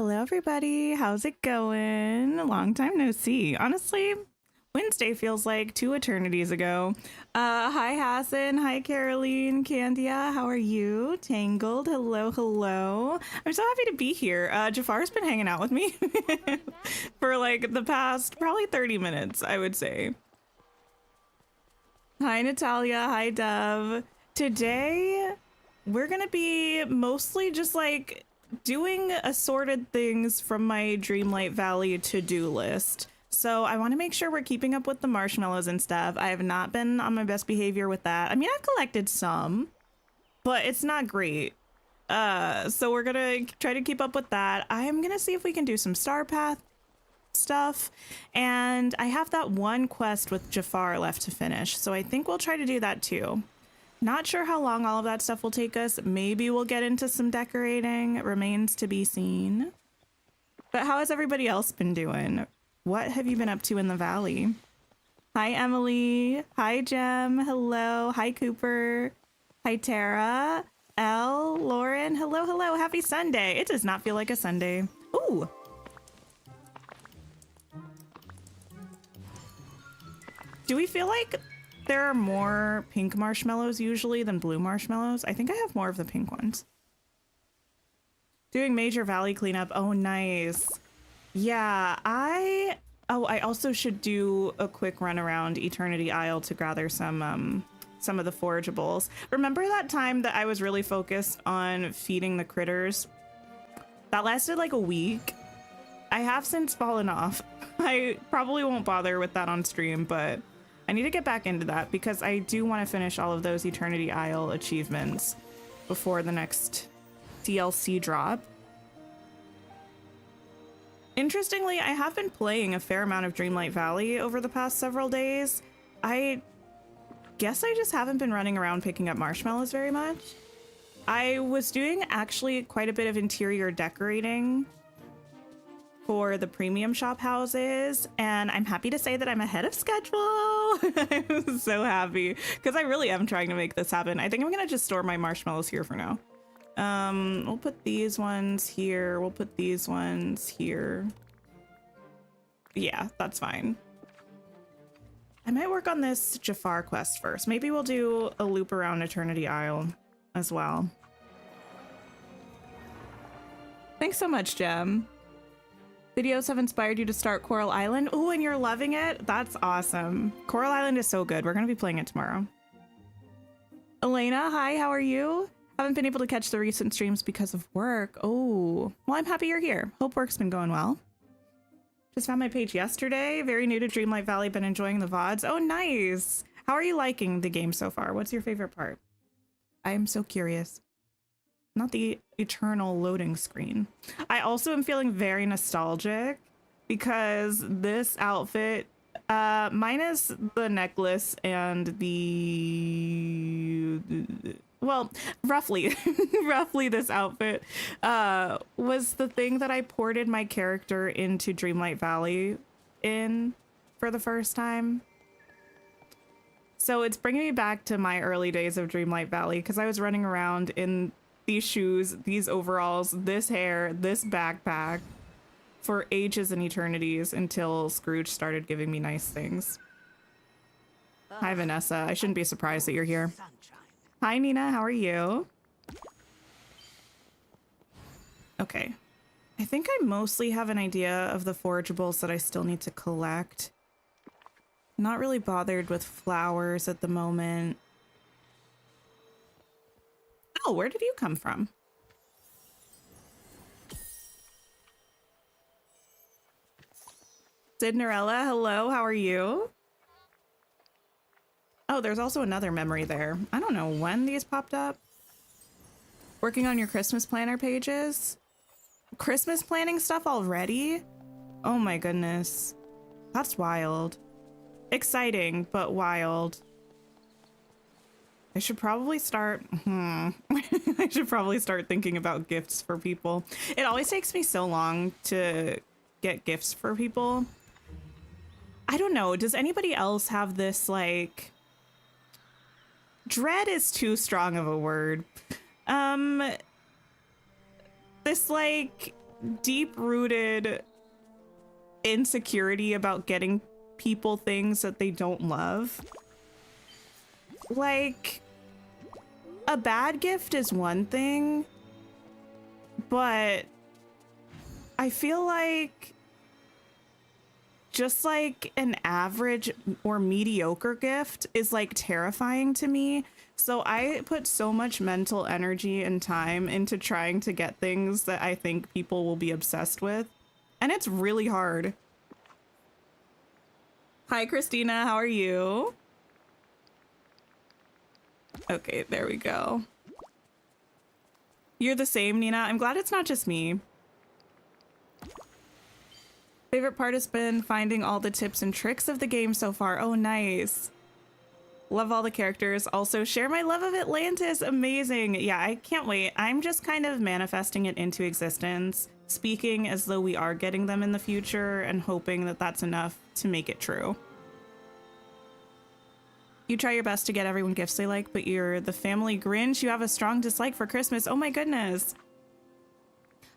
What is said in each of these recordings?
Hello, everybody. How's it going? Long time no see. Honestly, Wednesday feels like 2 eternities ago. Hi, Hassan. Hi, Caroline. Candia. How are you? Tangled. Hello, hello. I'm so happy to be here. Jafar's been hanging out with me for like the past probably 30 minutes, I would say. Hi, Natalia. Hi, Dove. Today, we're gonna be mostly just like doing assorted things from my Dreamlight Valley to-do list. So I want to make sure we're keeping up with the marshmallows and stuff. I have not been on my best behavior with that. I mean, I've collected some, but it's not great. So we're gonna try to keep up with that. I am gonna see if we can do some Star Path stuff, and I have that one quest with Jafar left to finish, so I think we'll try to do that too. Not sure how long all of that stuff will take us. Maybe we'll get into some decorating. It remains to be seen. But how has everybody else been doing? What have you been up to in the valley? Hi, Emily. Hi, Jem. Hello. Hi, Cooper. Hi, Tara. Elle. Lauren. Hello, hello. Happy Sunday. It does not feel like a Sunday. Ooh. Do we feel like there are more pink marshmallows usually than blue marshmallows? I think I have more of the pink ones. Doing major valley cleanup. Oh, nice. Yeah, I also should do a quick run around Eternity Isle to gather some of the forageables. Remember that time that I was really focused on feeding the critters? That lasted like a week. I have since fallen off. I probably won't bother with that on stream, but I need to get back into that because I do want to finish all of those Eternity Isle achievements before the next DLC drop. Interestingly, I have been playing a fair amount of Dreamlight Valley over the past several days. I guess I just haven't been running around picking up marshmallows very much. I was doing actually quite a bit of interior decorating for the premium shop houses, and I'm happy to say that I'm ahead of schedule. I'm so happy because I really am trying to make this happen. I think I'm gonna just store my marshmallows here for now. We'll put these ones here. We'll put these ones here. Yeah, that's fine. I might work on this Jafar quest first. Maybe we'll do a loop around Eternity Isle as well. Thanks so much, Jem. Videos have inspired you to start Coral Island. Oh, and you're loving it? That's awesome. Coral Island is so good. We're going to be playing it tomorrow. Elena, hi, how are you? Haven't been able to catch the recent streams because of work. Oh, well, I'm happy you're here. Hope work's been going well. Just found my page yesterday. Very new to Dreamlight Valley. Been enjoying the VODs. Oh, nice. How are you liking the game so far? What's your favorite part? I am so curious. Not the eternal loading screen. I also am feeling very nostalgic because this outfit, minus the necklace and the, well, roughly this outfit, was the thing that I ported my character into Dreamlight Valley in for the first time. So it's bringing me back to my early days of Dreamlight Valley because I was running around in these shoes, these overalls, this hair, this backpack for ages and eternities until Scrooge started giving me nice things. Hi, Vanessa. I shouldn't be surprised that you're here. Hi, Nina. How are you? Okay. I think I mostly have an idea of the forageables that I still need to collect. Not really bothered with flowers at the moment. Oh, where did you come from? Sidnerella, hello, how are you? Oh, there's also another memory there. I don't know when these popped up. Working on your Christmas planner pages? Christmas planning stuff already? Oh my goodness. That's wild. Exciting, but wild. I should probably start, I should probably start thinking about gifts for people. It always takes me so long to get gifts for people. I don't know. Does anybody else have this, like, dread is too strong of a word. This, like, deep-rooted insecurity about getting people things that they don't love. Like, a bad gift is one thing, but I feel like just like an average or mediocre gift is like terrifying to me. So I put so much mental energy and time into trying to get things that I think people will be obsessed with. And it's really hard. Hi, Christina. How are you? Okay, there we go. You're the same, Nina. I'm glad it's not just me. Favorite part has been finding all the tips and tricks of the game so far. Oh, nice. Love all the characters. Also, share my love of Atlantis. Amazing. Yeah, I can't wait. I'm just kind of manifesting it into existence, speaking as though we are getting them in the future and hoping that that's enough to make it true. You try your best to get everyone gifts they like, but you're the family Grinch. You have a strong dislike for Christmas. Oh my goodness.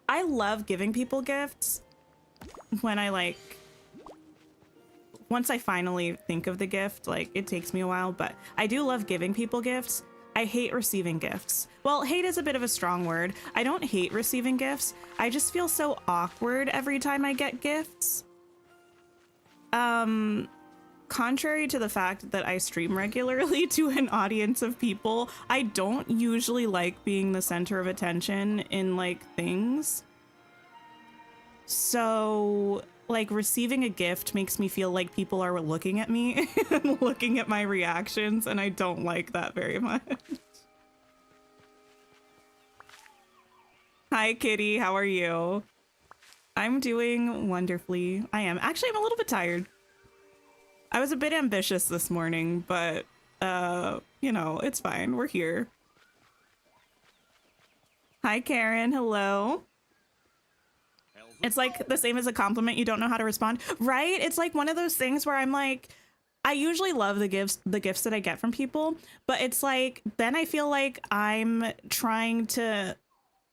I love giving people gifts when I like, once I finally think of the gift, like it takes me a while, but I do love giving people gifts. I hate receiving gifts. Well, hate is a bit of a strong word. I don't hate receiving gifts. I just feel so awkward every time I get gifts. Contrary to the fact that I stream regularly to an audience of people, I don't usually like being the center of attention in like things. So like receiving a gift makes me feel like people are looking at me and looking at my reactions, and I don't like that very much. Hi, Kitty. How are you? I'm doing wonderfully. I am. Actually, I'm a little bit tired. I was a bit ambitious this morning, but, you know, it's fine. We're here. Hi, Karen. Hello. It's like the same as a compliment. You don't know how to respond, right? It's like one of those things where I'm like, I usually love the gifts that I get from people, but it's like, then I feel like I'm trying to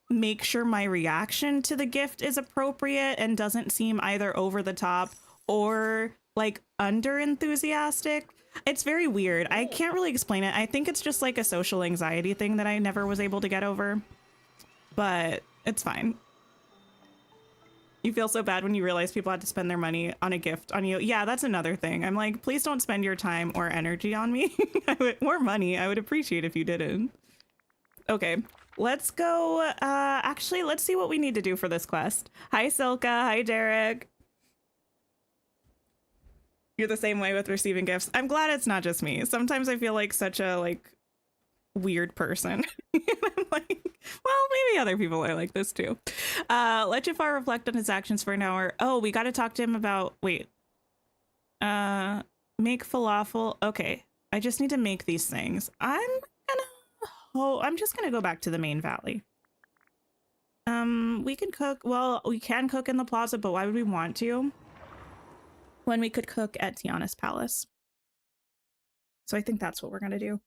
make sure my reaction to the gift is appropriate and doesn't seem either over the top or like under enthusiastic. It's very weird. I can't really explain it. I think it's just like a social anxiety thing that I never was able to get over, but it's fine. You feel so bad when you realize people had to spend their money on a gift on you. Yeah, that's another thing. I'm like, please don't spend your time or energy on me. Or money. I would appreciate if you didn't. Okay, let's go. Actually, let's see what we need to do for this quest. Hi, Silka. Hi, Derek. You're the same way with receiving gifts. I'm glad it's not just me. Sometimes I feel like such a like weird person. I'm like, well, maybe other people are like this too. Let Jafar reflect on his actions for an hour. Oh, we got to talk to him about, wait. Make falafel. Okay, I just need to make these things. I'm just gonna go back to the main valley. We can cook. Well, we can cook in the plaza, but why would we want to when we could cook at Tiana's palace? So I think that's what we're gonna do.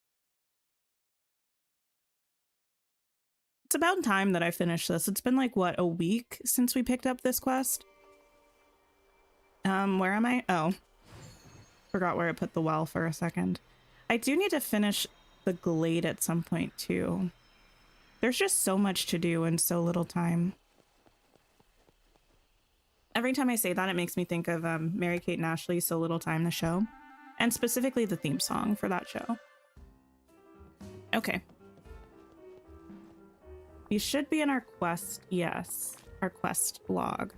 It's about time that I finish this. It's been like, what, a week since we picked up this quest? Where am I? Oh, forgot where I put the well for a second. I do need to finish the Glade at some point too. There's just so much to do in so little time. Every time I say that, it makes me think of Mary-Kate and Ashley's So Little Time, the show. And specifically the theme song for that show. Okay. You should be in our quest. Yes, our quest log.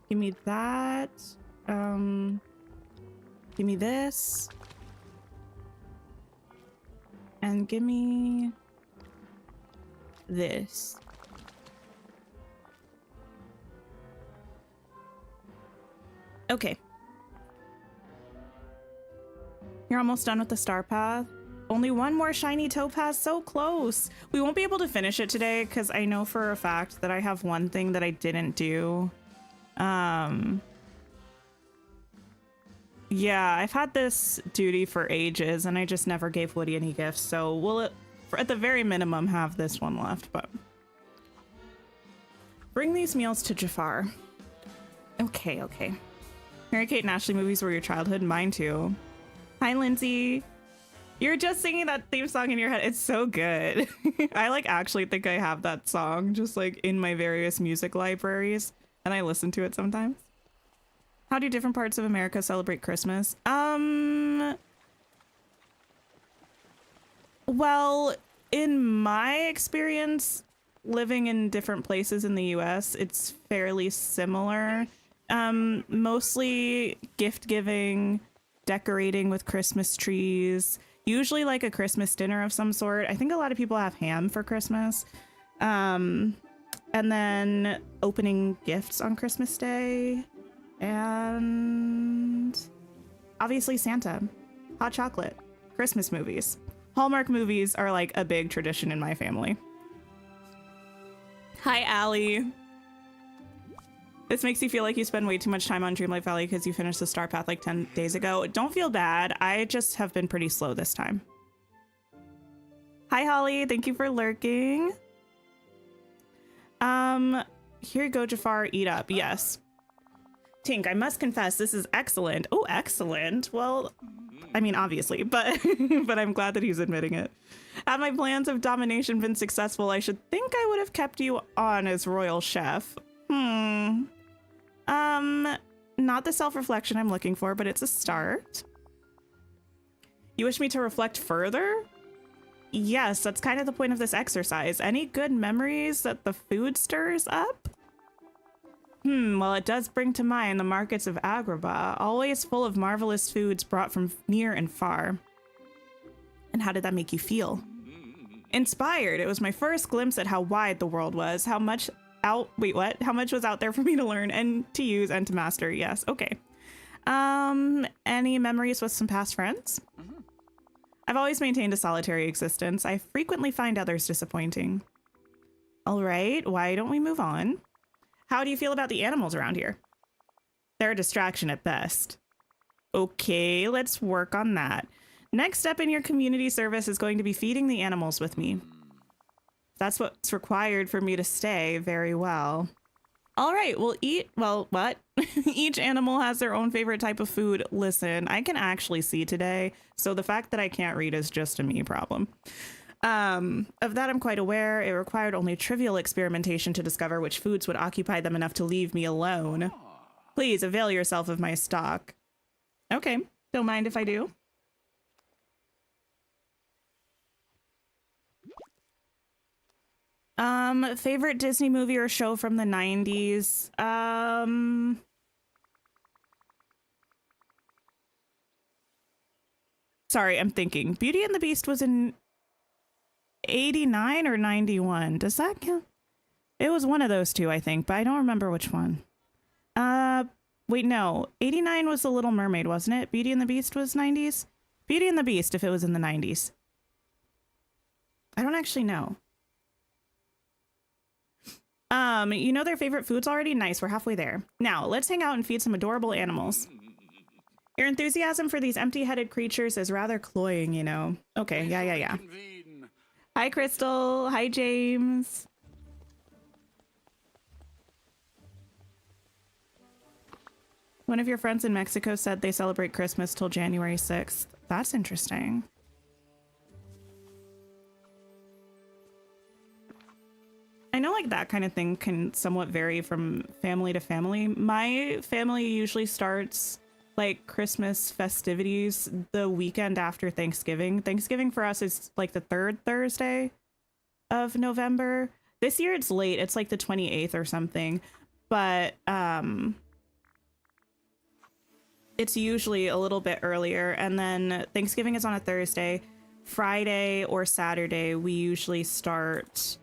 Give me that. Give me this. And give me this. Okay. You're almost done with the star path. Only one more shiny topaz, so close. We won't be able to finish it today because I know for a fact that I have one thing that I didn't do. Yeah, I've had this duty for ages and I just never gave Woody any gifts, so we'll at the very minimum have this one left, but Bring these meals to Jafar. Okay, okay. Mary Kate and Ashley movies were your childhood. Mine too. Hi, Lindsay. You're just singing that theme song in your head. It's so good. I like actually think I have that song just like in my various music libraries, and I listen to it sometimes. How do different parts of America celebrate Christmas? Well, in my experience living in different places in the US, it's fairly similar. Mostly gift giving, decorating with Christmas trees, usually like a Christmas dinner of some sort. I think a lot of people have ham for Christmas. And then opening gifts on Christmas Day. And obviously Santa, hot chocolate, Christmas movies. Hallmark movies are like a big tradition in my family. Hi, Allie. This makes you feel like you spend way too much time on Dreamlight Valley because you finished the Star Path like 10 days ago. Don't feel bad. I just have been pretty slow this time. Hi, Holly. Thank you for lurking. Here you go, Jafar. Eat up. Yes. Tink, I must confess, this is excellent. Oh, excellent. Well, I mean, obviously, but but I'm glad that he's admitting it. Had my plans of domination been successful, I should think I would have kept you on as royal chef. Not the self-reflection I'm looking for, but it's a start. You wish me to reflect further? Yes, that's kind of the point of this exercise. Any good memories that the food stirs up? Well, it does bring to mind the markets of Agrabah, always full of marvelous foods brought from near and far. And how did that make you feel? Inspired. It was my first glimpse at how wide the world was, how much was out there for me to learn and to use and to master. Yes. Okay. Any memories with some past friends? I've always maintained a solitary existence. I frequently find others disappointing. All right. Why don't we move on? How do you feel about the animals around here? They're a distraction at best. Okay, let's work on that. Next step in your community service is going to be feeding the animals with me. That's what's required for me to stay very well. All right, we'll eat. Well, what? Each animal has their own favorite type of food. Listen, I can actually see today, so the fact that I can't read is just a me problem. Of that I'm quite aware. It required only trivial experimentation to discover which foods would occupy them enough to leave me alone. Please avail yourself of my stock. Okay, don't mind if I do. Favorite Disney movie or show from the 90s? Sorry, I'm thinking. Beauty and the Beast was in 89 or 91. Does that count? It was one of those two, I think, but I don't remember which one. Wait, no. 89 was The Little Mermaid, wasn't it? Beauty and the Beast was 90s? Beauty and the Beast if it was in the 90s. I don't actually know. You know their favorite foods already? Nice, we're halfway there. Now, let's hang out and feed some adorable animals. Your enthusiasm for these empty-headed creatures is rather cloying, you know. Okay, yeah. Hi, Crystal. Hi, James. One of your friends in Mexico said they celebrate Christmas till January 6th. That's interesting. I know like that kind of thing can somewhat vary from family to family. My family usually starts like Christmas festivities the weekend after Thanksgiving. Thanksgiving for us is like the third Thursday of November. This year it's late. It's like the 28th or something. But it's usually a little bit earlier. And then Thanksgiving is on a Thursday. Friday or Saturday, we usually start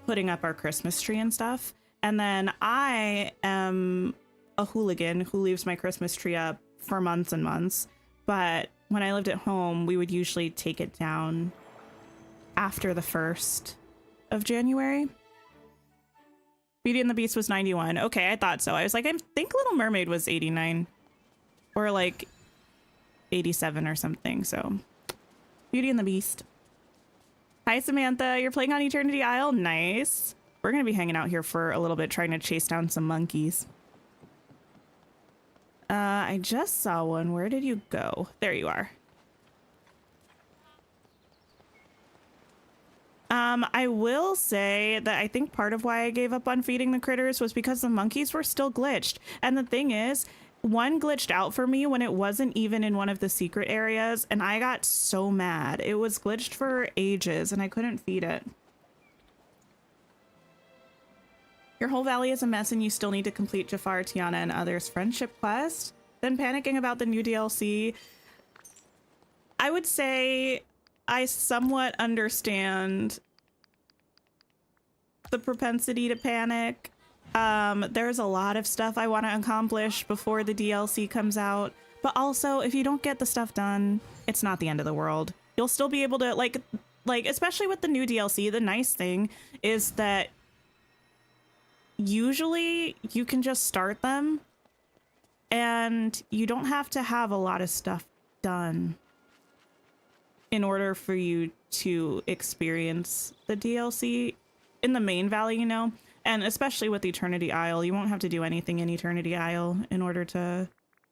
putting up our Christmas tree and stuff. And then I am a hooligan who leaves my Christmas tree up for months and months. But when I lived at home, we would usually take it down after the 1st of January. Beauty and the Beast was 91. Okay, I thought so. I was like, I think Little Mermaid was 89 or like 87 or something. So Beauty and the Beast. Hi, Samantha. You're playing on Eternity Isle? Nice. we're gonna be hanging out here for a little bit, trying to chase down some monkeys. I just saw one. Where did you go? There you are. I will say that I think part of why I gave up on feeding the critters was because the monkeys were still glitched. And the thing is, one glitched out for me when it wasn't even in one of the secret areas, and I got so mad. It was glitched for ages, and I couldn't feed it. Your whole valley is a mess, and you still need to complete Jafar, Tiana, and others' friendship quest. Then panicking about the new DLC. I would say I somewhat understand the propensity to panic. There's a lot of stuff I want to accomplish before the DLC comes out, but also if you don't get the stuff done, it's not the end of the world. You'll still be able to like especially with the new DLC, the nice thing is that usually you can just start them and you don't have to have a lot of stuff done in order for you to experience the DLC in the main valley, you know? And especially with Eternity Isle, you won't have to do anything in Eternity Isle in order to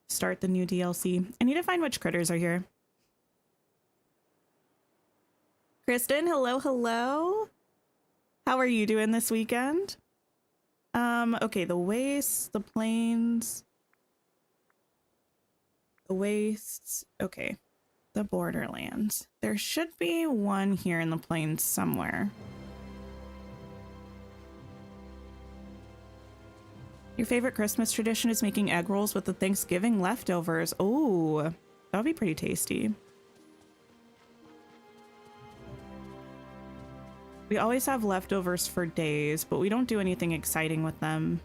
start the new DLC. I need to find which critters are here. Kristen, hello, hello. How are you doing this weekend? Okay, the wastes, the plains, the wastes, okay. The borderlands. There should be one here in the plains somewhere. Your favorite Christmas tradition is making egg rolls with the Thanksgiving leftovers. Oh, that would be pretty tasty. We always have leftovers for days, but we don't do anything exciting with them.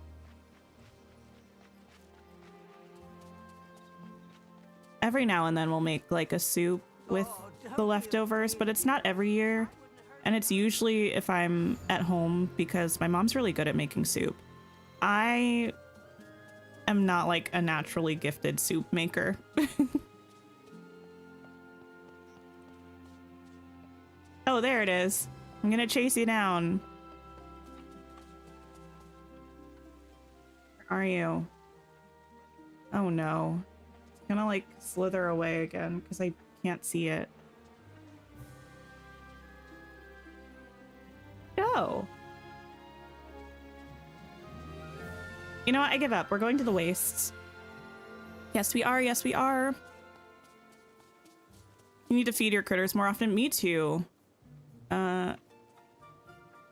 Every now and then we'll make like a soup with the leftovers, but it's not every year. And it's usually if I'm at home because my mom's really good at making soup. I am not like a naturally gifted soup maker. Oh, there it is. I'm gonna chase you down. Where are you? Oh no. It's gonna like slither away again because I can't see it. Go. You know what? I give up. We're going to the wastes. Yes, we are. Yes, we are. You need to feed your critters more often. Me too.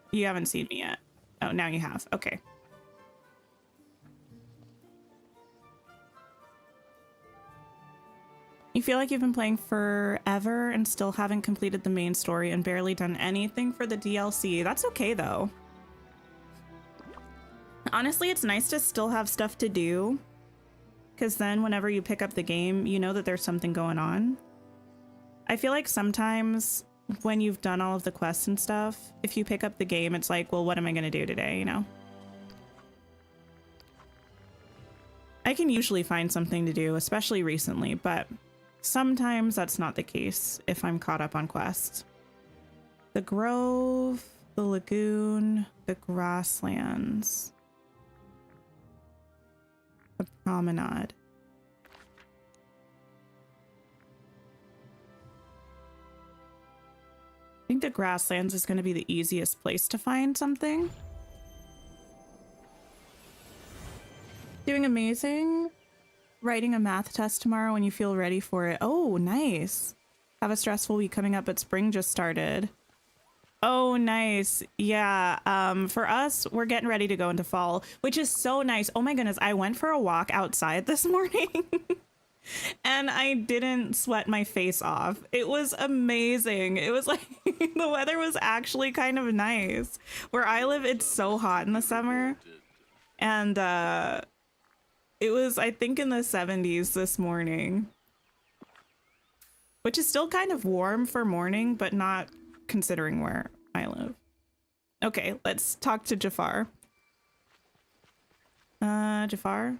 You haven't seen me yet. Oh, now you have. Okay. You feel like you've been playing forever and still haven't completed the main story and barely done anything for the DLC. That's okay, though. Honestly, it's nice to still have stuff to do, because then whenever you pick up the game, you know that there's something going on. I feel like sometimes when you've done all of the quests and stuff, if you pick up the game, it's like, well, what am I going to do today, you know? I can usually find something to do, especially recently, but sometimes that's not the case if I'm caught up on quests. The Grove, the Lagoon, the Grasslands, the Promenade. I think the Grasslands is going to be the easiest place to find something. Doing amazing. Writing a math test tomorrow when you feel ready for it. Oh, nice. Have a stressful week coming up, but spring just started. Oh, nice. Yeah. For us, we're getting ready to go into fall, which is so nice. Oh my goodness. I went for a walk outside this morning and I didn't sweat my face off. It was amazing. It was like the weather was actually kind of nice. Where I live, it's so hot in the summer. And it was, I think, in the 70s this morning, which is still kind of warm for morning, but not considering where I live. Okay, let's talk to Jafar. Jafar?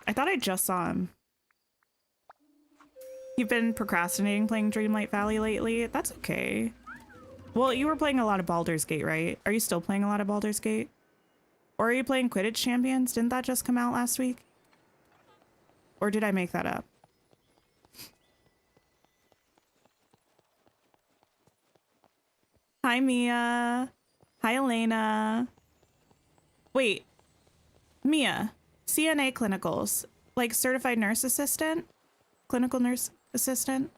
I thought I just saw him. You've been procrastinating playing Dreamlight Valley lately? That's okay. Well, you were playing a lot of Baldur's Gate, right? Are you still playing a lot of Baldur's Gate? Or are you playing Quidditch Champions? Didn't that just come out last week? Or did I make that up? Hi, Mia. Hi, Elena. Wait, Mia, CNA clinicals, like certified nurse assistant, clinical nurse assistant.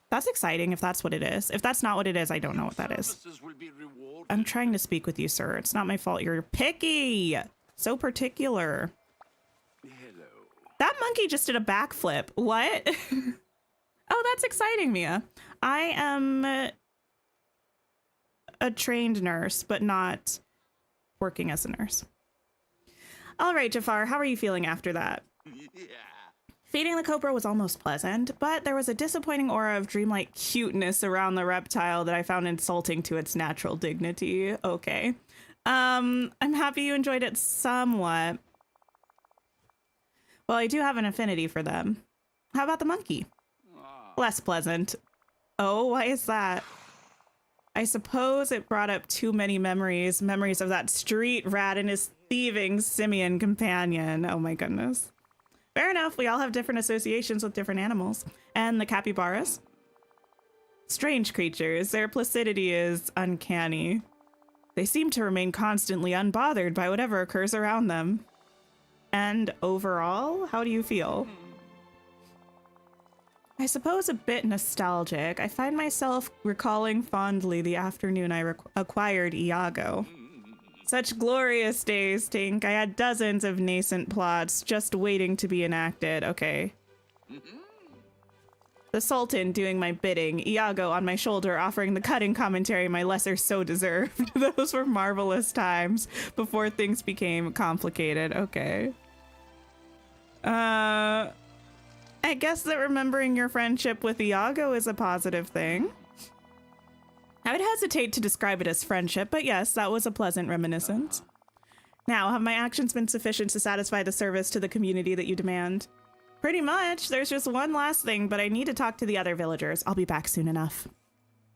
That's exciting if that's what it is. If that's not what it is, I don't know what that is. I'm trying to speak with you, sir. It's not my fault. You're picky. So particular. Hello. That monkey just did a backflip. What? Oh, that's exciting, Mia. I am a trained nurse, but not working as a nurse. All right, Jafar, how are you feeling after that? Yeah. Feeding the cobra was almost pleasant, but there was a disappointing aura of dreamlike cuteness around the reptile that I found insulting to its natural dignity. Okay. I'm happy you enjoyed it somewhat. Well, I do have an affinity for them. How about the monkey? Less pleasant. Oh, why is that? I suppose it brought up too many memories of that street rat and his thieving simian companion. Oh my goodness. Fair enough, we all have different associations with different animals. And the capybaras? Strange creatures, their placidity is uncanny. They seem to remain constantly unbothered by whatever occurs around them. And overall, how do you feel? I suppose a bit nostalgic. I find myself recalling fondly the afternoon I acquired Iago. Such glorious days, Tink. I had dozens of nascent plots just waiting to be enacted. Okay. The Sultan doing my bidding, Iago on my shoulder offering the cutting commentary my lesser so deserved. Those were marvelous times before things became complicated. Okay. I guess that remembering your friendship with Iago is a positive thing. I would hesitate to describe it as friendship, but yes, that was a pleasant reminiscence. Now, have my actions been sufficient to satisfy the service to the community that you demand? Pretty much. There's just one last thing, but I need to talk to the other villagers. I'll be back soon enough.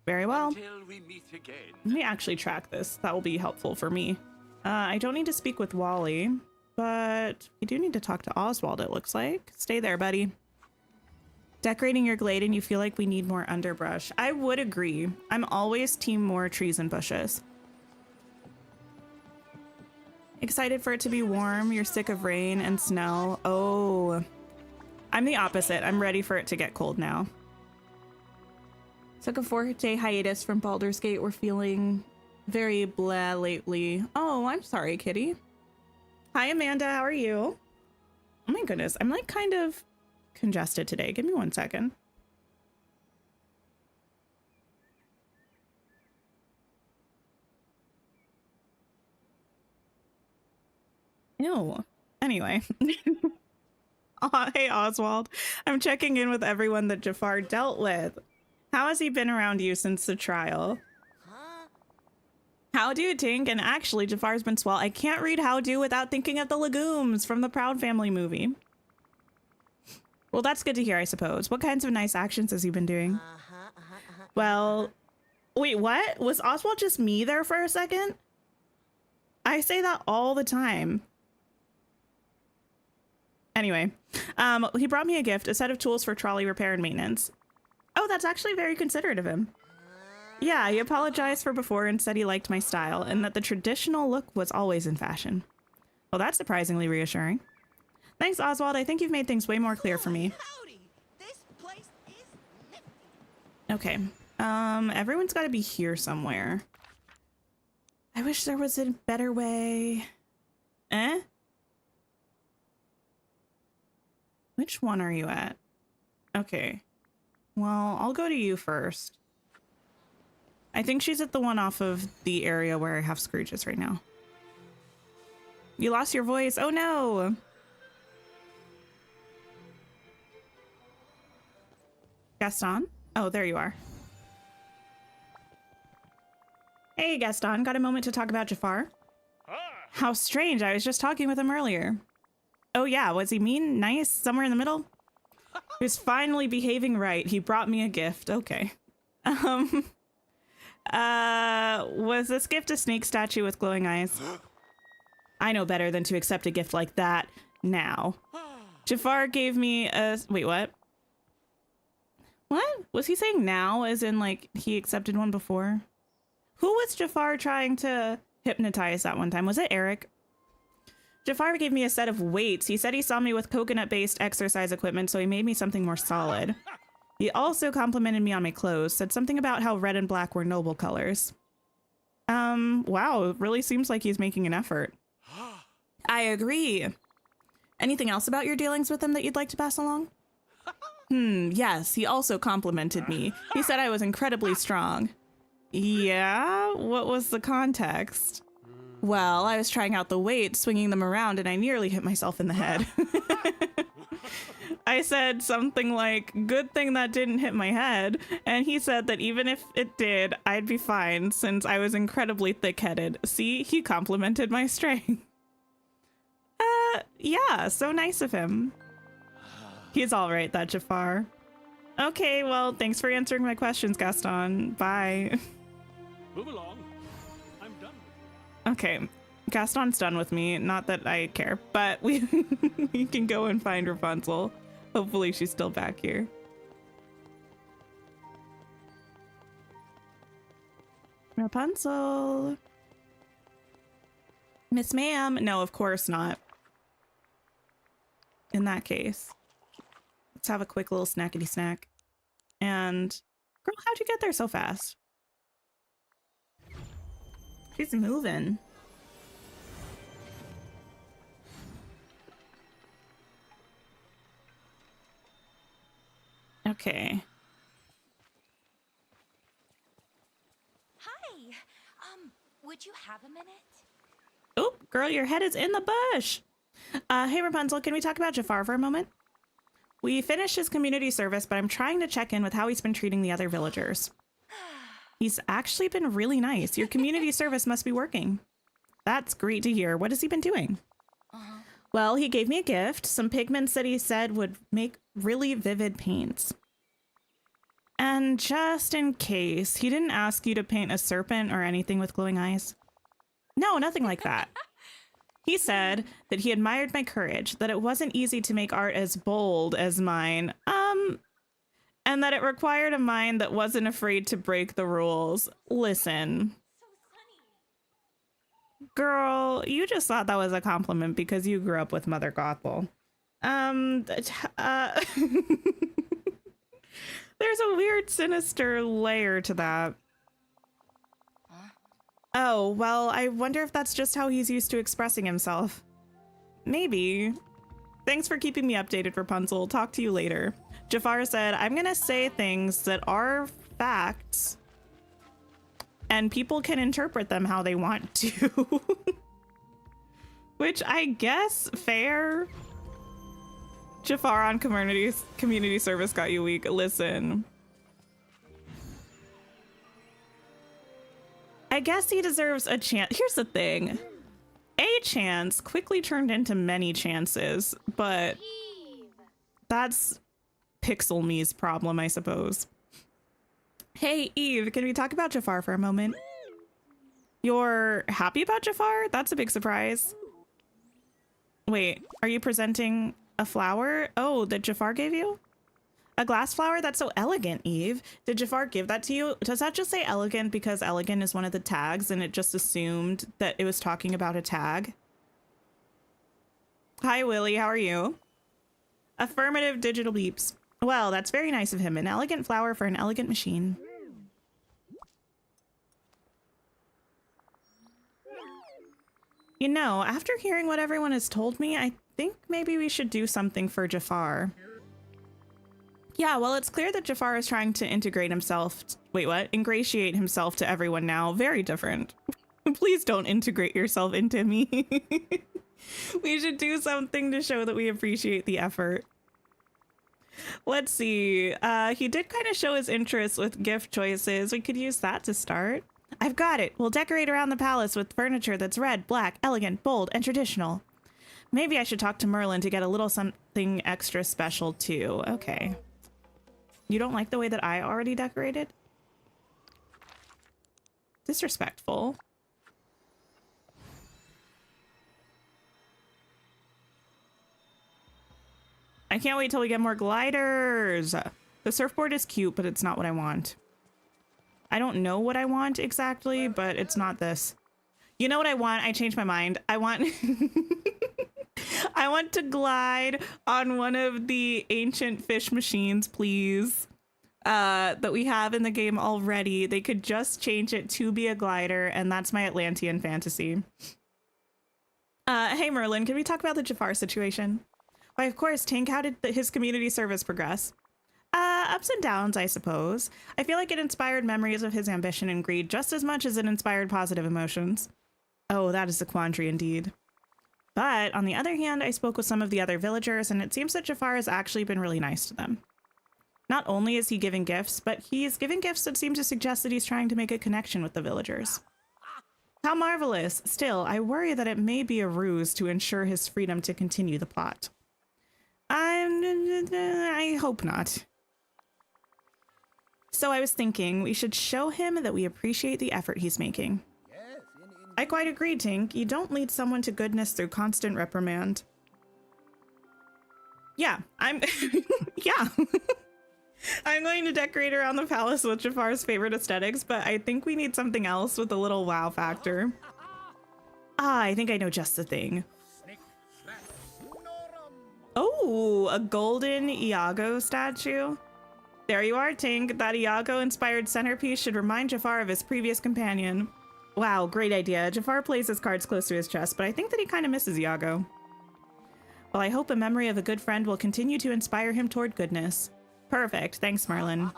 Very well. Until we meet again. Let me actually track this. That will be helpful for me. I don't need to speak with Wally, but we do need to talk to Oswald, it looks like. Stay there, buddy. Decorating your glade and you feel like we need more underbrush. I would agree. I'm always team more trees and bushes. Excited for it to be warm. You're sick of rain and snow. Oh, I'm the opposite. I'm ready for it to get cold now. Took a 4-day hiatus from Baldur's Gate. We're feeling very blah lately. Oh, I'm sorry, kitty. Hi, Amanda. How are you? Oh my goodness. I'm like kind of congested today. Give me 1 second. Ew. Anyway. Hey, Oswald. I'm checking in with everyone that Jafar dealt with. How has he been around you since the trial? How do, Tink? And actually, Jafar's been swell. I can't read how do without thinking of the legumes from the Proud Family movie. Well, that's good to hear, I suppose. What kinds of nice actions has he been doing? Well, wait, what? Was Oswald just me there for a second? I say that all the time. Anyway, he brought me a gift, a set of tools for trolley repair and maintenance. Oh, that's actually very considerate of him. Yeah, he apologized for before and said he liked my style and that the traditional look was always in fashion. Well, that's surprisingly reassuring. Thanks, Oswald. I think you've made things way more clear for me. This place is nifty. Okay. Everyone's got to be here somewhere. I wish there was a better way. Eh? Which one are you at? Okay. Well, I'll go to you first. I think she's at the one off of the area where I have Scrooge's right now. You lost your voice. Oh no. Gaston? Oh, there you are. Hey, Gaston. Got a moment to talk about Jafar? How strange. I was just talking with him earlier. Oh yeah, was he mean, nice, somewhere in the middle? He was finally behaving right. He brought me a gift. Okay. Um, was this gift a snake statue with glowing eyes? I know better than to accept a gift like that now. Jafar gave me a... Wait, what? What? Was he saying now as in like he accepted one before? Who was Jafar trying to hypnotize that one time? Was it Eric? Jafar gave me a set of weights. He said he saw me with coconut-based exercise equipment, so he made me something more solid. He also complimented me on my clothes, said something about how red and black were noble colors. Wow, it really seems like he's making an effort. I agree. Anything else about your dealings with him that you'd like to pass along? Yes, he also complimented me. He said I was incredibly strong. Yeah? What was the context? Well, I was trying out the weights, swinging them around, and I nearly hit myself in the head. I said something like, good thing that didn't hit my head. And he said that even if it did, I'd be fine since I was incredibly thick-headed. See, he complimented my strength. Yeah, so nice of him. He's all right, that Jafar. Okay, well, thanks for answering my questions, Gaston. Bye. Move along. I'm done. Okay, Gaston's done with me. Not that I care, but we can go and find Rapunzel. Hopefully she's still back here. Rapunzel. Miss Ma'am. No, of course not. In that case, let's have a quick little snackety snack. And girl, how'd you get there so fast? She's moving. Okay. Hi. Would you have a minute? Oh, girl, your head is in the bush. Hey, Rapunzel, can we talk about Jafar for a moment? We finished his community service, but I'm trying to check in with how he's been treating the other villagers. He's actually been really nice. Your community service must be working. That's great to hear. What has he been doing? Well, he gave me a gift, some pigments that he said would make really vivid paints. And just in case, he didn't ask you to paint a serpent or anything with glowing eyes? No, nothing like that. He said that he admired my courage, that it wasn't easy to make art as bold as mine, and that it required a mind that wasn't afraid to break the rules. Listen. Girl, you just thought that was a compliment because you grew up with Mother Gothel. There's a weird, sinister layer to that. Oh, well, I wonder if that's just how he's used to expressing himself. Maybe. Thanks for keeping me updated, Rapunzel. Talk to you later. Jafar said, I'm gonna say things that are facts, and people can interpret them how they want to. Which I guess fair. Jafar on community service got you weak. Listen. I guess he deserves a chance. Here's the thing. A chance quickly turned into many chances, but that's Pixel Me's problem, I suppose. Hey, Eve, can we talk about Jafar for a moment? You're happy about Jafar? That's a big surprise. Wait, are you presenting a flower? Oh, that Jafar gave you? A glass flower? That's so elegant, Eve. Did Jafar give that to you? Does that just say elegant because elegant is one of the tags and it just assumed that it was talking about a tag? Hi, Willie. How are you? Affirmative digital beeps. Well, that's very nice of him. An elegant flower for an elegant machine. You know, after hearing what everyone has told me, I think maybe we should do something for Jafar. Yeah, well, it's clear that Jafar is trying to integrate himself. Wait, what? Ingratiate himself to everyone now. Very different. Please don't integrate yourself into me. We should do something to show that we appreciate the effort. Let's see. He did kind of show his interest with gift choices. We could use that to start. I've got it. We'll decorate around the palace with furniture that's red, black, elegant, bold, and traditional. Maybe I should talk to Merlin to get a little something extra special too. Okay. You don't like the way that I already decorated? Disrespectful. I can't wait till we get more gliders. The surfboard is cute, but it's not what I want. I don't know what I want exactly, but it's not this. You know what I want? I changed my mind. I want I want to glide on one of the ancient fish machines, please. That we have in the game already. They could just change it to be a glider, and that's my Atlantean fantasy. Hey Merlin, can we talk about the Jafar situation? Why, of course, Tank, how did his community service progress? Ups and downs, I suppose. I feel like it inspired memories of his ambition and greed just as much as it inspired positive emotions. Oh, that is a quandary indeed. But on the other hand, I spoke with some of the other villagers, and it seems that Jafar has actually been really nice to them. Not only is he giving gifts, but he is giving gifts that seem to suggest that he's trying to make a connection with the villagers. How marvelous! Still, I worry that it may be a ruse to ensure his freedom to continue the plot. I hope not. So I was thinking we should show him that we appreciate the effort he's making. I quite agree, Tink. You don't lead someone to goodness through constant reprimand. Yeah, yeah. I'm going to decorate around the palace with Jafar's favorite aesthetics, but I think we need something else with a little wow factor. Ah, I think I know just the thing. Oh, a golden Iago statue. There you are, Tink. That Iago-inspired centerpiece should remind Jafar of his previous companion. Wow, great idea. Jafar plays his cards close to his chest, but I think that he kind of misses Iago. Well, I hope a memory of a good friend will continue to inspire him toward goodness. Perfect. Thanks, Marlin.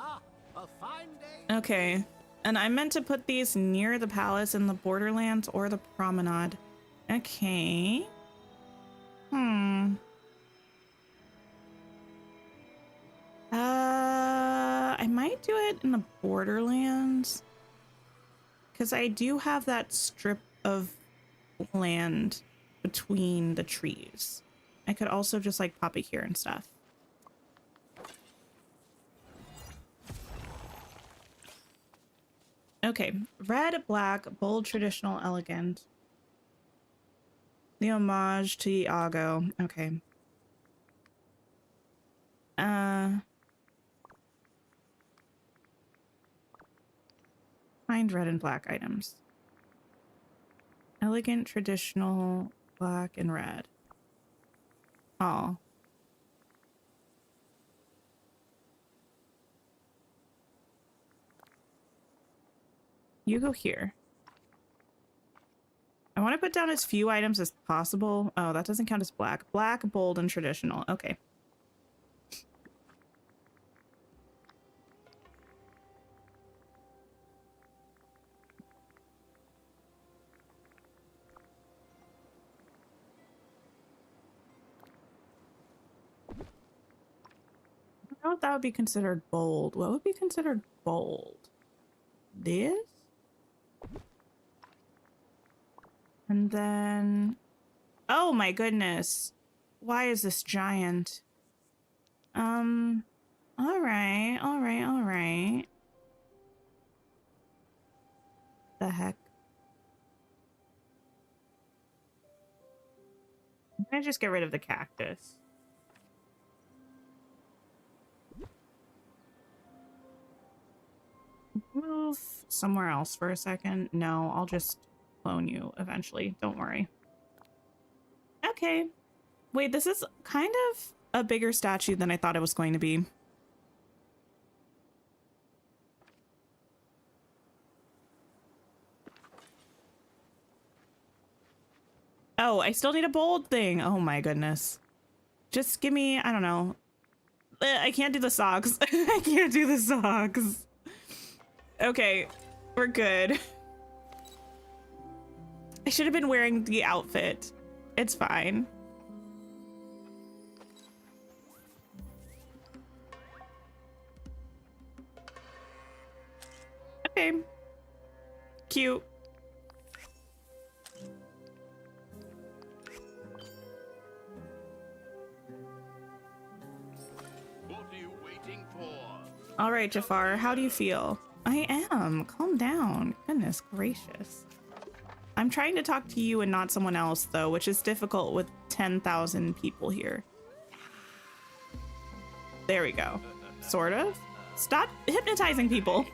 Okay. And I meant to put these near the palace in the Borderlands or the promenade. Okay. I might do it in the Borderlands. Because I do have that strip of land between the trees. I could also just like pop it here and stuff. Okay, red, black, bold, traditional, elegant. The homage to Iago. Okay. Find red and black items. Elegant, traditional, black, and red. Oh. You go here. I want to put down as few items as possible. Oh, that doesn't count as black. Black, bold, and traditional. Okay. I don't know if that would be considered bold. What would be considered bold? This? And then... Oh my goodness. Why is this giant? Alright. The heck? I'm gonna just get rid of the cactus. Move somewhere else for a second. No, I'll just clone you eventually. Don't worry. Okay. Wait, this is kind of a bigger statue than I thought it was going to be. Oh, I still need a bold thing. Oh my goodness. Just give me, I don't know. I can't do the socks. I can't do the socks. Okay, we're good. I should have been wearing the outfit. It's fine. Okay. Cute. What are you waiting for? All right, Jafar, how do you feel? I am. Calm down. Goodness gracious. I'm trying to talk to you and not someone else, though, which is difficult with 10,000 people here. There we go. Sort of. Stop hypnotizing people.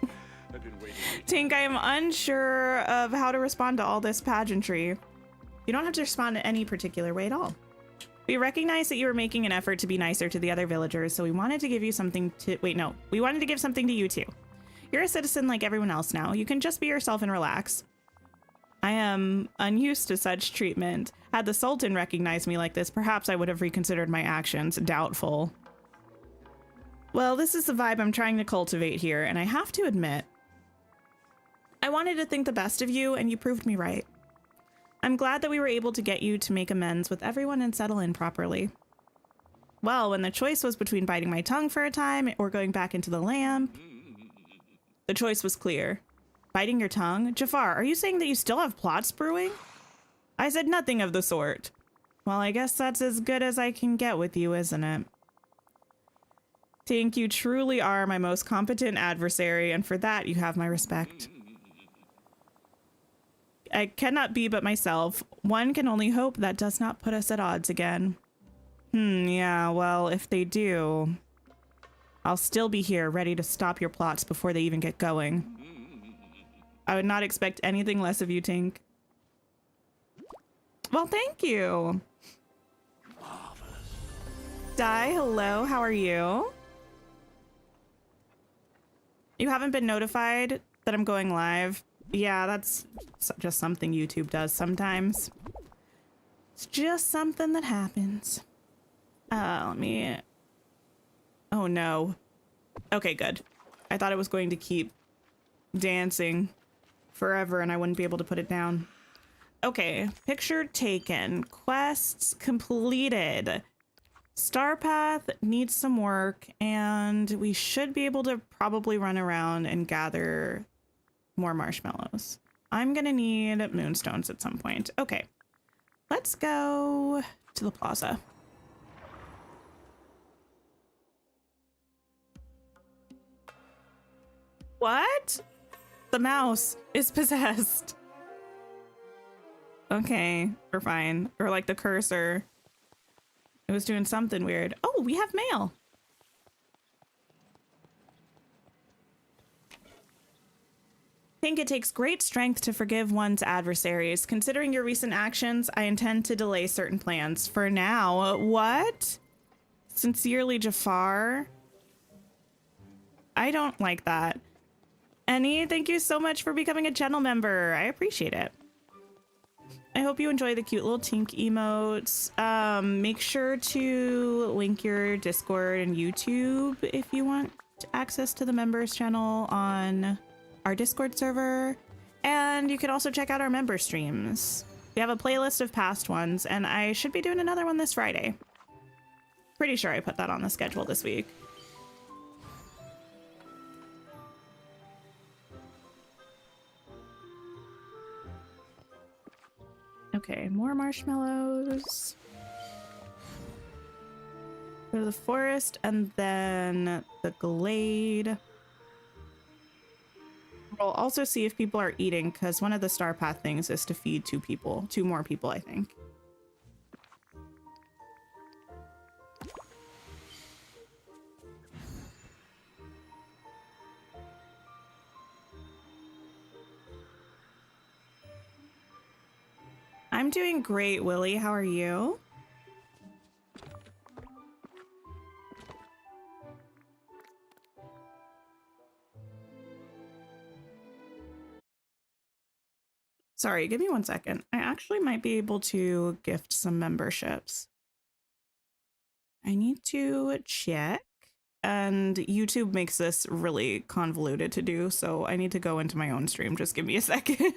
Tink, I am unsure of how to respond to all this pageantry. You don't have to respond in any particular way at all. We recognize that you were making an effort to be nicer to the other villagers, so we wanted to give you something to... Wait, no. We wanted to give something to you, too. You're a citizen like everyone else now. You can just be yourself and relax. I am unused to such treatment. Had the Sultan recognized me like this, perhaps I would have reconsidered my actions. Doubtful. Well, this is the vibe I'm trying to cultivate here, and I have to admit, I wanted to think the best of you, and you proved me right. I'm glad that we were able to get you to make amends with everyone and settle in properly. Well, when the choice was between biting my tongue for a time or going back into the lamp, the choice was clear. Biting your tongue? Jafar, are you saying that you still have plots brewing? I said nothing of the sort. Well, I guess that's as good as I can get with you, isn't it? Tink, you truly are my most competent adversary, and for that you have my respect. I cannot be but myself. One can only hope that does not put us at odds again. Yeah, well, if they do, I'll still be here ready to stop your plots before they even get going. I would not expect anything less of you, Tink. Well, thank you. Di, hello, how are you? You haven't been notified that I'm going live? Yeah, that's just something YouTube does sometimes. It's just something that happens. Let me... Oh no. Okay, good. I thought it was going to keep dancing forever and I wouldn't be able to put it down. Okay, picture taken. Quests completed. Star path needs some work and we should be able to probably run around and gather more marshmallows. I'm gonna need moonstones at some point. Okay, let's go to the plaza. What? The mouse is possessed. Okay, we're fine. Or like the cursor. It was doing something weird. Oh, we have mail. I think it takes great strength to forgive one's adversaries. Considering your recent actions, I intend to delay certain plans. For now, what? Sincerely, Jafar? I don't like that. Annie, thank you so much for becoming a channel member. I appreciate it. I hope you enjoy the cute little Tink emotes. Make sure to link your Discord and YouTube if you want access to the members channel on our Discord server. And you can also check out our member streams. We have a playlist of past ones, and I should be doing another one this Friday. Pretty sure I put that on the schedule this week. Okay, more marshmallows. Go to the forest and then the glade. We'll also see if people are eating because one of the star path things is to feed two more people, I think. I'm doing great, Willie. How are you? Sorry, give me 1 second. I actually might be able to gift some memberships. I need to check. And YouTube makes this really convoluted to do, so I need to go into my own stream. Just give me a second.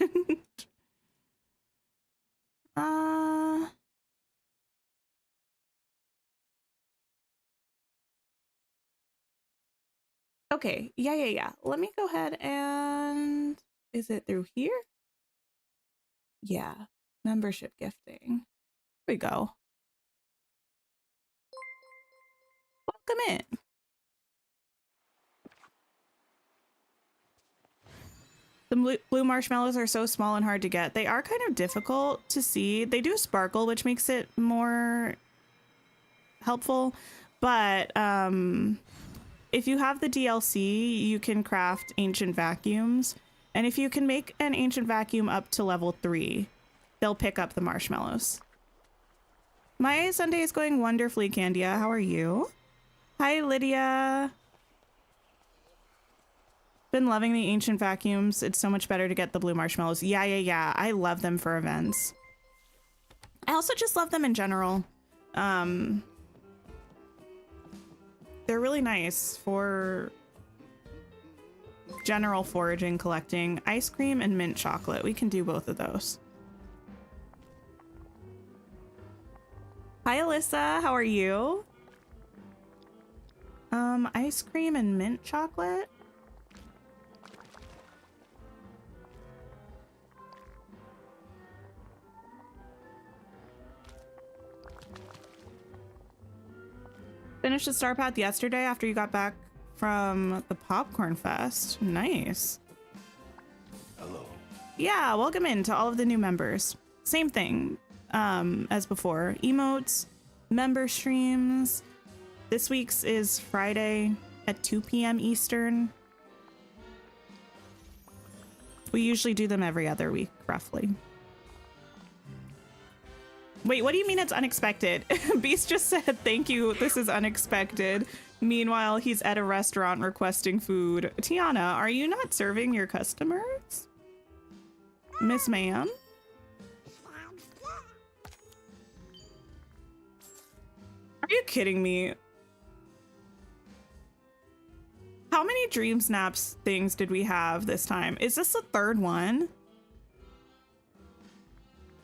Okay, yeah. Let me go ahead and... Is it through here? Yeah, membership gifting. Here we go. Welcome in. The blue marshmallows are so small and hard to get. They are kind of difficult to see. They do sparkle, which makes it more helpful. But if you have the DLC, you can craft ancient vacuums. And if you can make an ancient vacuum up to level 3, they'll pick up the marshmallows. My Sunday is going wonderfully, Candia. How are you? Hi, Lydia. Been loving the ancient vacuums. It's so much better to get the blue marshmallows. Yeah. I love them for events. I also just love them in general. They're really nice for general foraging, collecting. Ice cream and mint chocolate. We can do both of those. Hi, Alyssa. How are you? Ice cream and mint chocolate. Finished the Star Path yesterday after you got back from the Popcorn Fest. Nice. Hello. Yeah, welcome in to all of the new members. Same thing as before. Emotes, member streams. This week's is Friday at 2 p.m. Eastern. We usually do them every other week, roughly. Wait, what do you mean it's unexpected? Beast just said, thank you, this is unexpected. Meanwhile, he's at a restaurant requesting food. Tiana, are you not serving your customers? Miss Ma'am? Are you kidding me? How many Dream Snaps things did we have this time? Is this the third one?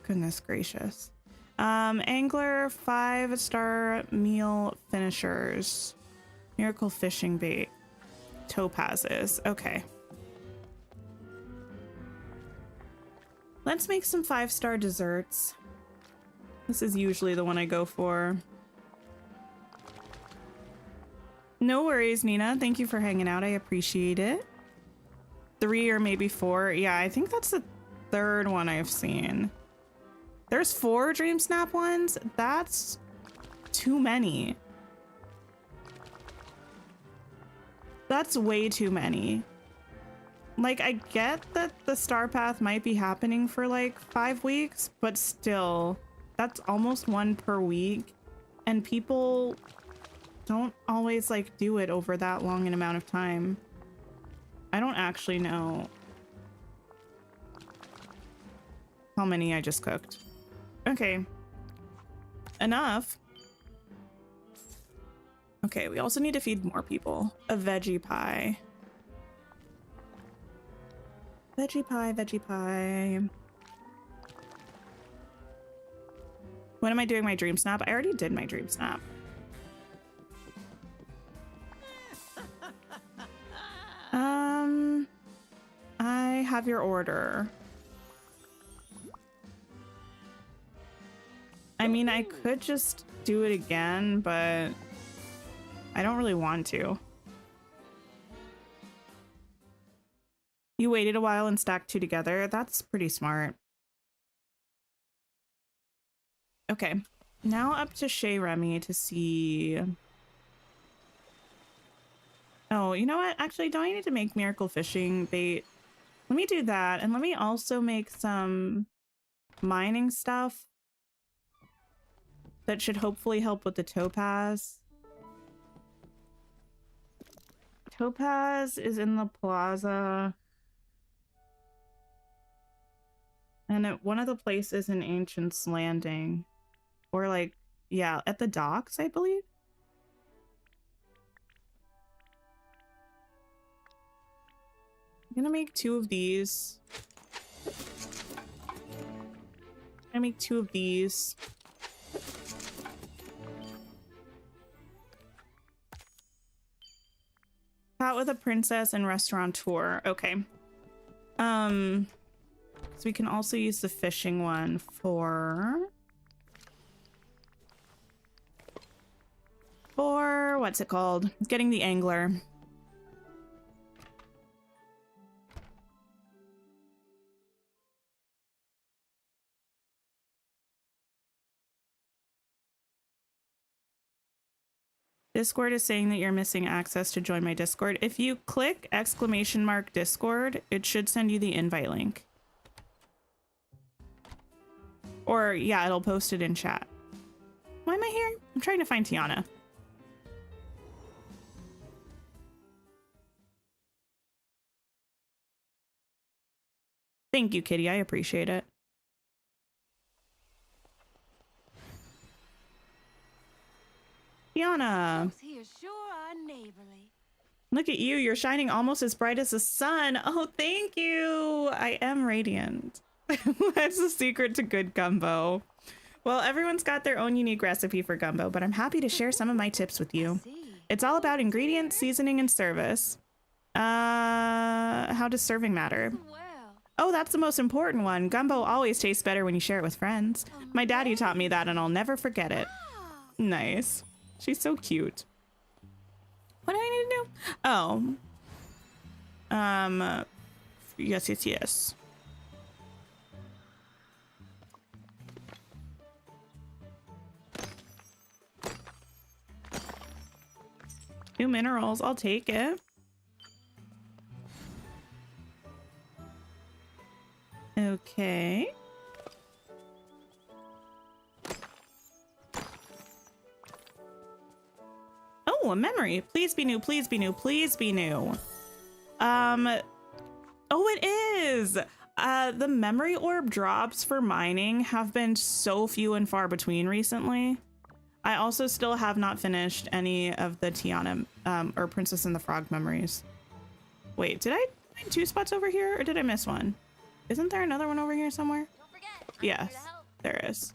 Goodness gracious. Angler 5-star meal finishers. Miracle fishing bait. Topazes. Okay. Let's make some 5-star desserts. This is usually the one I go for. No worries, Nina. Thank you for hanging out. I appreciate it. 3 or maybe 4. Yeah, I think that's the third one I've seen. There's 4 Dream Snap ones? That's too many. That's way too many. Like, I get that the Star Path might be happening for like 5 weeks, but still, that's almost 1 per week. And people don't always like do it over that long an amount of time. I don't actually know how many I just cooked. Okay. Enough. Okay, we also need to feed more people. A veggie pie. Veggie pie, veggie pie. When am I doing my Dream Snap? I already did my Dream Snap. I have your order. I mean, I could just do it again, but I don't really want to. You waited a while and stacked 2 together. That's pretty smart. Okay, now up to Chez Remy to see... Oh, you know what? Actually, don't I need to make miracle fishing bait? Let me do that, and let me also make some mining stuff that should hopefully help with the topaz. Topaz is in the plaza. And at one of the places in Ancient's Landing. Or like, yeah, at the docks, I believe. I'm gonna make 2 of these. I'm gonna make 2 of these. Chat with a princess and restaurateur. Okay. So we can also use the fishing one for what's it called? Getting the angler. Discord is saying that you're missing access to join my Discord. If you click !Discord, it should send you the invite link. Or yeah, it'll post it in chat. Why am I here? I'm trying to find Tiana. Thank you, Kitty. I appreciate it. Tiana. Folks here sure are neighborly. Look at you. You're shining almost as bright as the sun. Oh, thank you. I am radiant. That's the secret to good gumbo. Well, everyone's got their own unique recipe for gumbo, but I'm happy to share some of my tips with you. It's all about ingredients, seasoning, and service. How does serving matter? Well, Oh, that's the most important one. Gumbo always tastes better when you share it with friends. My daddy taught me that and I'll never forget it. Nice. She's so cute. What do I need to do? Oh. Yes. New minerals, I'll take it. Okay. Oh, a memory. Please be new, please be new, please be new. Oh, it is. The memory orb drops for mining have been so few and far between recently. I also still have not finished any of the Tiana or Princess and the Frog memories. Wait, did I find 2 spots over here or did I miss one? Isn't there another one over here somewhere? don't forget. I'm Yes, here to help. there is.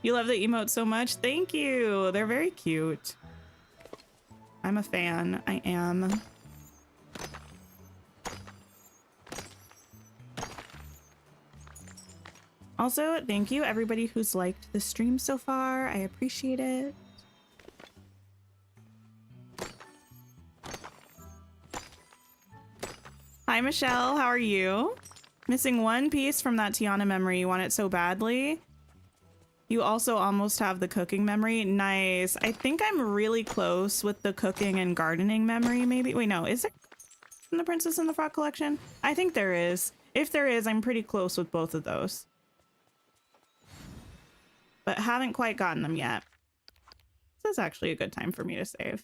You love the emotes so much. Thank you. They're very cute. I'm a fan. I am. Also, thank you everybody who's liked the stream so far. I appreciate it. Hi, Michelle. How are you? Missing one piece from that Tiana memory. You want it so badly. You also almost have the cooking memory. Nice. I think I'm really close with the cooking and gardening memory, maybe. Wait, no. Is it from the Princess and the Frog collection? I think there is. If there is, I'm pretty close with both of those. But haven't quite gotten them yet. This is actually a good time for me to save.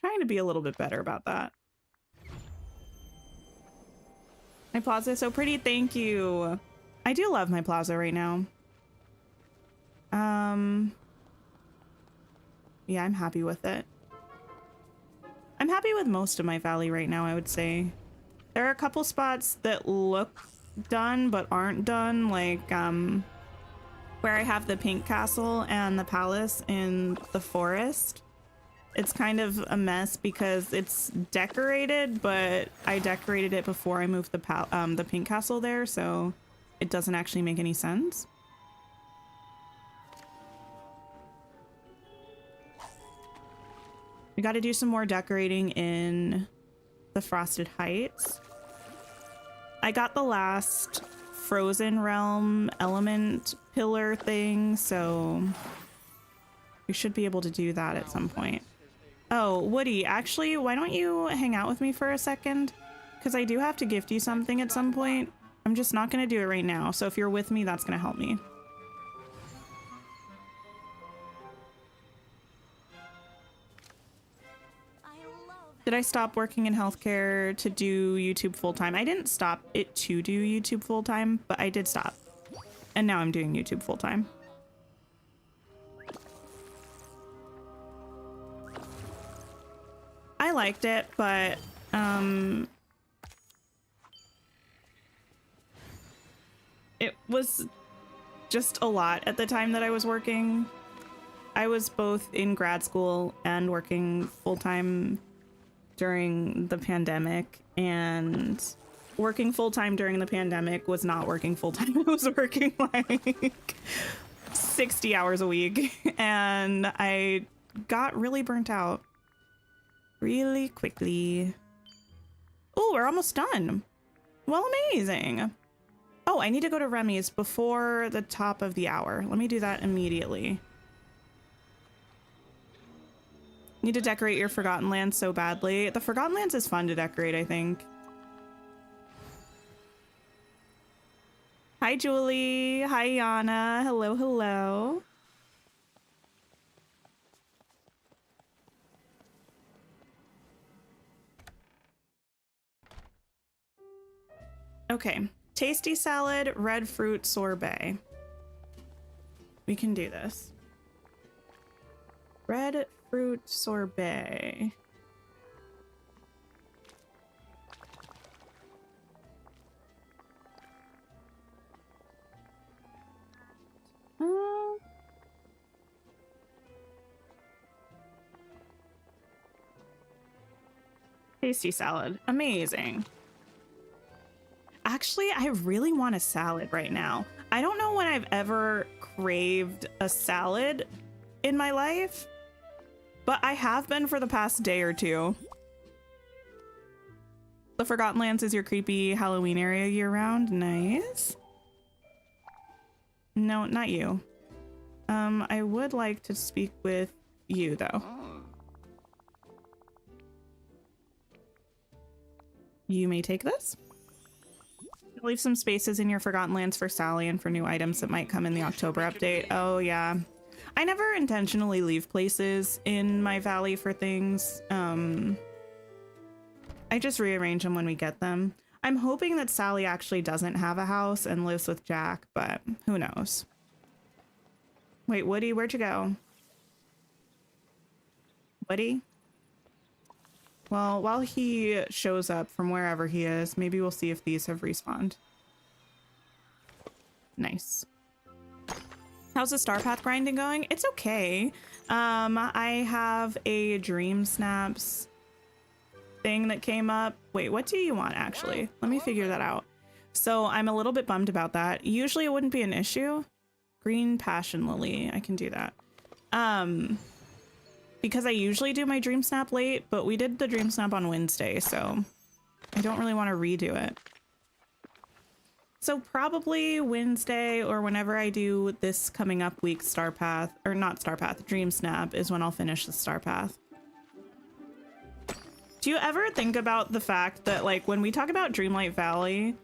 Trying to be a little bit better about that. My plaza is so pretty. Thank you. I do love my plaza right now. Yeah, I'm happy with it. I'm happy with most of my valley right now, I would say. There are a couple spots that look done but aren't done, like where I have the pink castle and the palace in the forest. It's kind of a mess because it's decorated, but I decorated it before I moved the pink castle there, so it doesn't actually make any sense. We got to do some more decorating in the Frosted Heights. I got the last Frozen Realm element pillar thing, so we should be able to do that at some point. Oh, Woody, actually, why don't you hang out with me for a second? Because I do have to gift you something at some point. I'm just not going to do it right now, so if you're with me, that's going to help me. Did I stop working in healthcare to do YouTube full-time? I didn't stop it to do YouTube full-time, but I did stop. And now I'm doing YouTube full-time. I liked it, but it was just a lot at the time that I was working. I was both in grad school and working full-time during the pandemic, and working full-time during the pandemic was not working full-time. I was working like 60 hours a week and I got really burnt out. really quickly. Oh, we're almost done. Well, amazing. Oh, I need to go to Remy's before the top of the hour. Let me do that immediately. Need to decorate your Forgotten Lands so badly. The Forgotten Lands is fun to decorate, I think. Hi, Julie. Hi, Yana. Hello, hello. Okay. Tasty salad, red fruit sorbet. We can do this. Red fruit sorbet. Tasty salad. Amazing. Actually, I really want a salad right now. I don't know when I've ever craved a salad in my life, but I have been for the past day or two. The Forgotten Lands is your creepy Halloween area year-round. Nice. No, not you. I would like to speak with you, though. You may take this. Leave some spaces in your Forgotten Lands for Sally and for new items that might come in the October update. Oh, yeah. I never intentionally leave places in my valley for things. I just rearrange them when we get them. I'm hoping that Sally actually doesn't have a house and lives with Jack, but who knows? Wait, Woody, where'd you go? Woody? Well, while he shows up from wherever he is, maybe we'll see if these have respawned. Nice. How's the Star Path grinding going? It's okay. I have a Dream Snaps thing that came up. Wait, what do you want, actually? Let me figure that out. So I'm a little bit bummed about that. Usually it wouldn't be an issue. Green Passion Lily. I can do that. Because I usually do my Dream Snap late, but we did the Dream Snap on Wednesday, so I don't really want to redo it. So probably Wednesday or whenever I do this coming up week's Star Path, or not Star Path, Dream Snap is when I'll finish the Star Path. Do you ever think about the fact that, like, when we talk about Dreamlight Valley,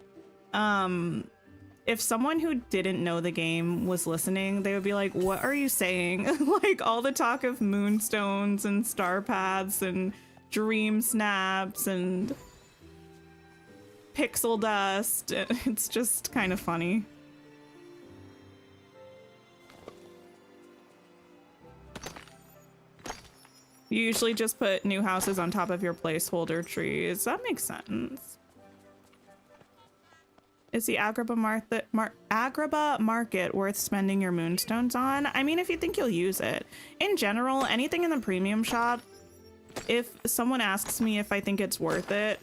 if someone who didn't know the game was listening, they would be like, what are you saying? Like, all the talk of moonstones and star paths and dream snaps and pixel dust. It's just kind of funny. You usually just put new houses on top of your placeholder trees. That makes sense. Is the Agrabah market worth spending your moonstones on? I mean, if you think you'll use it. In general, anything in the premium shop, if someone asks me if I think it's worth it,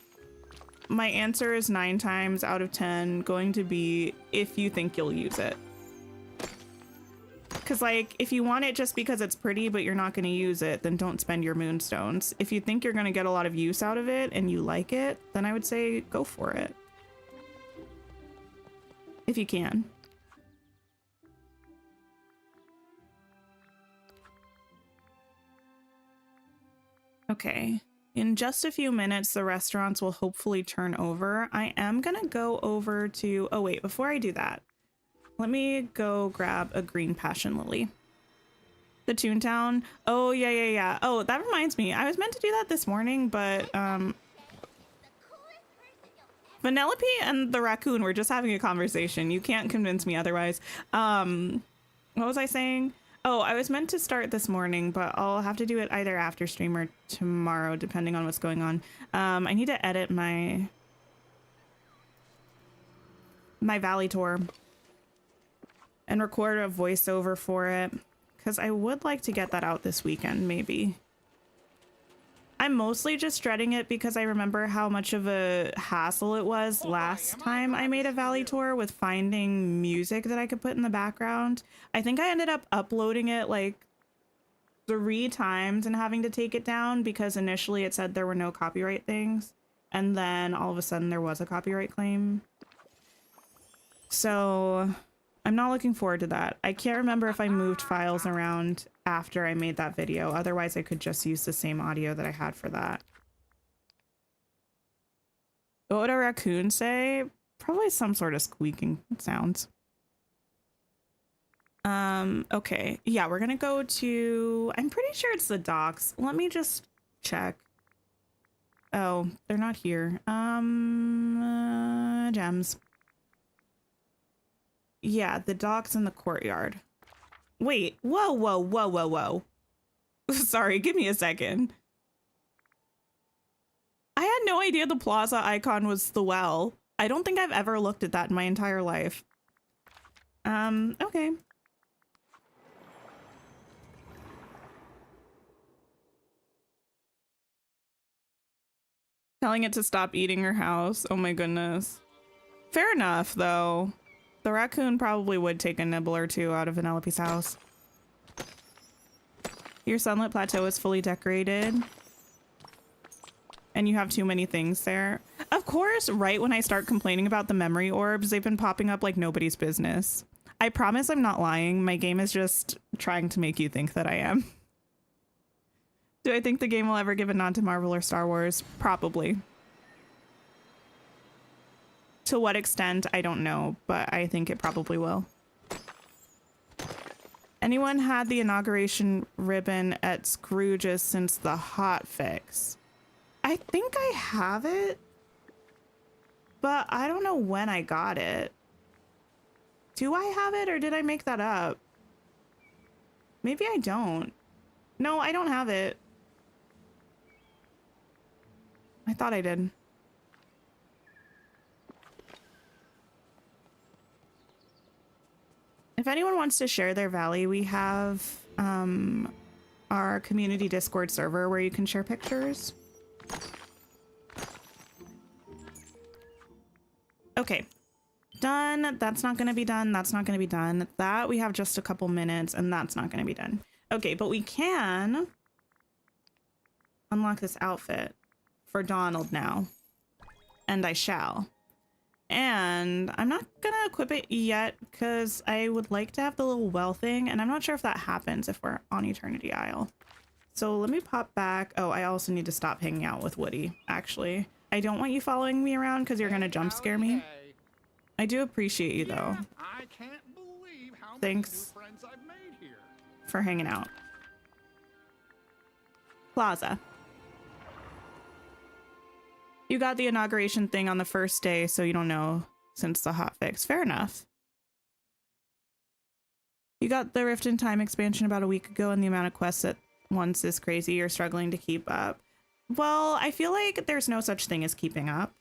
my answer is 9 times out of 10 going to be if you think you'll use it. Because, like, if you want it just because it's pretty but you're not going to use it, then don't spend your moonstones. If you think you're going to get a lot of use out of it and you like it, then I would say go for it. If you can. Okay. In just a few minutes, the restaurants will hopefully turn over. I am gonna go over to... Oh, wait, before I do that, let me go grab a green passion lily. The Toontown. Oh, yeah. Oh, that reminds me. I was meant to do that this morning, but... Vanellope and the raccoon were just having a conversation. You can't convince me otherwise. What was I saying? Oh, I was meant to start this morning, but I'll have to do it either after stream or tomorrow, depending on what's going on. I need to edit my Valley tour and record a voiceover for it, because I would like to get that out this weekend, maybe. I'm mostly just dreading it because I remember how much of a hassle it was last time I made a Valley tour with finding music that I could put in the background. I think I ended up uploading it like 3 times and having to take it down because initially it said there were no copyright things, and then all of a sudden there was a copyright claim. So I'm not looking forward to that. I can't remember if I moved files around after I made that video. Otherwise, I could just use the same audio that I had for that. What would a raccoon say? Probably some sort of squeaking sounds. Okay. Yeah, we're gonna go to... I'm pretty sure it's the docks. Let me just check. Oh, they're not here. Gems. Yeah, the docks in the courtyard. Wait, whoa, whoa, whoa, whoa, whoa. Sorry, give me a second. I had no idea the plaza icon was the well. I don't think I've ever looked at that in my entire life. Okay. Telling it to stop eating her house. Oh my goodness. Fair enough, though. The raccoon probably would take a nibble or two out of Vanellope's house. Your sunlit plateau is fully decorated. And you have too many things there. Of course, right when I start complaining about the memory orbs, they've been popping up like nobody's business. I promise I'm not lying. My game is just trying to make you think that I am. Do I think the game will ever give a nod to Marvel or Star Wars? Probably. To what extent, I don't know, but I think it probably will. Anyone had the inauguration ribbon at Scrooge's since the hotfix? I think I have it, but I don't know when I got it. Do I have it, or did I make that up? Maybe I don't. No, I don't have it. I thought I did. If anyone wants to share their valley, we have our community Discord server where you can share pictures. Okay. Done. That's not going to be done. That's not going to be done. That we have just a couple minutes, and that's not going to be done. Okay, but we can unlock this outfit for Donald now. And I shall. And I'm not gonna equip it yet because I would like to have the little well thing, and I'm not sure if that happens if we're on Eternity Isle. So let me pop back. Oh, I also need to stop hanging out with Woody, actually. I don't want you following me around because you're gonna jump scare me. I do appreciate you though. I can't believe how Thanks many new friends I've made here. for hanging out. Plaza. You got the inauguration thing on the first day, so you don't know since the hotfix. Fair enough. You got the Rift in Time expansion about a week ago, and the amount of quests at once is crazy. You're struggling to keep up. Well, I feel like there's no such thing as keeping up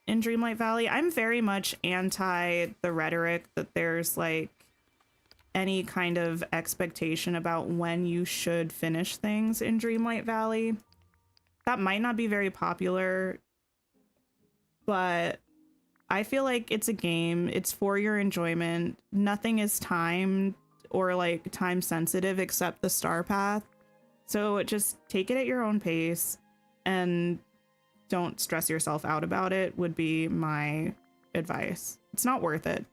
in Dreamlight Valley. I'm very much anti the rhetoric that there's like any kind of expectation about when you should finish things in Dreamlight Valley. That might not be very popular, but I feel like it's a game. It's for your enjoyment. Nothing is timed or like time sensitive except the star path. So just take it at your own pace and don't stress yourself out about it would be my advice. It's not worth it.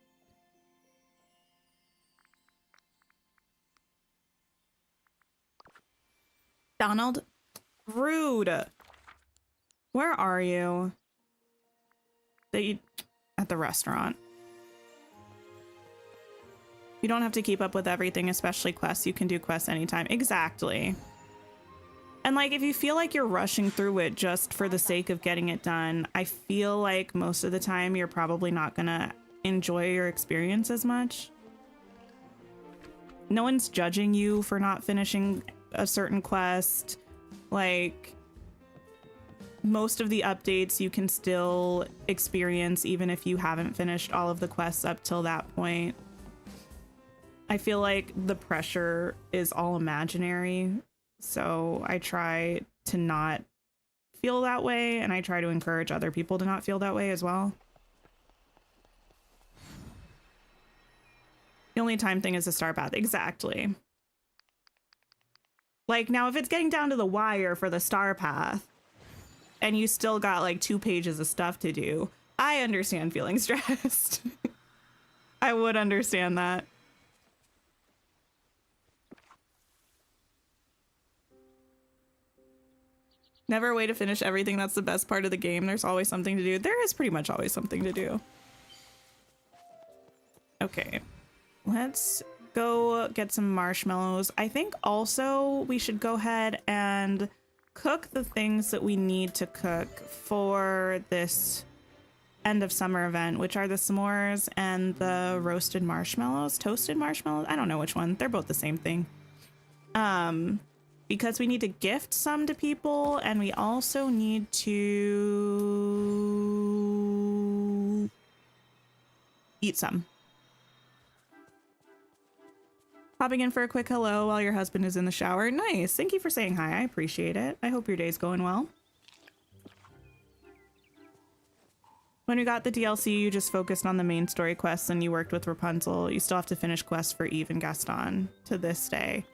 Donald, rude. Where are you? At the restaurant. You don't have to keep up with everything, especially quests. You can do quests anytime. Exactly. And like, if you feel like you're rushing through it just for the sake of getting it done, I feel like most of the time you're probably not gonna enjoy your experience as much. No one's judging you for not finishing a certain quest. Like, most of the updates you can still experience even if you haven't finished all of the quests up till that point. I feel like the pressure is all imaginary, so I try to not feel that way, and I try to encourage other people to not feel that way as well. The only time thing is the star path. Exactly. Like now if it's getting down to the wire for the star path and you still got like 2 pages of stuff to do, I understand feeling stressed. I would understand that. Never wait to finish everything. That's the best part of the game. There's always something to do. There is pretty much always something to do. Okay, let's go get some marshmallows. I think also we should go ahead and cook the things that we need to cook for this end of summer event, which are the s'mores and the roasted marshmallows, toasted marshmallows. I don't know which one. They're both the same thing. Because we need to gift some to people, and we also need to eat some. Popping in for a quick hello while your husband is in the shower. Nice. Thank you for saying hi. I appreciate it. I hope your day's going well. When you got the DLC, you just focused on the main story quests and you worked with Rapunzel. You still have to finish quests for Eve and Gaston to this day.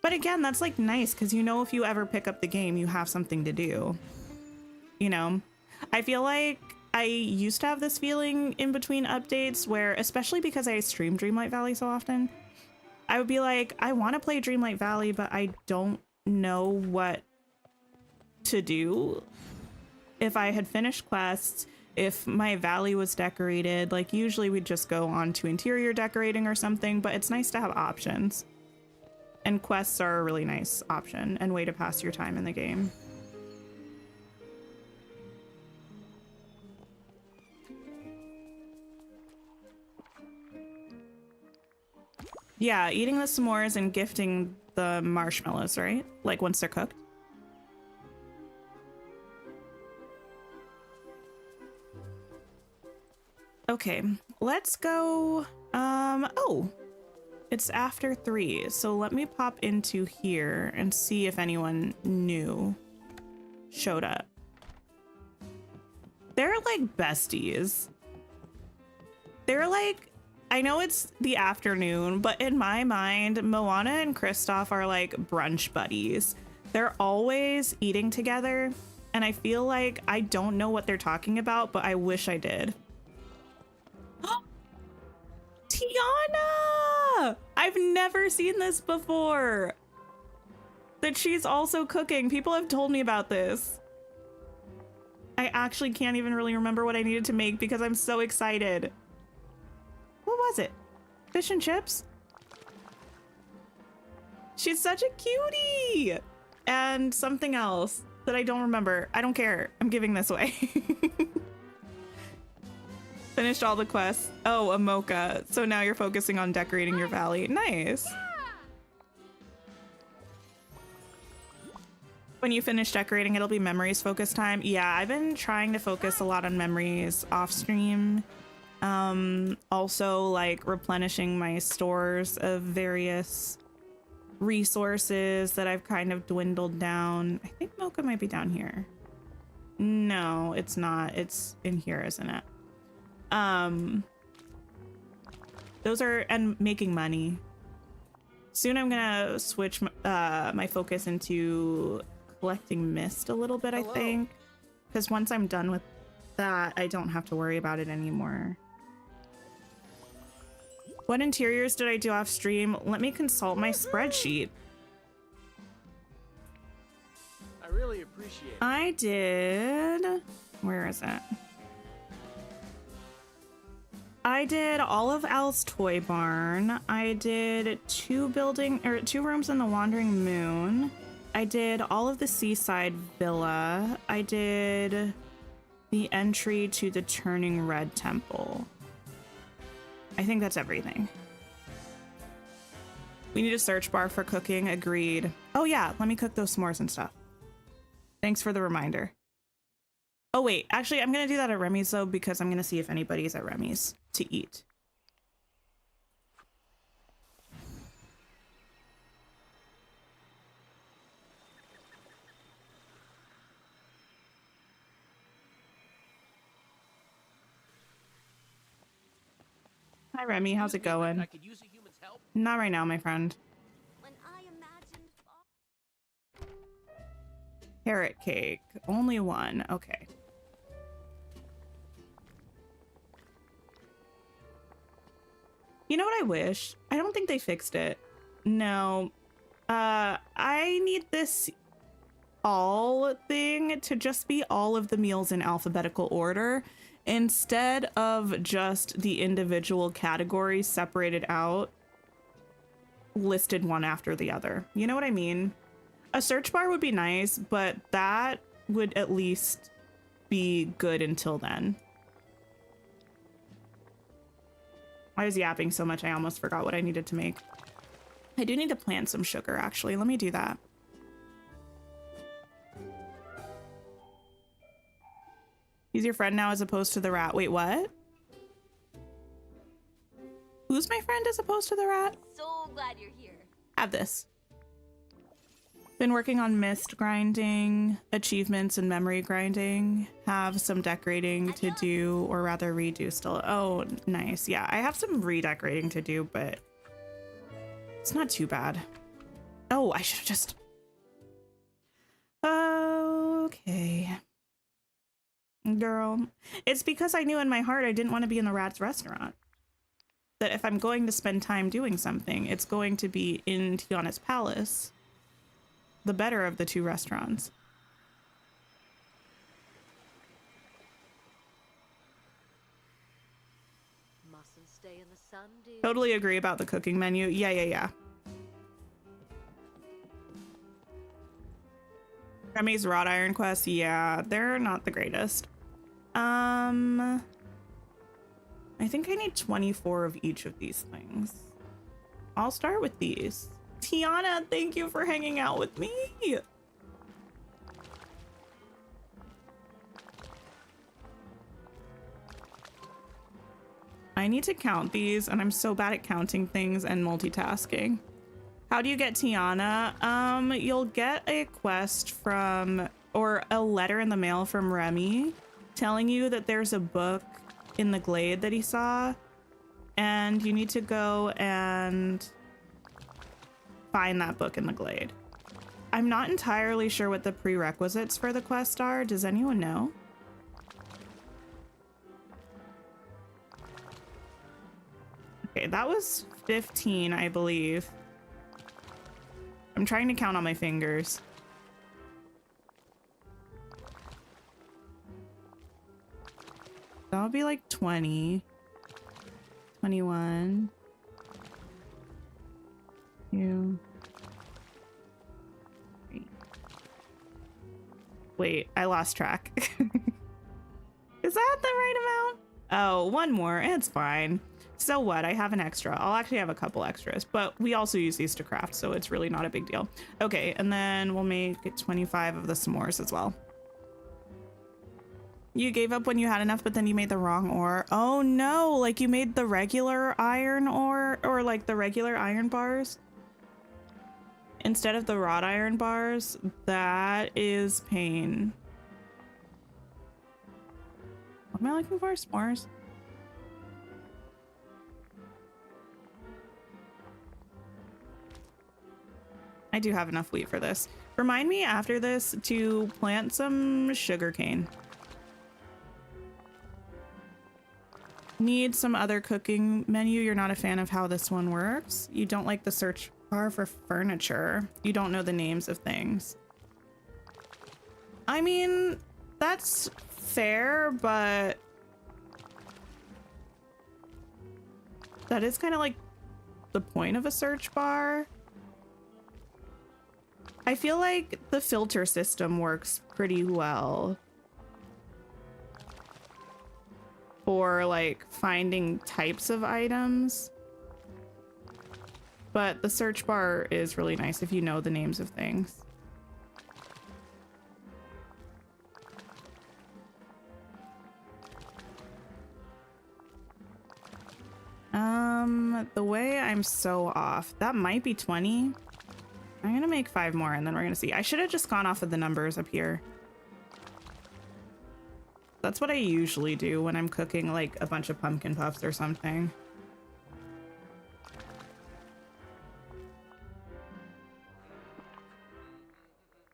But again, that's like nice because you know if you ever pick up the game, you have something to do. You know? I feel like I used to have this feeling in between updates where, especially because I stream Dreamlight Valley so often, I would be like, I want to play Dreamlight Valley, but I don't know what to do. If I had finished quests, if my valley was decorated, like usually we'd just go on to interior decorating or something, but it's nice to have options. And quests are a really nice option and way to pass your time in the game. Yeah, eating the s'mores and gifting the marshmallows, right? Like once they're cooked. Okay, let's go. Oh, it's after 3, so let me pop into here and see if anyone new showed up. They're like besties. They're like, I know it's the afternoon, but in my mind, Moana and Kristoff are like brunch buddies. They're always eating together, and I feel like I don't know what they're talking about, but I wish I did. Tiana! I've never seen this before. That she's also cooking. People have told me about this. I actually can't even really remember what I needed to make because I'm so excited. What was it? Fish and chips? She's such a cutie! And something else that I don't remember. I don't care. I'm giving this away. Finished all the quests. Oh, a mocha. So now you're focusing on decorating your valley. Nice. When you finish decorating, it'll be memories focus time. Yeah, I've been trying to focus a lot on memories off stream. Also like replenishing my stores of various resources that I've kind of dwindled down. I think mocha might be down here. No, it's not. It's in here, isn't it? Those are, and making money. Soon I'm gonna switch my focus into collecting mist a little bit. Hello. I think because once I'm done with that, I don't have to worry about it anymore. What interiors did I do off stream? Let me consult my spreadsheet. I really appreciate it. I did, where is it? I did all of Al's Toy Barn. I did 2 rooms in the Wandering Moon. I did all of the Seaside Villa. I did the entry to the Turning Red Temple. I think that's everything. We need a search bar for cooking. Agreed. Oh yeah, let me cook those s'mores and stuff. Thanks for the reminder. Oh wait, actually I'm gonna do that at Remy's though, because I'm gonna see if anybody's at Remy's to eat. Hi Remy, how's it going? I could use a human's help. Not right now, my friend. When I imagined Carrot cake. Only one. Okay. You know what I wish? I don't think they fixed it. No. I need this all thing to just be all of the meals in alphabetical order instead of just the individual categories separated out, listed one after the other. You know what I mean? A search bar would be nice, but that would at least be good until then. I was yapping so much I almost forgot what I needed to make. I do need to plant some sugar, actually. Let me do that. He's your friend now as opposed to the rat. Wait, what? Who's my friend as opposed to the rat? So glad you're here. Have this. Been working on mist grinding, achievements, and memory grinding. Have some decorating to do, or rather redo still. Oh, nice. Yeah, I have some redecorating to do, but it's not too bad. Oh, I should have just... Okay. Girl, it's because I knew in my heart I didn't want to be in the rat's restaurant. That if I'm going to spend time doing something, it's going to be in Tiana's palace. The better of the two restaurants. Mustn't stay in the sun, dear. Totally agree about the cooking menu. Yeah. Remy's wrought iron quests, yeah, they're not the greatest. I think I need 24 of each of these things. I'll start with these. Tiana, thank you for hanging out with me. I need to count these, and I'm so bad at counting things and multitasking. How do you get Tiana? You'll get a quest from, or a letter in the mail from Remy telling you that there's a book in the Glade that he saw, and you need to go and find that book in the Glade. I'm not entirely sure what the prerequisites for the quest are. Does anyone know? Okay, that was 15, I believe. I'm trying to count on my fingers. That would be like 20. 21. 2. 3. Wait, I lost track. Is that the right amount? Oh, one more. It's fine. So what? I have an extra. I'll actually have a couple extras, but we also use these to craft, so it's really not a big deal. Okay, and then we'll make 25 of the s'mores as well. You gave up when you had enough, but then you made the wrong ore. Oh no, like you made the regular iron ore, or like the regular iron bars instead of the wrought iron bars. That is pain. What am I looking for? S'mores? I do have enough wheat for this. Remind me after this to plant some sugarcane. Need some other cooking menu. You're not a fan of how this one works. You don't like the search bar for furniture. You don't know the names of things. I mean, that's fair, but that is kind of like the point of a search bar. I feel like the filter system works pretty well for like finding types of items, but the search bar is really nice if you know the names of things. The way I'm so off, that might be 20. I'm gonna make 5 more and then we're gonna see. I should have just gone off of the numbers up here. That's what I usually do when I'm cooking like a bunch of pumpkin puffs or something.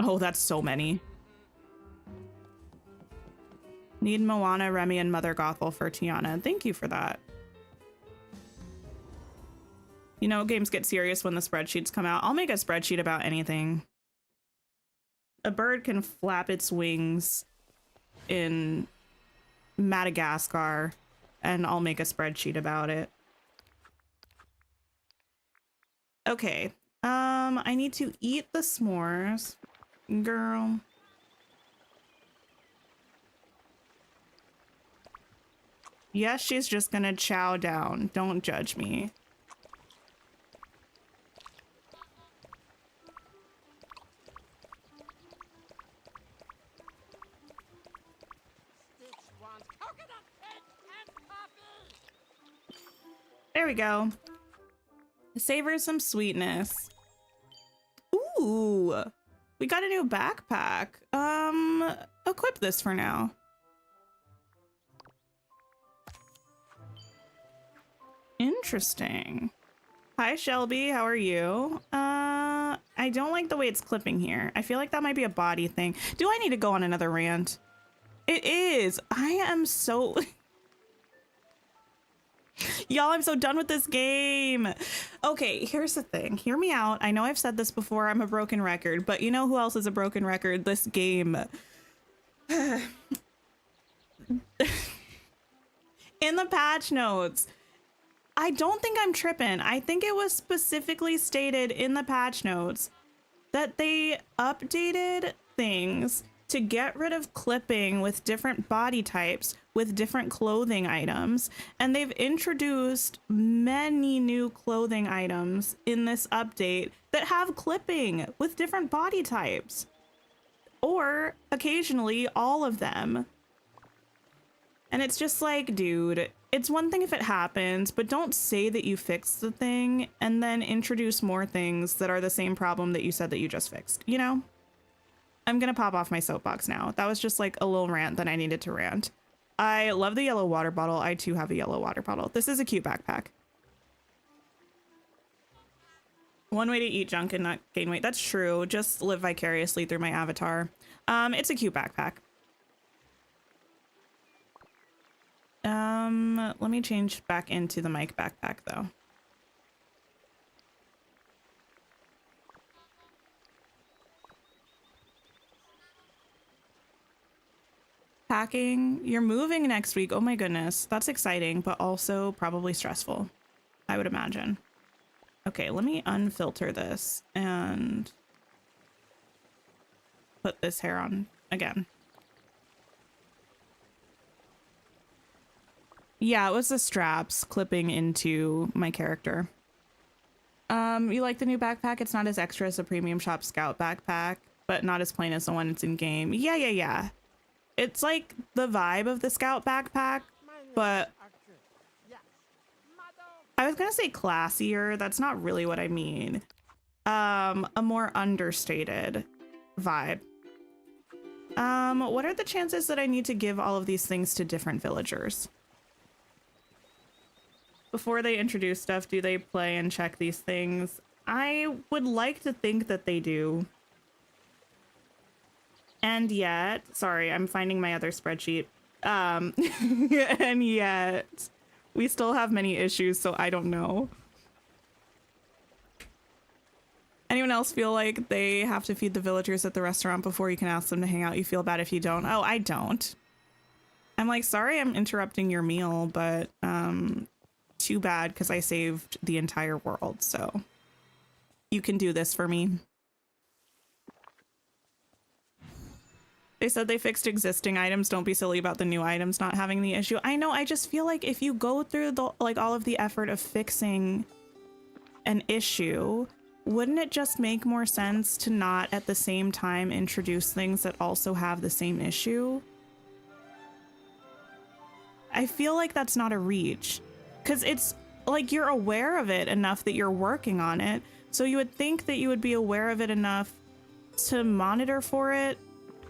Oh, that's so many. Need Moana, Remy, and Mother Gothel for Tiana. Thank you for that. You know, games get serious when the spreadsheets come out. I'll make a spreadsheet about anything. A bird can flap its wings in Madagascar, and I'll make a spreadsheet about it. Okay. I need to eat the s'mores. Girl. Yes, she's just gonna chow down. Don't judge me. There we go. Savor some sweetness. Ooh, we got a new backpack. Equip this for now. Interesting. Hi, Shelby. How are you? I don't like the way it's clipping here. I feel like that might be a body thing. Do I need to go on another rant? It is. I am so... Y'all, I'm so done with this game. Okay, here's the thing. Hear me out. I know I've said this before. I'm a broken record, but you know who else is a broken record? This game. In the patch notes, I don't think I'm tripping. I think it was specifically stated in the patch notes that they updated things to get rid of clipping with different body types with different clothing items, and they've introduced many new clothing items in this update that have clipping with different body types, or occasionally all of them. And it's just like, dude, it's one thing if it happens, but don't say that you fixed the thing and then introduce more things that are the same problem that you said that you just fixed, you know? I'm gonna pop off my soapbox now. That was just like a little rant that I needed to rant. I love the yellow water bottle. I too have a yellow water bottle. This is a cute backpack. One way to eat junk and not gain weight. That's true. Just live vicariously through my avatar. It's a cute backpack. Let me change back into the mic backpack though. Packing. You're moving next week. Oh my goodness. That's exciting, but also probably stressful, I would imagine. Okay, let me unfilter this and put this hair on again. Yeah, it was the straps clipping into my character. You like the new backpack? It's not as extra as a premium shop scout backpack, but not as plain as the one that's in game. Yeah. It's like the vibe of the scout backpack, but I was gonna say classier. That's not really what I mean. A more understated vibe. What are the chances that I need to give all of these things to different villagers? Before they introduce stuff, do they play and check these things? I would like to think that they do. And yet, sorry, I'm finding my other spreadsheet. And yet, we still have many issues, so I don't know. Anyone else feel like they have to feed the villagers at the restaurant before you can ask them to hang out? You feel bad if you don't? Oh, I don't. I'm like, sorry I'm interrupting your meal, but too bad because I saved the entire world, so you can do this for me. They said they fixed existing items. Don't be silly about the new items not having the issue. I know, I just feel like if you go through the all of the effort of fixing an issue, wouldn't it just make more sense to not at the same time introduce things that also have the same issue? I feel like that's not a reach, because it's like you're aware of it enough that you're working on it. So you would think that you would be aware of it enough to monitor for it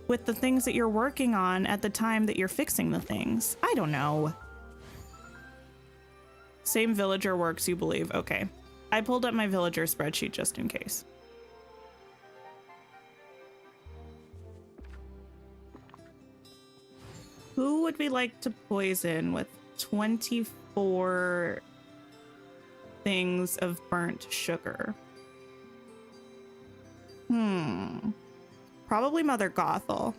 with the things that you're working on at the time that you're fixing the things. I don't know. Same villager works, you believe? Okay. I pulled up my villager spreadsheet just in case. Who would we like to poison with 24 things of burnt sugar? Probably Mother Gothel.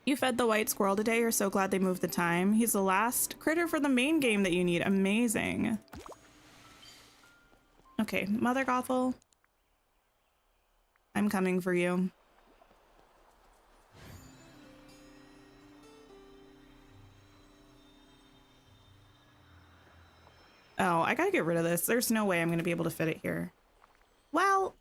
You fed the white squirrel today. You're so glad they moved the time. He's the last critter for the main game that you need. Amazing. Okay, Mother Gothel. I'm coming for you. Oh, I gotta get rid of this. There's no way I'm gonna be able to fit it here. Well...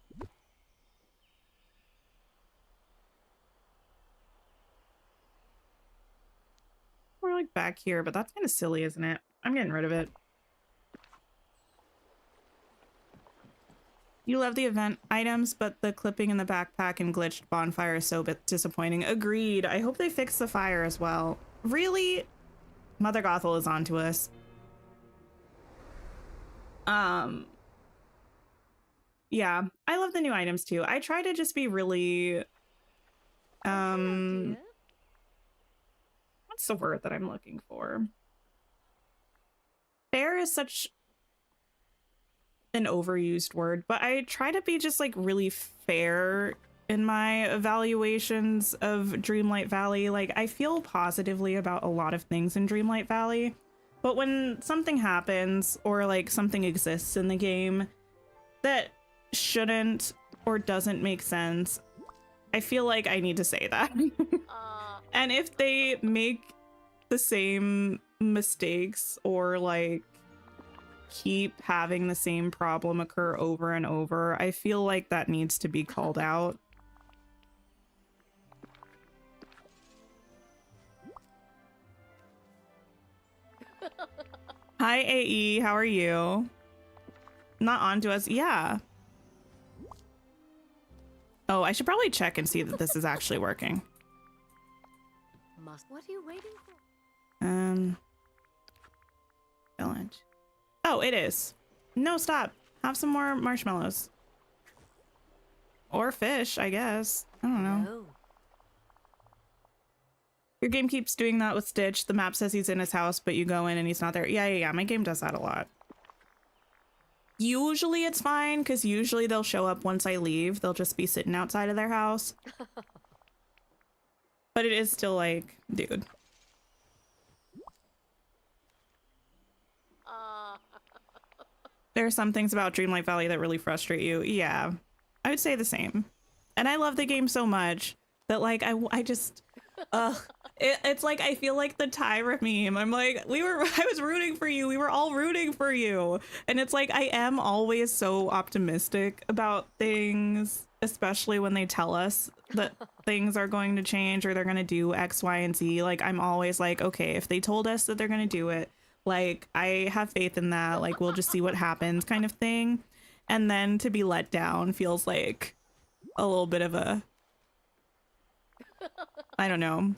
we're like back here, but that's kind of silly, isn't it? I'm getting rid of it. You love the event items, but the clipping in the backpack and glitched bonfire is so disappointing. Agreed. I hope they fix the fire as well. Really? Mother Gothel is onto us. Yeah, I love the new items too. I try to just be really, what's the word that I'm looking for? Fair is such an overused word, but I try to be just like really fair in my evaluations of Dreamlight Valley. Like, I feel positively about a lot of things in Dreamlight Valley, but when something happens or like something exists in the game that shouldn't or doesn't make sense, I feel like I need to say that. And if they make the same mistakes or like keep having the same problem occur over and over, I feel like that needs to be called out. Hi AE, how are you? Not onto us? Yeah. Oh, I should probably check and see that this is actually working. What are you waiting for? Village. Oh, it is. No, stop. Have some more marshmallows. Or fish, I guess. I don't know. No. Your game keeps doing that with Stitch. The map says he's in his house, but you go in and he's not there. Yeah. My game does that a lot. Usually it's fine, because usually they'll show up once I leave. They'll just be sitting outside of their house. But it is still like, dude. There are some things about Dreamlight Valley that really frustrate you. Yeah, I would say the same. And I love the game so much that like, I just, it's like, I feel like the Tyra meme. I'm like, I was rooting for you. We were all rooting for you. And it's like, I am always so optimistic about things, especially when they tell us that things are going to change or they're going to do X, Y, and Z. Like, I'm always like, okay, if they told us that they're going to do it, like, I have faith in that. Like, we'll just see what happens kind of thing. And then to be let down feels like a little bit of a, I don't know,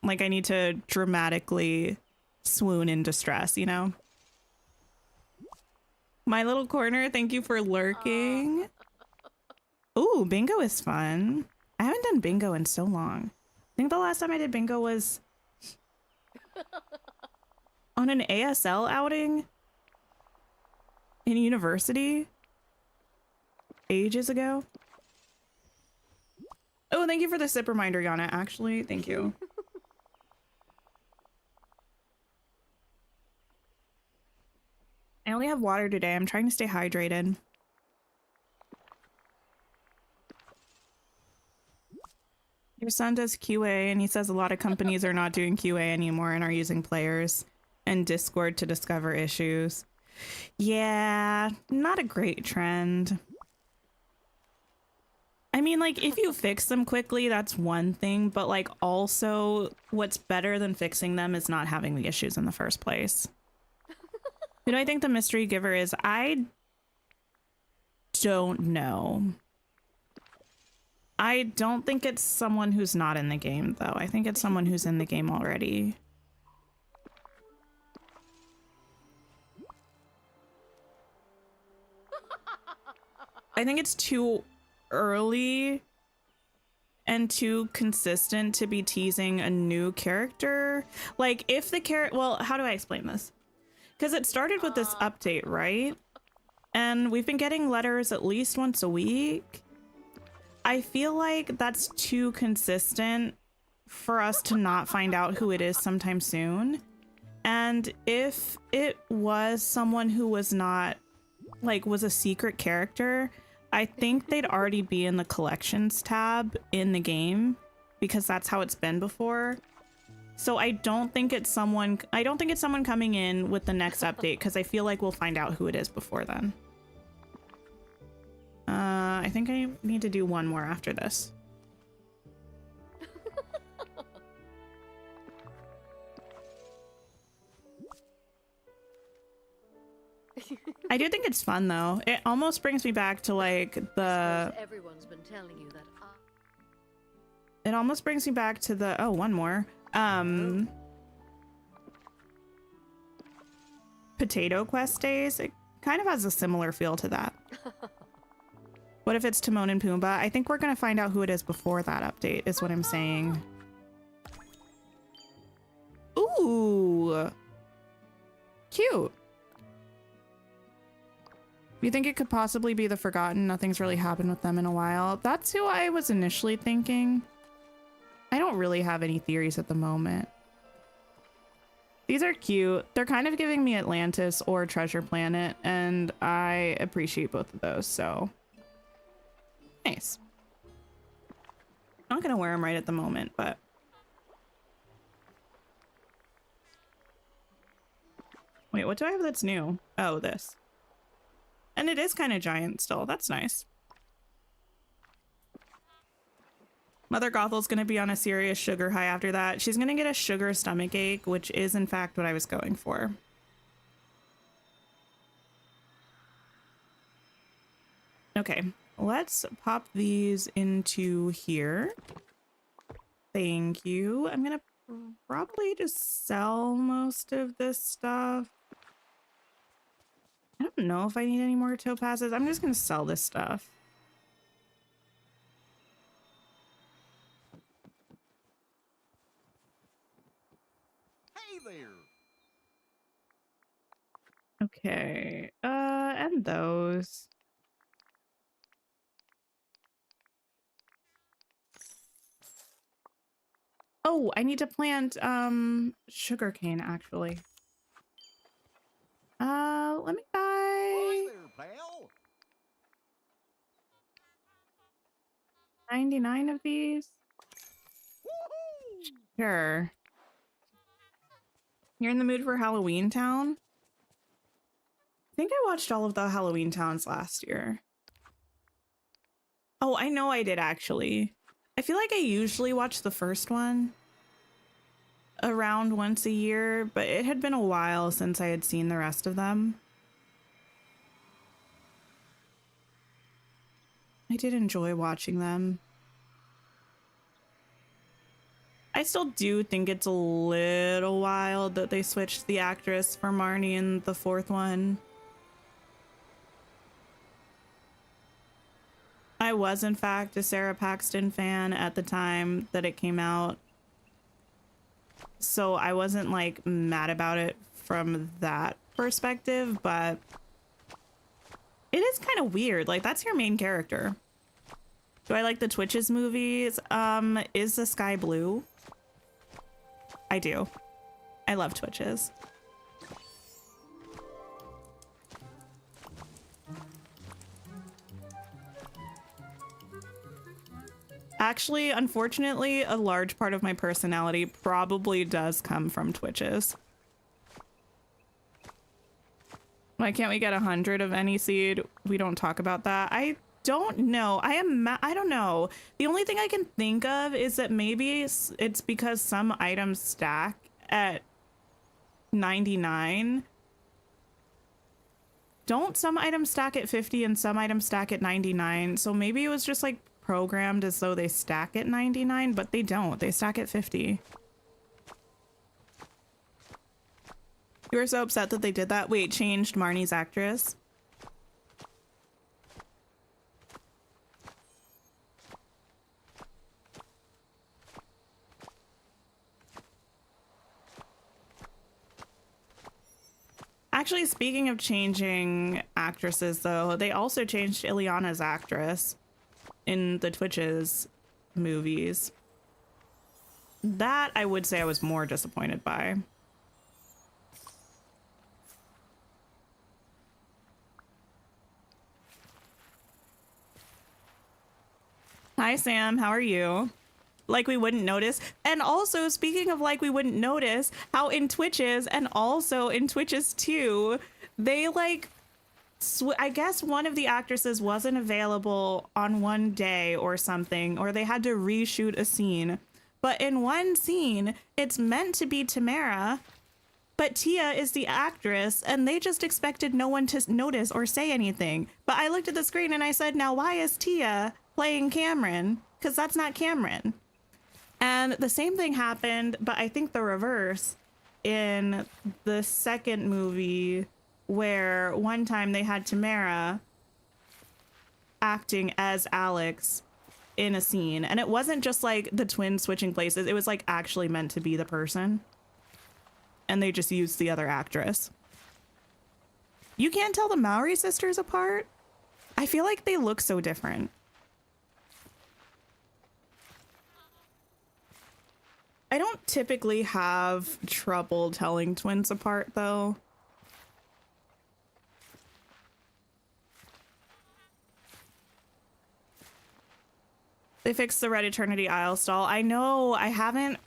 like I need to dramatically swoon in distress, you know? My little corner, thank you for lurking. Ooh, bingo is fun. I haven't done bingo in so long. I think the last time I did bingo was on an ASL outing in university ages ago. Oh, thank you for the sip reminder, Yana. Actually, thank you. I only have water today. I'm trying to stay hydrated. Your son does QA, and he says a lot of companies are not doing QA anymore and are using players and Discord to discover issues. Yeah, not a great trend. I mean, like, if you fix them quickly, that's one thing, but like also what's better than fixing them is not having the issues in the first place. Who do I think the mystery giver is? I don't know. I don't think it's someone who's not in the game, though. I think it's someone who's in the game already. I think it's too early and too consistent to be teasing a new character. Like if the character, well, how do I explain this? Because it started with this update, right? And we've been getting letters at least once a week. I feel like that's too consistent for us to not find out who it is sometime soon. And if it was someone who was not, like, was a secret character, I think they'd already be in the collections tab in the game because that's how it's been before. So I don't think it's someone coming in with the next update because I feel like we'll find out who it is before then. I think I need to do one more after this. I do think it's fun though. It almost brings me back to like the Everyone's been telling you that it almost brings me back to the one more. Potato Quest days. It kind of has a similar feel to that. What if it's Timon and Pumbaa? I think we're gonna find out who it is before that update is what I'm saying. Ooh. Cute. You think it could possibly be the Forgotten? Nothing's really happened with them in a while. That's who I was initially thinking. I don't really have any theories at the moment. These are cute. They're kind of giving me Atlantis or Treasure Planet, and I appreciate both of those, so nice. I'm not gonna wear them right at the moment, but wait, what do I have that's new? Oh, this. And it is kind of giant still. That's nice. Mother Gothel's gonna be on a serious sugar high after that. She's gonna get a sugar stomach ache, which is in fact what I was going for. Okay, let's pop these into here. Thank you. I'm gonna probably just sell most of this stuff. I don't know if I need any more topazes. I'm just gonna sell this stuff. Hey there. Okay, and those. Oh, I need to plant sugarcane actually. Let me buy Hi there, pal. 99 of these. Woohoo! Sure. You're in the mood for Halloween Town? I think I watched all of the Halloween Towns last year. Oh, I know I did actually. I feel like I usually watch the first one around once a year, but it had been a while since I had seen the rest of them. I did enjoy watching them. I still do think it's a little wild that they switched the actress for Marnie in the fourth one. I was, in fact, a Sarah Paxton fan at the time that it came out. So I wasn't, like, mad about it from that perspective, but it is kind of weird. Like, that's your main character. Do I like the Twitches movies? Is the sky blue? I do. I love Twitches. Actually, unfortunately, a large part of my personality probably does come from Twitches. Why can't we get 100 of any seed? We don't talk about that. I don't know. I don't know. The only thing I can think of is that maybe it's because some items stack at 99. Don't some items stack at 50 and some items stack at 99? So maybe it was just like programmed as though they stack at 99, but they don't. They stack at 50. You were so upset that they did that? Wait, changed Marnie's actress? Actually, speaking of changing actresses, though, they also changed Ileana's actress in the Twitches movies. That I would say I was more disappointed by. Hi, Sam. How are you? Like we wouldn't notice. And also, speaking of like we wouldn't notice, how in Twitches and also in Twitches 2, they like, I guess one of the actresses wasn't available on one day or something, or they had to reshoot a scene. But in one scene, it's meant to be Tamara, but Tia is the actress, and they just expected no one to notice or say anything. But I looked at the screen and I said, now why is Tia playing Cameron? Because that's not Cameron. And the same thing happened, but I think the reverse in the second movie, where one time they had Tamara acting as Alex in a scene. And it wasn't just like the twins switching places. It was like actually meant to be the person. And they just used the other actress. You can't tell the Maori sisters apart? I feel like they look so different. I don't typically have trouble telling twins apart, though. They fixed the Red Eternity aisle stall. I know I haven't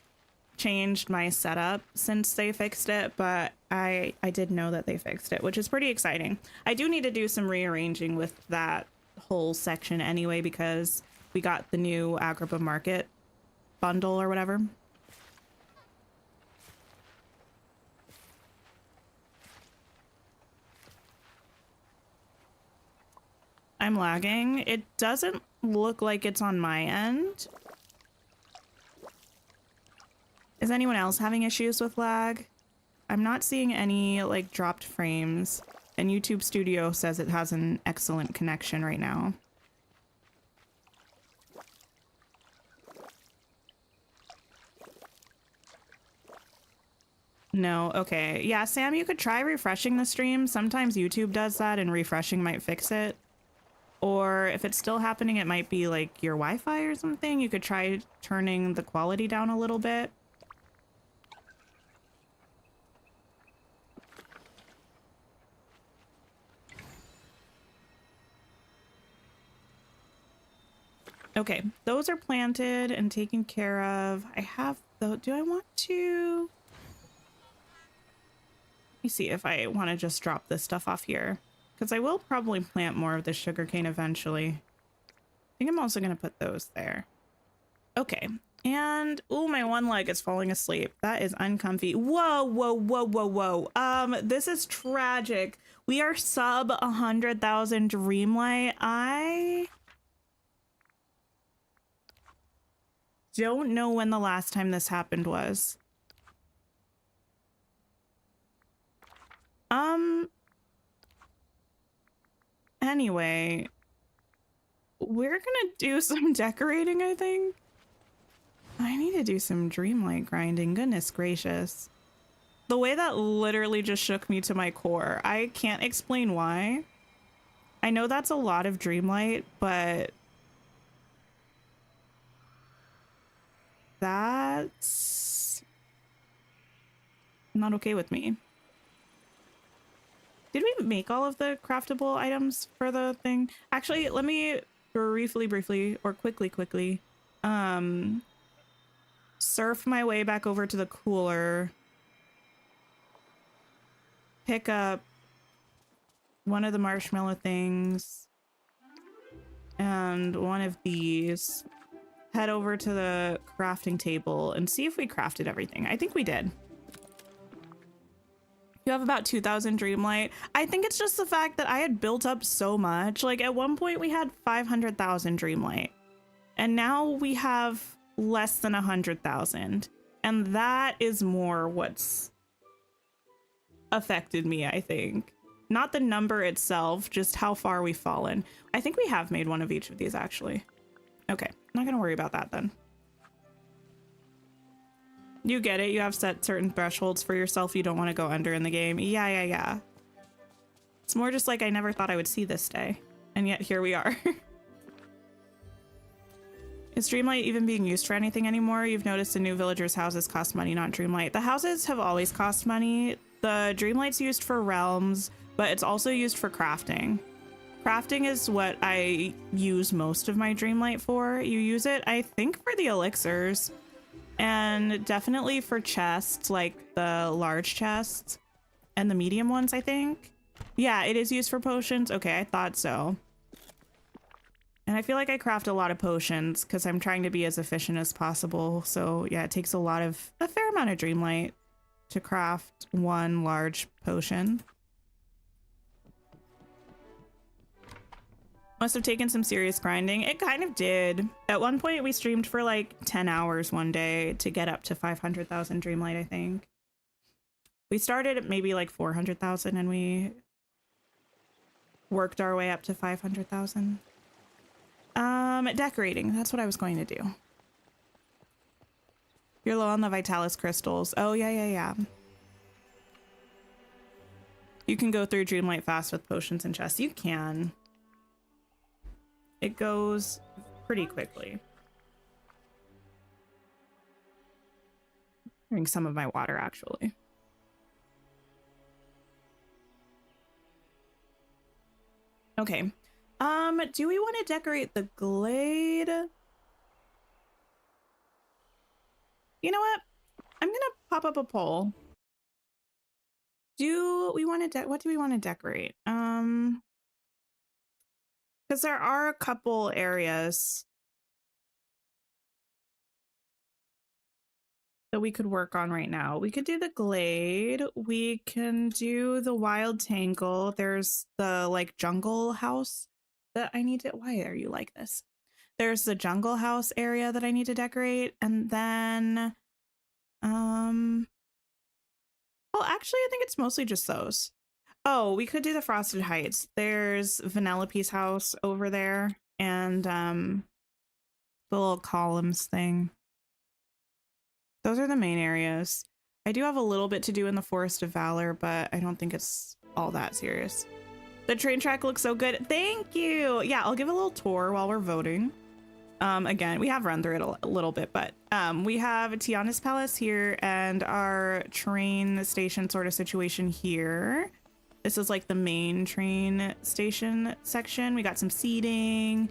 changed my setup since they fixed it, but I did know that they fixed it, which is pretty exciting. I do need to do some rearranging with that whole section anyway, because we got the new Agrippa Market bundle or whatever. I'm lagging. It doesn't look like it's on my end. Is anyone else having issues with lag? I'm not seeing any like dropped frames, and YouTube Studio says it has an excellent connection right now. No, okay. Yeah, Sam, you could try refreshing the stream. Sometimes YouTube does that and refreshing might fix it. Or if it's still happening, it might be like your Wi-Fi or something. You could try turning the quality down a little bit. Okay, those are planted and taken care of. I have though. Do I want to? Let me see if I want to just drop this stuff off here. Because I will probably plant more of the sugarcane eventually. I think I'm also going to put those there. Okay. And, ooh, my one leg is falling asleep. That is uncomfy. Whoa, whoa, whoa, whoa, whoa. This is tragic. We are sub 100,000 Dreamlight. I don't know when the last time this happened was. Anyway, we're gonna do some decorating, I think. I need to do some Dreamlight grinding. Goodness gracious. The way that literally just shook me to my core. I can't explain why. I know that's a lot of Dreamlight, but that's not okay with me. Did we make all of the craftable items for the thing? Actually, let me briefly, or quickly, surf my way back over to the cooler. Pick up one of the marshmallow things. And one of these. Head over to the crafting table and see if we crafted everything. I think we did. You have about 2,000 Dreamlight. I think it's just the fact that I had built up so much. Like at one point we had 500,000 Dreamlight. And now we have less than 100,000. And that is more what's affected me, I think. Not the number itself, just how far we've fallen. I think we have made one of each of these actually. Okay, I'm not gonna worry about that then. You get it. You have set certain thresholds for yourself you don't want to go under in the game. Yeah. It's more just like I never thought I would see this day, and yet here we are. Is Dreamlight even being used for anything anymore? You've noticed the new villagers' houses cost money, not Dreamlight. The houses have always cost money. The Dreamlight's used for realms, but it's also used for crafting. Crafting is what I use most of my Dreamlight for. You use it, I think, for the elixirs, and definitely for chests, like the large chests and the medium ones, I think. Yeah, it is used for potions. Okay, I thought so. And I feel like I craft a lot of potions because I'm trying to be as efficient as possible. So yeah, it takes a fair amount of Dreamlight to craft one large potion. Must have taken some serious grinding. It kind of did. At one point we streamed for like 10 hours one day to get up to 500,000 Dreamlight, I think. We started at maybe like 400,000 and we worked our way up to 500,000. Decorating. That's what I was going to do. You're low on the Vitalis crystals. Oh, yeah. You can go through Dreamlight fast with potions and chests. You can. It goes pretty quickly. Drink some of my water, actually. Okay. Do we want to decorate the glade? You know what? I'm gonna pop up a poll. Do we want to what do we want to decorate? Because there are a couple areas that we could work on right now. We could do the glade. We can do the wild tangle. There's the like jungle house that I need to, why are you like this? There's the jungle house area that I need to decorate. And then, well, actually, I think it's mostly just those. Oh, we could do the Frosted Heights. There's Vanellope's house over there and the little columns thing. Those are the main areas. I do have a little bit to do in the Forest of Valor, but I don't think it's all that serious. The train track looks so good. Thank you. Yeah, I'll give a little tour while we're voting. Again, we have run through it a little bit, but we have Tiana's Palace here and our train station sort of situation here. This is like the main train station section. We got some seating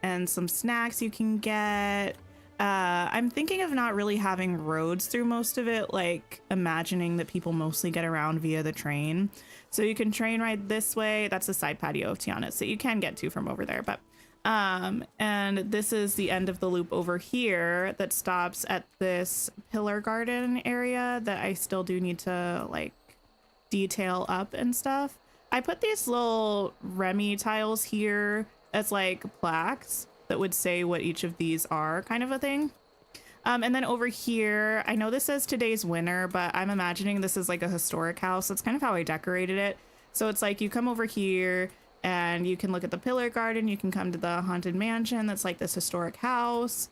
and some snacks you can get. I'm thinking of not really having roads through most of it, like imagining that people mostly get around via the train. So you can train ride this way. That's the side patio of Tiana's that you can get to from over there. But and this is the end of the loop over here that stops at this pillar garden area that I still do need to like detail up and stuff. I put these little Remy tiles here as like plaques that would say what each of these are, kind of a thing. And then over here, I know this says today's winner, but I'm imagining this is like a historic house. That's kind of how I decorated it. So it's like you come over here and you can look at the pillar garden. You can come to the haunted mansion. That's like this historic house.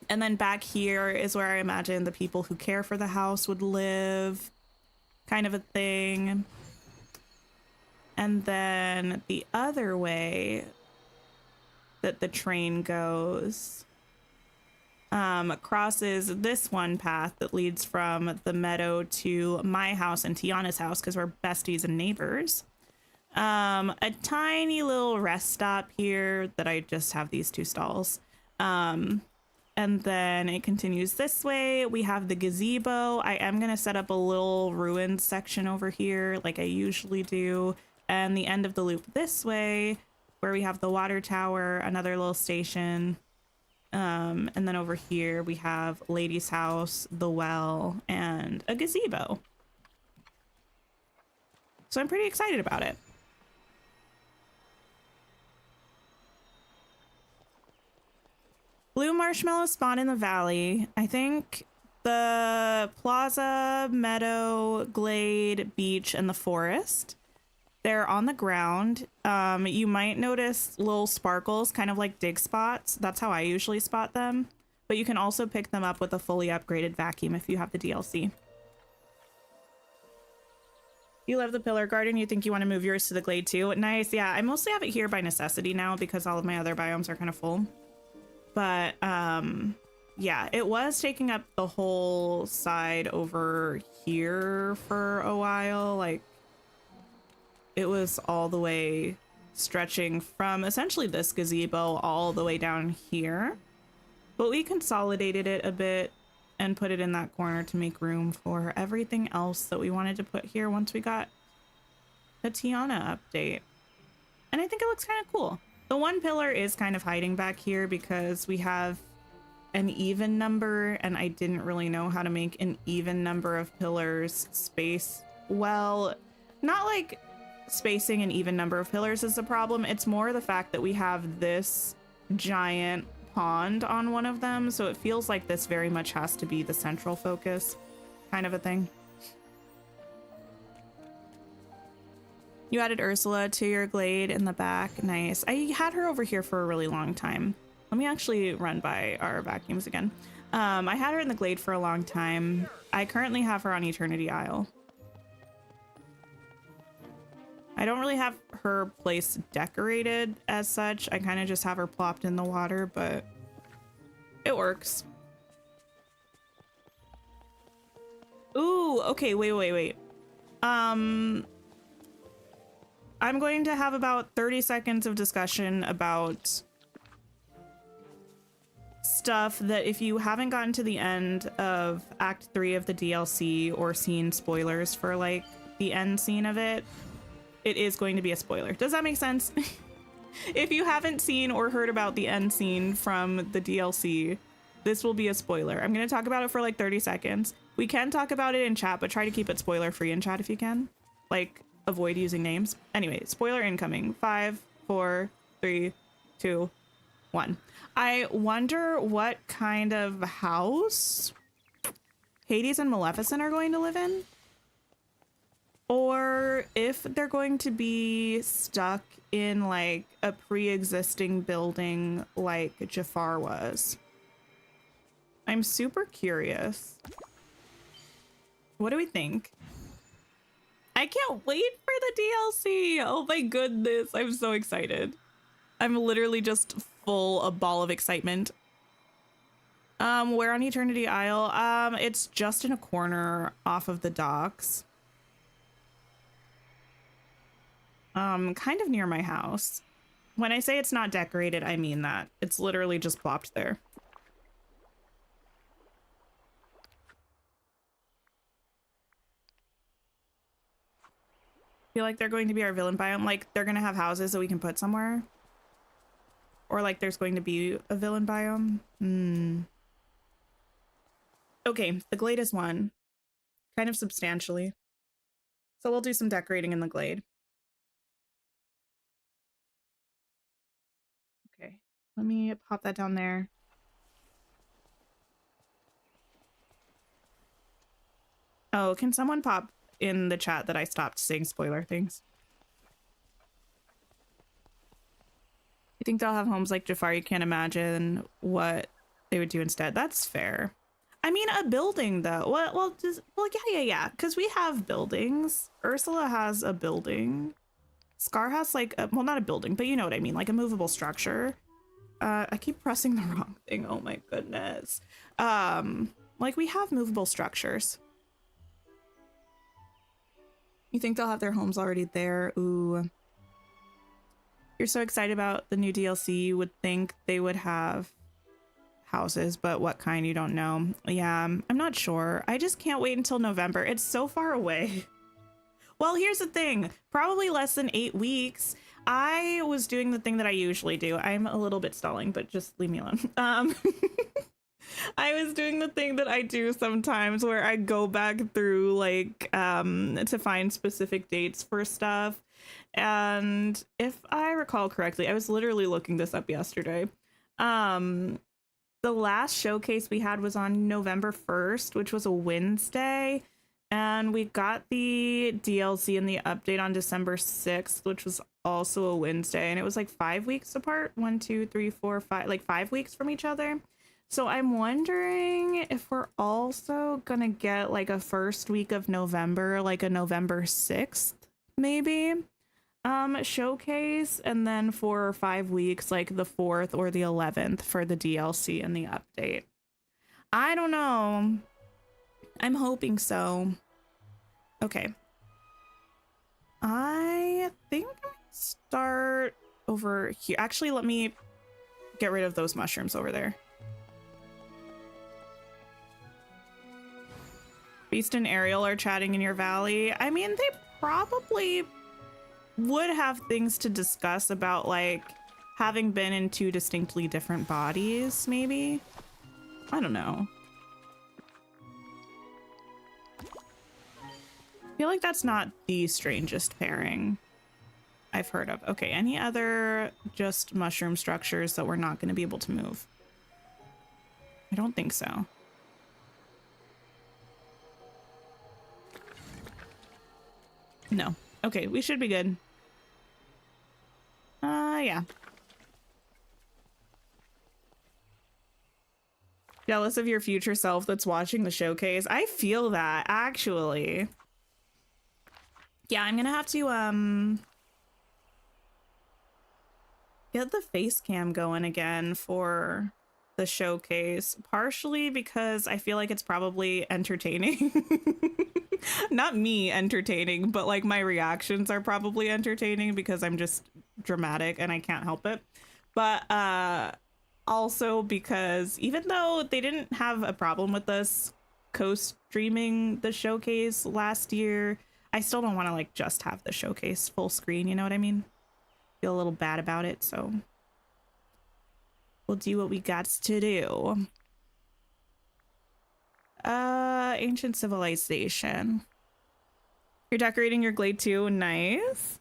And then back here is where I imagine the people who care for the house would live, kind of a thing. And then the other way that the train goes crosses this one path that leads from the meadow to my house and Tiana's house because we're besties and neighbors. A tiny little rest stop here that I just have these two stalls. And then it continues this way. We have the gazebo. I am going to set up a little ruined section over here like I usually do. And the end of the loop this way where we have the water tower, another little station. And then over here we have Lady's house, the well, and a gazebo. So I'm pretty excited about it. Blue marshmallows spawn in the valley. I think the plaza, meadow, glade, beach, and the forest. They're on the ground. You might notice little sparkles, kind of like dig spots. That's how I usually spot them. But you can also pick them up with a fully upgraded vacuum if you have the DLC. You love the pillar garden. You think you want to move yours to the glade too? Nice. Yeah, I mostly have it here by necessity now because all of my other biomes are kind of full. But yeah, it was taking up the whole side over here for a while. Like, it was all the way stretching from essentially this gazebo all the way down here. But we consolidated it a bit and put it in that corner to make room for everything else that we wanted to put here once we got the Tiana update. And I think it looks kind of cool. The one pillar is kind of hiding back here because we have an even number, and I didn't really know how to make an even number of pillars space well. Not like spacing an even number of pillars is the problem. It's more the fact that we have this giant pond on one of them, so it feels like this very much has to be the central focus kind of a thing. You added Ursula to your glade in the back. Nice. I had her over here for a really long time. Let me actually run by our vacuums again. I had her in the glade for a long time. I currently have her on Eternity Isle. I don't really have her place decorated as such. I kind of just have her plopped in the water, but it works. Ooh, okay, wait. I'm going to have about 30 seconds of discussion about stuff that if you haven't gotten to the end of Act 3 of the DLC or seen spoilers for like the end scene of it, it is going to be a spoiler. Does that make sense? If you haven't seen or heard about the end scene from the DLC, this will be a spoiler. I'm going to talk about it for like 30 seconds. We can talk about it in chat, but try to keep it spoiler free in chat if you can. Like, avoid using names. Anyway, spoiler incoming. 5, 4, 3, 2, 1. I wonder what kind of house Hades and Maleficent are going to live in. Or if they're going to be stuck in like a pre-existing building like Jafar was. I'm super curious. What do we think? I can't wait for the DLC. Oh my goodness. I'm so excited. I'm literally just full a ball of excitement. Where on Eternity Isle? It's just in a corner off of the docks. Kind of near my house. When I say it's not decorated, I mean that. It's literally just plopped there. Feel like they're going to be our villain biome. Like they're gonna have houses that we can put somewhere. Or like there's going to be a villain biome. Okay, the glade is one. Kind of substantially. So we'll do some decorating in the glade. Okay, let me pop that down there. Oh, can someone pop in the chat that I stopped saying spoiler things? You think they'll have homes like Jafar? You can't imagine what they would do instead. That's fair. I mean, a building though. Well, yeah. Because we have buildings. Ursula has a building. Scar has like a, well, not a building, but you know what I mean, like a movable structure. I keep pressing the wrong thing. Oh my goodness. Like we have movable structures. You think they'll have their homes already there? Ooh. You're so excited about the new DLC. You would think they would have houses, but what kind, you don't know. Yeah, I'm not sure. I just can't wait until November. It's so far away. Well, here's the thing. Probably less than 8 weeks. I was doing the thing that I usually do. I'm a little bit stalling, but just leave me alone. I was doing the thing that I do sometimes where I go back through like to find specific dates for stuff. And if I recall correctly, I was literally looking this up yesterday. The last showcase we had was on November 1st, which was a Wednesday. And we got the DLC and the update on December 6th, which was also a Wednesday. And it was like 5 weeks apart. 1, 2, 3, 4, 5, like 5 weeks from each other. So I'm wondering if we're also gonna get like a first week of November, like a November 6th, maybe, showcase, and then 4 or 5 weeks, like the 4th or the 11th for the DLC and the update. I don't know. I'm hoping so. Okay. I think I'm gonna start over here. Actually, let me get rid of those mushrooms over there. Beast and Ariel are chatting in your valley. I mean, they probably would have things to discuss about, like, having been in two distinctly different bodies, maybe? I don't know. I feel like that's not the strangest pairing I've heard of. Okay, any other just mushroom structures that we're not going to be able to move? I don't think so. No. Okay, we should be good. Yeah. Jealous of your future self that's watching the showcase. I feel that, actually. Yeah, I'm gonna have to, get the face cam going again for the showcase. Partially because I feel like it's probably entertaining. Not me entertaining, but like my reactions are probably entertaining because I'm just dramatic and I can't help it. But also because even though they didn't have a problem with us co-streaming the showcase last year, I still don't want to like just have the showcase full screen, you know what I mean? Feel a little bad about it, so we'll do what we got to do. Ancient civilization. You're decorating your glade too. Nice.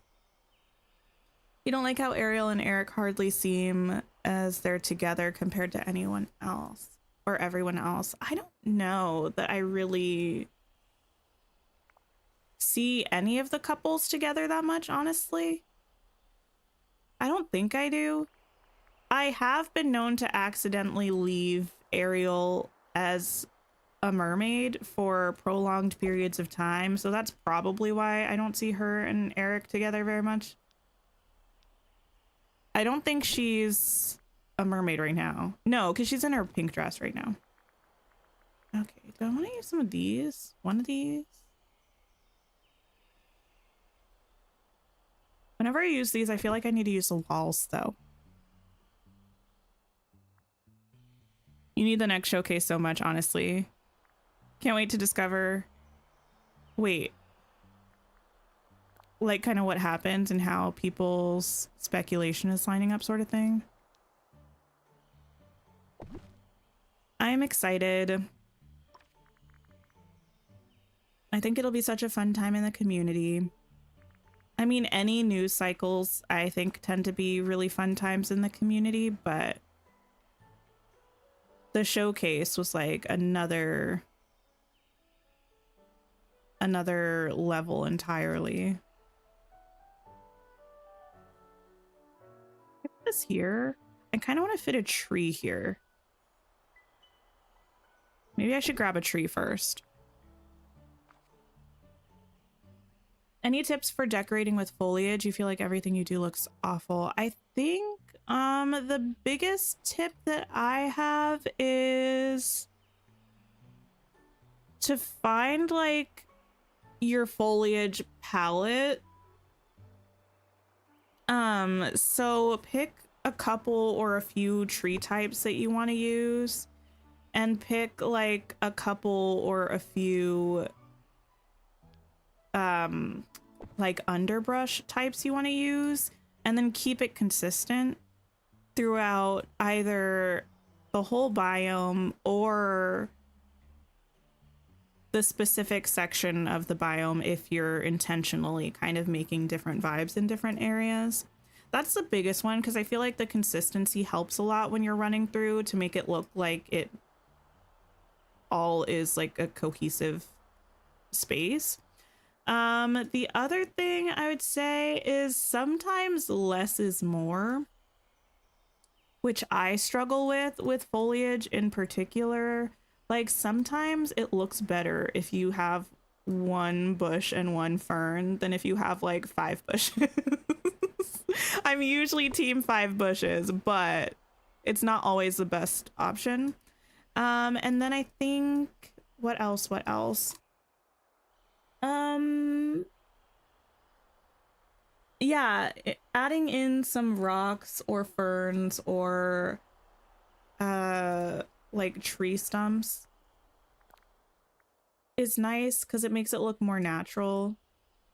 You don't like how Ariel and Eric hardly seem as they're together compared to anyone else or everyone else. I don't know that I really see any of the couples together that much, honestly. I don't think I do. I have been known to accidentally leave Ariel as a mermaid for prolonged periods of time, so that's probably why I don't see her and Eric together very much. I don't think she's a mermaid right now. No, because she's in her pink dress right now. Okay, do I want to use some of these? One of these? Whenever I use these, I feel like I need to use the walls, though. You need the next showcase so much, honestly. Can't wait to discover... Wait. Like, kind of what happens and how people's speculation is lining up, sort of thing. I'm excited. I think it'll be such a fun time in the community. I mean, any news cycles, I think, tend to be really fun times in the community, but the showcase was like another level entirely. Put this here. I kind of want to fit a tree here. Maybe I should grab a tree first. Any tips for decorating with foliage? You feel like everything you do looks awful. I think the biggest tip that I have is to find like your foliage palette. So pick a couple or a few tree types that you want to use and pick like a couple or a few like underbrush types you want to use, and then keep it consistent throughout either the whole biome or the specific section of the biome if you're intentionally kind of making different vibes in different areas. That's the biggest one, because I feel like the consistency helps a lot when you're running through to make it look like it all is like a cohesive space. The other thing I would say is sometimes less is more. which I struggle with foliage in particular. Like sometimes it looks better if you have one bush and one fern than if you have like 5 bushes. I'm usually team 5 bushes, but it's not always the best option. And then I think what else? Yeah, adding in some rocks or ferns or like tree stumps is nice because it makes it look more natural.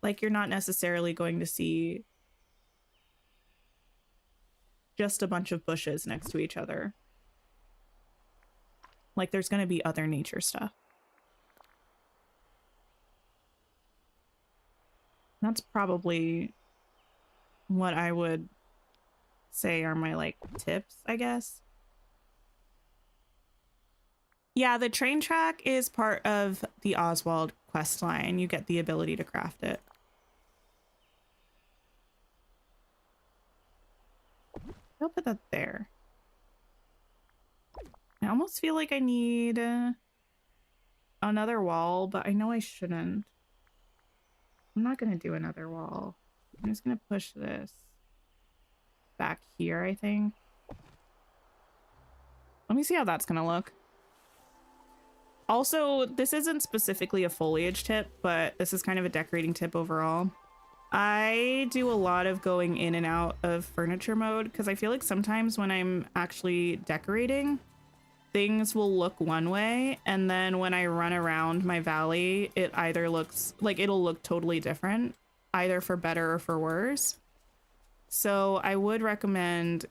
Like you're not necessarily going to see just a bunch of bushes next to each other. Like there's going to be other nature stuff. That's probably what I would say are my like tips, I guess. Yeah, the train track is part of the Oswald quest line. You get the ability to craft it. I'll put that there. I almost feel like I need another wall, but I know I shouldn't. I'm not going to do another wall. I'm just going to push this back here, I think. Let me see how that's going to look. Also, this isn't specifically a foliage tip, but this is kind of a decorating tip overall. I do a lot of going in and out of furniture mode because I feel like sometimes when I'm actually decorating, things will look one way, and then when I run around my valley, it either looks like it'll look totally different, either for better or for worse. So I would recommend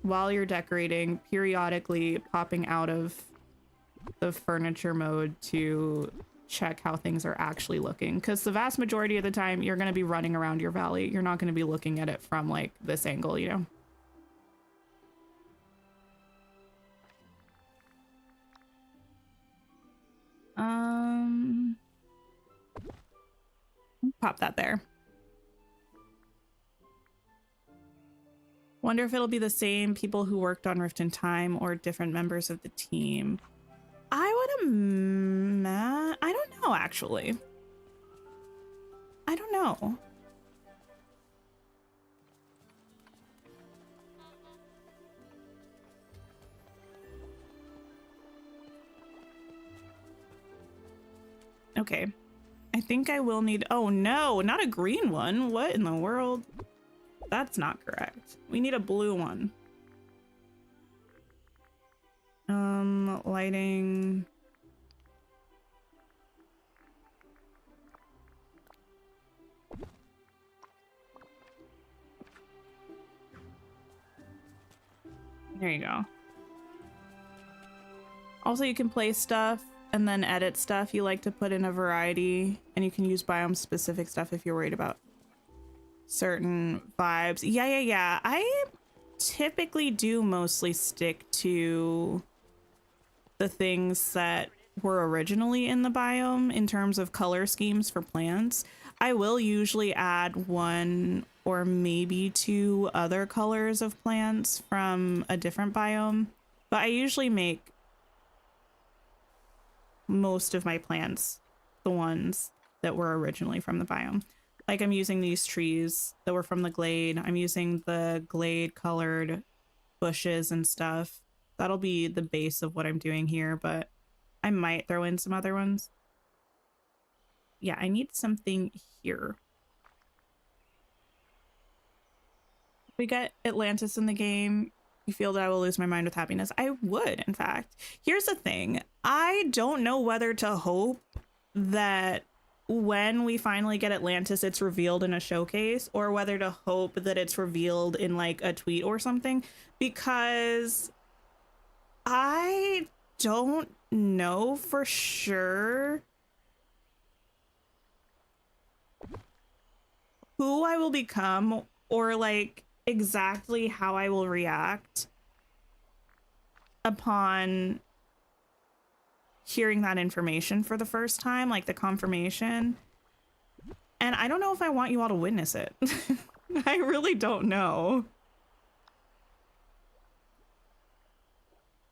while you're decorating, periodically popping out of the furniture mode to check how things are actually looking, because the vast majority of the time you're going to be running around your valley. You're not going to be looking at it from like this angle, you know. Pop that there. Wonder if it'll be the same people who worked on Rift in Time or different members of the team. I would imagine. I don't know, actually. I don't know. Okay. I think I will need. Oh no, not a green one. What in the world? That's not correct. We need a blue one. Lighting. There you go. Also, you can place stuff and then edit stuff you like to put in a variety, and you can use biome specific stuff if you're worried about certain vibes. Yeah. I typically do mostly stick to the things that were originally in the biome in terms of color schemes for plants. I will usually add 1 or maybe 2 other colors of plants from a different biome, but I usually make most of my plants the ones that were originally from the biome. Like I'm using these trees that were from the Glade. I'm using the Glade colored bushes and stuff. That'll be the base of what I'm doing here, but I might throw in some other ones. Yeah, I need something here. If we get Atlantis in the game, you feel that I will lose my mind with happiness? I would, in fact. Here's the thing. I don't know whether to hope that when we finally get Atlantis, it's revealed in a showcase, or whether to hope that it's revealed in like a tweet or something, because I don't know for sure who I will become or like exactly how I will react upon hearing that information for the first time, like the confirmation. And I don't know if I want you all to witness it. I really don't know.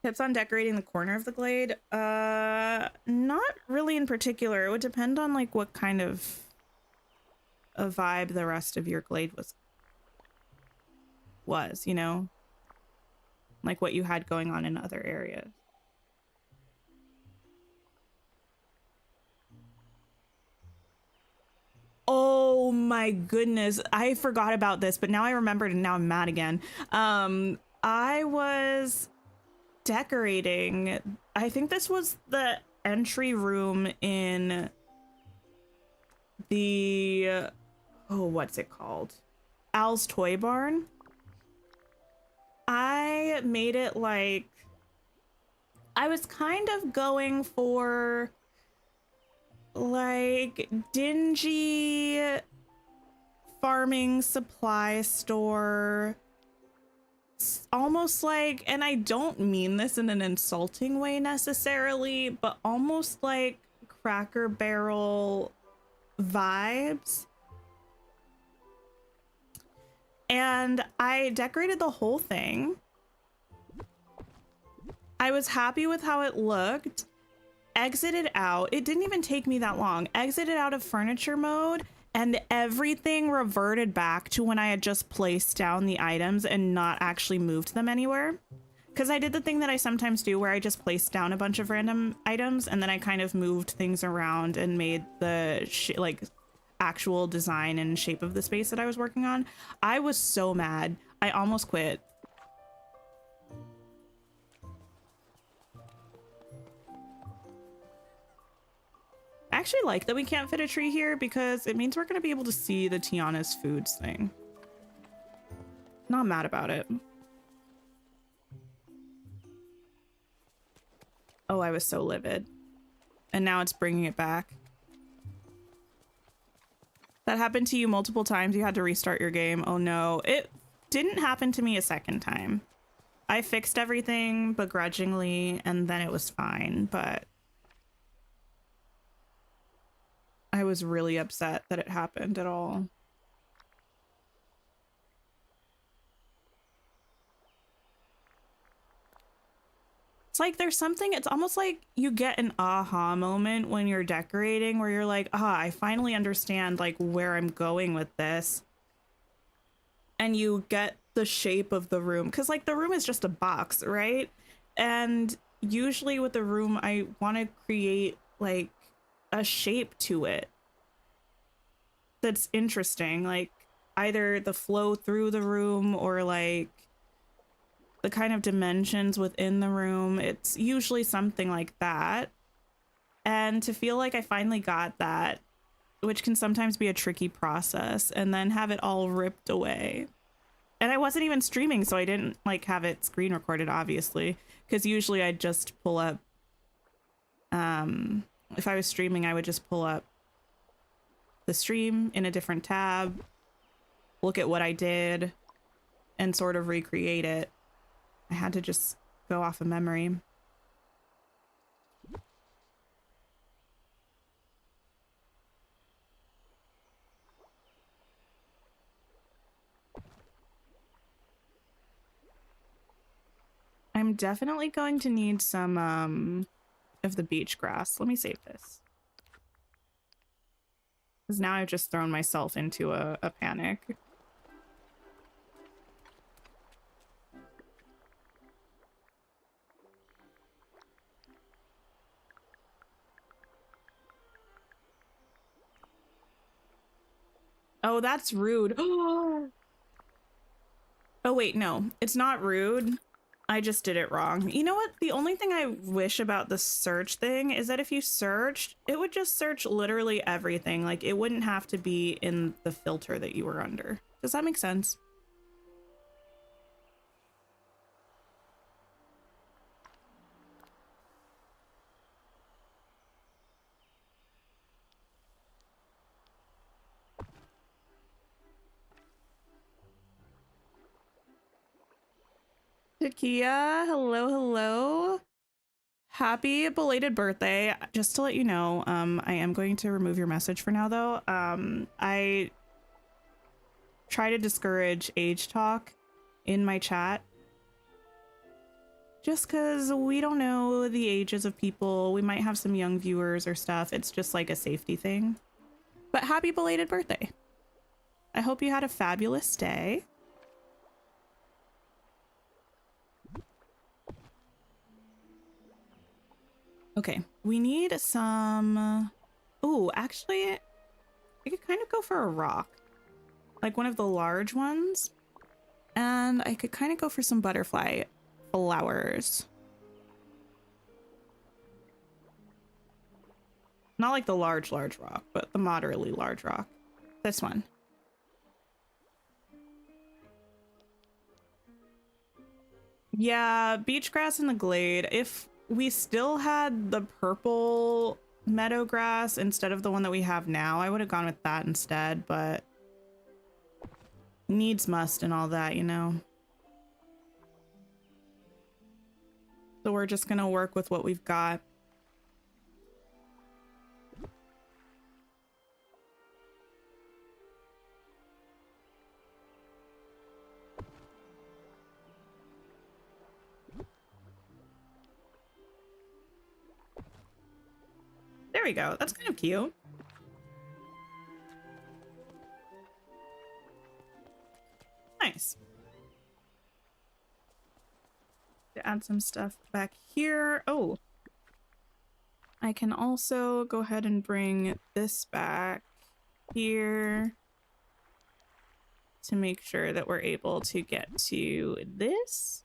Tips on decorating the corner of the glade? Not really in particular. It would depend on like what kind of a vibe the rest of your glade was, you know? Like what you had going on in other areas. Oh my goodness. I forgot about this, but now I remembered and now I'm mad again. I was decorating. I think this was the entry room in the, oh, what's it called? Al's Toy Barn. I made it like, I was kind of going for like dingy farming supply store, almost like, and I don't mean this in an insulting way necessarily, but almost like Cracker Barrel vibes. And I decorated the whole thing. I was happy with how it looked. Exited out. It didn't even take me that long. Exited out of furniture mode and everything reverted back to when I had just placed down the items and not actually moved them anywhere. Because I did the thing that I sometimes do where I just placed down a bunch of random items and then I kind of moved things around and made the like actual design and shape of the space that I was working on. I was so mad. I almost quit. I actually like that we can't fit a tree here because it means we're going to be able to see the Tiana's Foods thing. Not mad about it. Oh, I was so livid. And now it's bringing it back. That happened to you multiple times. You had to restart your game. Oh no. It didn't happen to me a second time. I fixed everything begrudgingly and then it was fine, but I was really upset that it happened at all. It's like there's something, it's almost like you get an aha moment when you're decorating where you're like, ah, I finally understand like where I'm going with this. And you get the shape of the room. Cause like the room is just a box, right? And usually with the room, I want to create like a shape to it that's interesting, like either the flow through the room or like the kind of dimensions within the room. It's usually something like that. And to feel like I finally got that, which can sometimes be a tricky process, and then have it all ripped away. And I wasn't even streaming, so I didn't like have it screen recorded, obviously, because usually I'd just pull up, if I was streaming, I would just pull up the stream in a different tab, look at what I did, and sort of recreate it. I had to just go off of memory. I'm definitely going to need some of the beach grass. Let me save this. Because now I've just thrown myself into a panic. Oh, that's rude. Oh wait, no, it's not rude. I just did it wrong. You know what? The only thing I wish about the search thing is that if you searched, it would just search literally everything. Like it wouldn't have to be in the filter that you were under. Does that make sense? Takia, hello, hello. Happy belated birthday. Just to let you know, I am going to remove your message for now, though. I try to discourage age talk in my chat. just because we don't know the ages of people. We might have some young viewers or stuff. It's just like a safety thing. But happy belated birthday. I hope you had a fabulous day. Okay, we need some... Oh, actually, I could kind of go for a rock. Like one of the large ones. And I could kind of go for some butterfly flowers. Not like the large rock, but the moderately large rock. This one. Yeah, beach grass in the glade. If we still had the purple meadow grass instead of the one that we have now, I would have gone with that instead, but needs must and all that, you know. So we're just gonna work with what we've got. There we go. That's kind of cute. Nice. To add some stuff back here. Oh, I can also go ahead and bring this back here to make sure that we're able to get to this.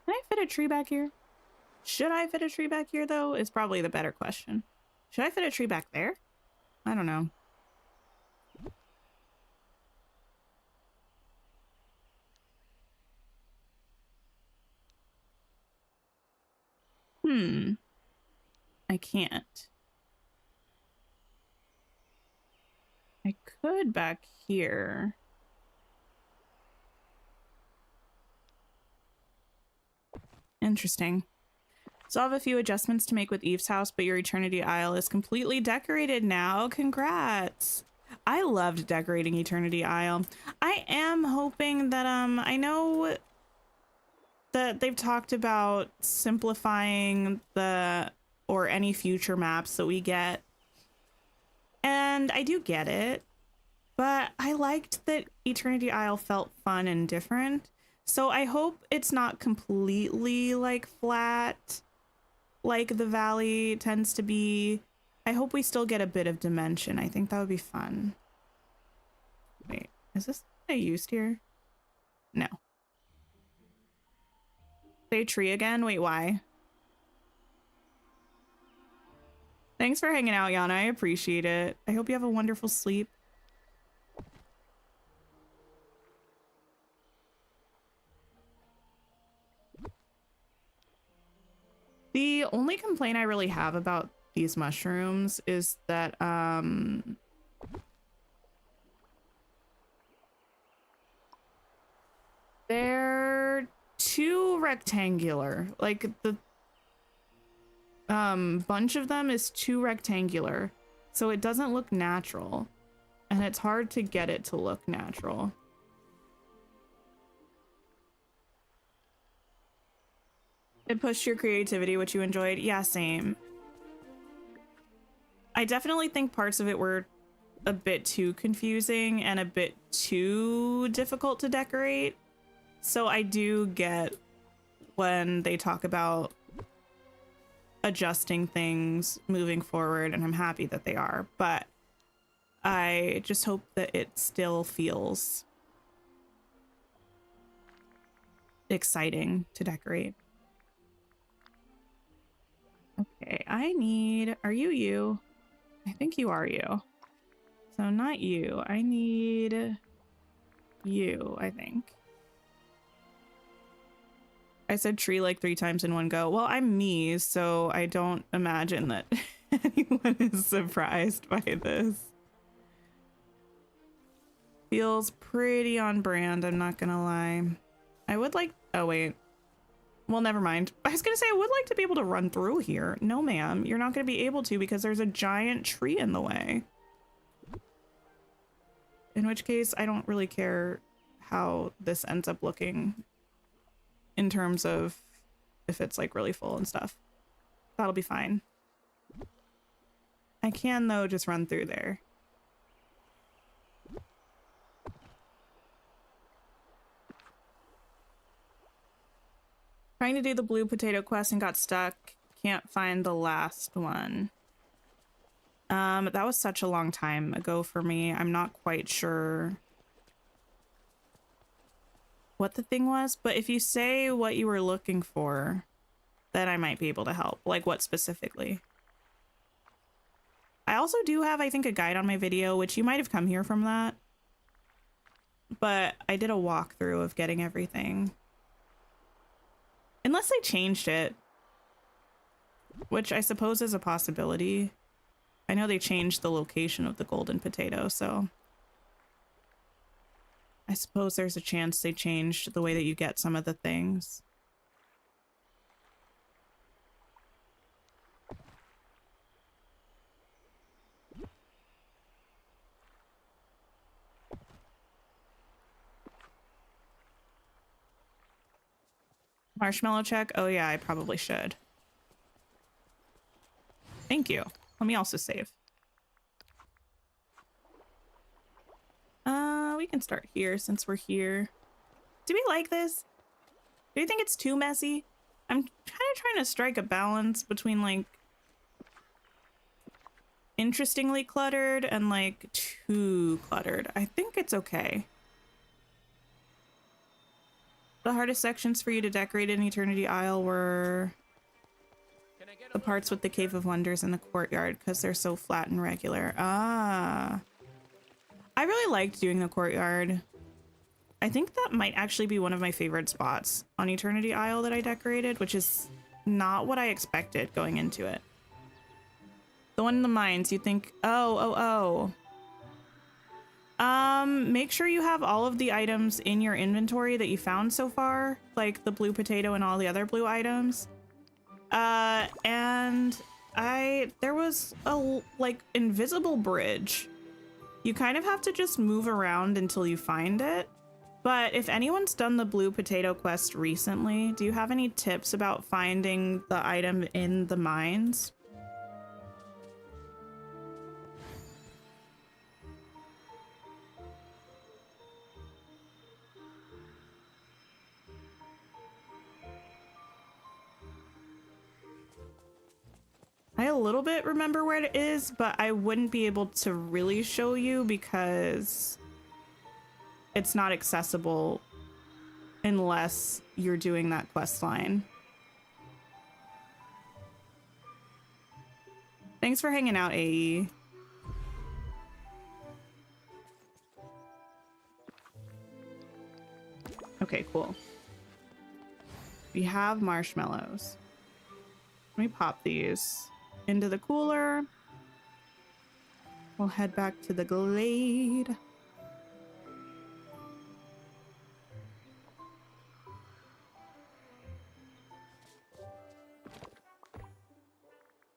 Can I fit a tree back here? Should I fit a tree back here, though? Is probably the better question. Should I fit a tree back there? I don't know. I can't. I could back here. Interesting. So I have a few adjustments to make with Eve's house, but your Eternity Isle is completely decorated now. Congrats. I loved decorating Eternity Isle. I am hoping that, I know that they've talked about simplifying or any future maps that we get. And I do get it, but I liked that Eternity Isle felt fun and different. So I hope it's not completely like flat like the valley tends to be. I hope we still get a bit of dimension. I think that would be fun. Wait, is this what I used here? No. Say tree again? Wait, why? Thanks for hanging out, Yana. I appreciate it. I hope you have a wonderful sleep. The only complaint I really have about these mushrooms is that they're too rectangular. Like the bunch of them is too rectangular, so it doesn't look natural, and it's hard to get it to look natural. It pushed your creativity, which you enjoyed. Yeah, same. I definitely think parts of it were a bit too confusing and a bit too difficult to decorate. So I do get when they talk about adjusting things moving forward, and I'm happy that they are, but I just hope that it still feels exciting to decorate. Okay, I need, are you you? I think you are you. So not you, I need you, I think. I said tree like 3 times in one go. Well, I'm me, so I don't imagine that anyone is surprised by this. Feels pretty on brand, I'm not gonna lie. I would like, oh wait. Well, never mind. I was gonna say I would like to be able to run through here. No, ma'am, you're not gonna be able to because there's a giant tree in the way. In which case, I don't really care how this ends up looking. in terms of if it's like really full and stuff. That'll be fine. I can though just run through there. Trying to do the blue potato quest and got stuck. Can't find the last one. That was such a long time ago for me. I'm not quite sure what the thing was, but if you say what you were looking for, then I might be able to help. Like what specifically? I also do have, I think, a guide on my video, which you might have come here from that. But I did a walkthrough of getting everything. Unless they changed it. Which I suppose is a possibility. I know they changed the location of the golden potato, so I suppose there's a chance they changed the way that you get some of the things. Marshmallow check? Oh yeah, I probably should. Thank you. Let me also save. We can start here since we're here. Do we like this? Do you think it's too messy? I'm kind of trying to strike a balance between like interestingly cluttered and like too cluttered. I think it's okay. The hardest sections for you to decorate in Eternity Isle were the parts with the Cave of Wonders and the courtyard because they're so flat and regular. Ah. I really liked doing the courtyard. I think that might actually be one of my favorite spots on Eternity Isle that I decorated, which is not what I expected going into it. The one in the mines, you think, oh. Make sure you have all of the items in your inventory that you found so far, like the blue potato and all the other blue items. And there was a like invisible bridge. You kind of have to just move around until you find it. But if anyone's done the blue potato quest recently, do you have any tips about finding the item in the mines? I a little bit remember where it is, but I wouldn't be able to really show you because it's not accessible unless you're doing that quest line. Thanks for hanging out, AE. Okay, cool. We have marshmallows. Let me pop these into the cooler. We'll head back to the Glade.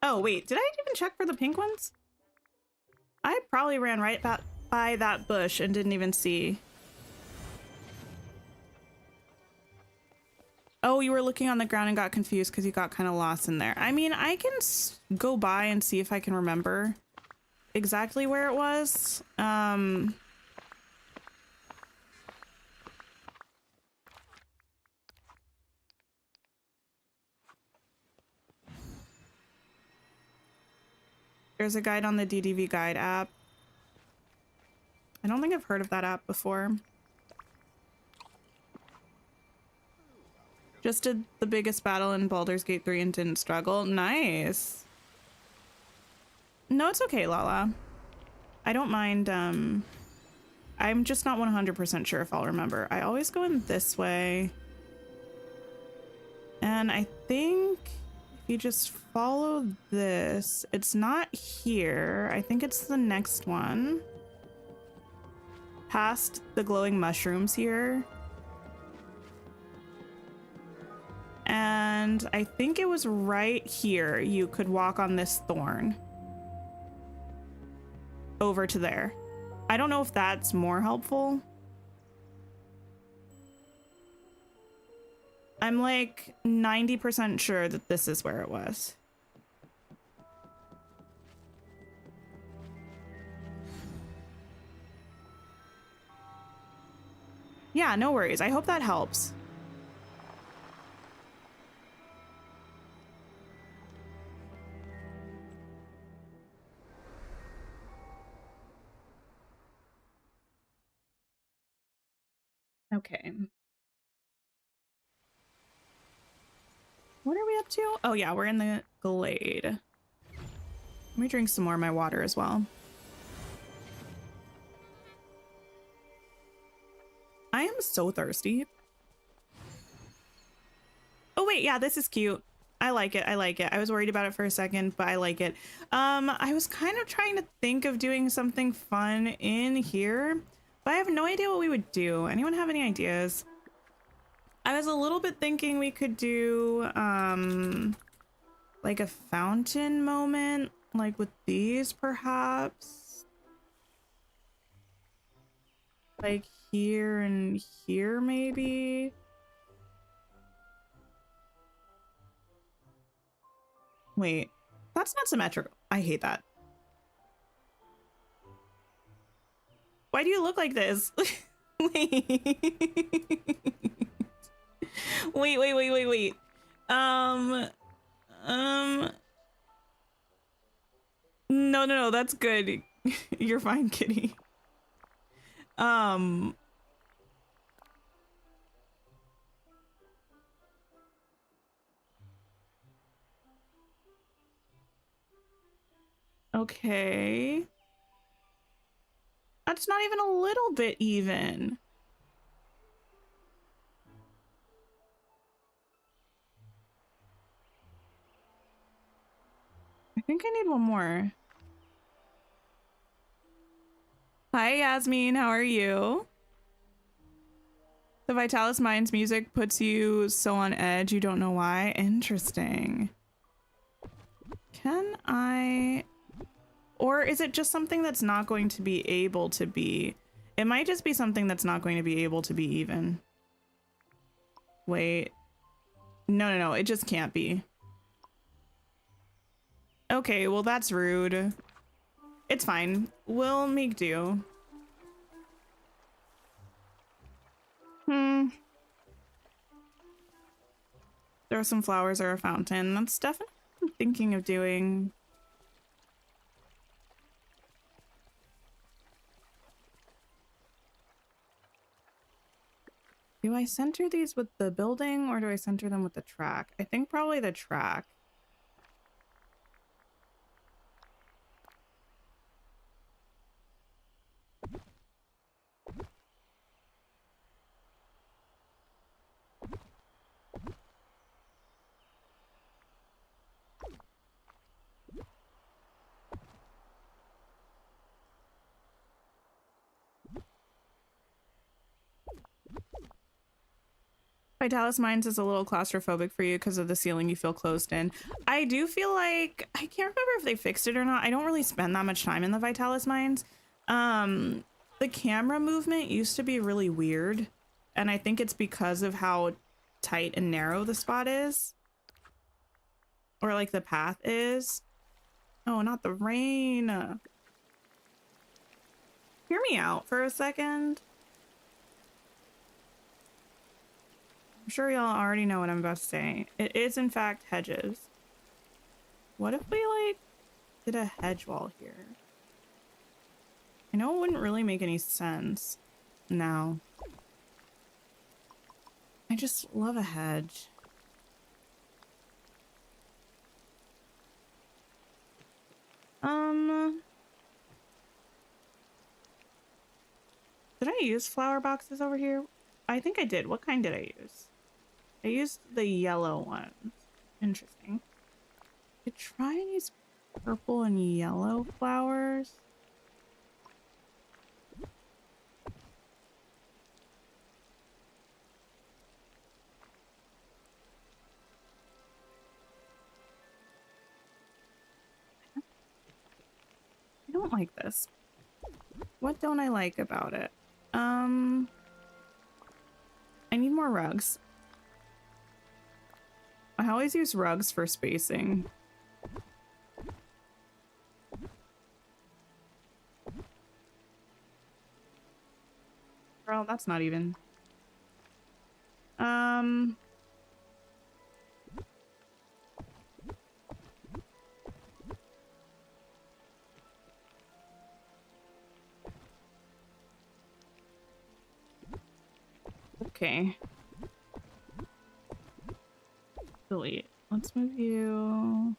Oh, wait, did I even check for the pink ones? I probably ran right by that bush and didn't even see. Oh, you were looking on the ground and got confused because you got kind of lost in there. I mean, I can go by and see if I can remember exactly where it was. There's a guide on the DDV Guide app. I don't think I've heard of that app before. Just did the biggest battle in Baldur's Gate 3 and didn't struggle. Nice. No, it's okay, Lala. I don't mind. I'm just not 100% sure if I'll remember. I always go in this way. And I think if you just follow this, it's not here. I think it's the next one. Past the glowing mushrooms here. And I think it was right here you could walk on this thorn over to there. I don't know if that's more helpful. I'm like 90% sure that this is where it was. Yeah, no worries. I hope that helps. Okay. What are we up to? Oh yeah, we're in the Glade. Let me drink some more of my water as well. I am so thirsty. Oh wait, yeah, this is cute. I like it. I like it. I was worried about it for a second, but I like it. I was kind of trying to think of doing something fun in here, but I have no idea what we would do. Anyone have any ideas? I was a little bit thinking we could do like a fountain moment, like with these perhaps. Like here and here maybe. Wait, that's not symmetrical. I hate that. Why do you look like this? Wait. Um, no, that's good. You're fine, kitty. Okay. That's not even a little bit even. I think I need one more. Hi, Yasmin. How are you? The Vitalis Minds music puts you so on edge you don't know why. Interesting. Can I... Or is it just something that's not going to be able to be? It might just be something that's not going to be able to be even. Wait. No. It just can't be. Okay, well that's rude. It's fine. We'll make do. Throw some flowers or a fountain. That's definitely what I'm thinking of doing. Do I center these with the building or do I center them with the track? I think probably the track. Vitalis Mines is a little claustrophobic for you because of the ceiling you feel closed in. I do feel like, I can't remember if they fixed it or not. I don't really spend that much time in the Vitalis Mines. The camera movement used to be really weird. And I think it's because of how tight and narrow the spot is. Or like the path is. Oh, not the rain. Hear me out for a second. I'm sure y'all already know what I'm about to say. It is in fact hedges. What if we like did a hedge wall here? I know it wouldn't really make any sense. No. I just love a hedge. Did I use flower boxes over here? I think I did. What kind did I use? I used the yellow ones. Interesting. I could try and use purple and yellow flowers. I don't like this. What don't I like about it? I need more rugs. I always use rugs for spacing. Girl, that's not even. Okay. Delete. Let's move you.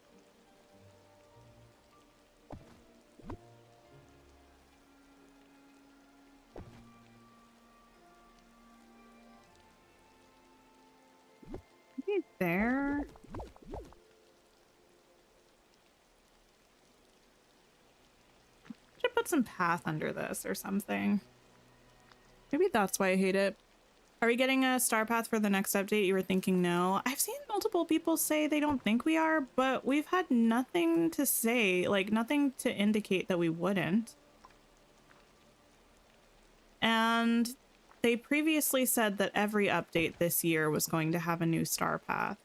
Maybe there. Should put some path under this or something. Maybe that's why I hate it. Are we getting a star path for the next update? You were thinking no. I've seen multiple people say they don't think we are, but we've had nothing to say, like nothing to indicate that we wouldn't. And they previously said that every update this year was going to have a new star path.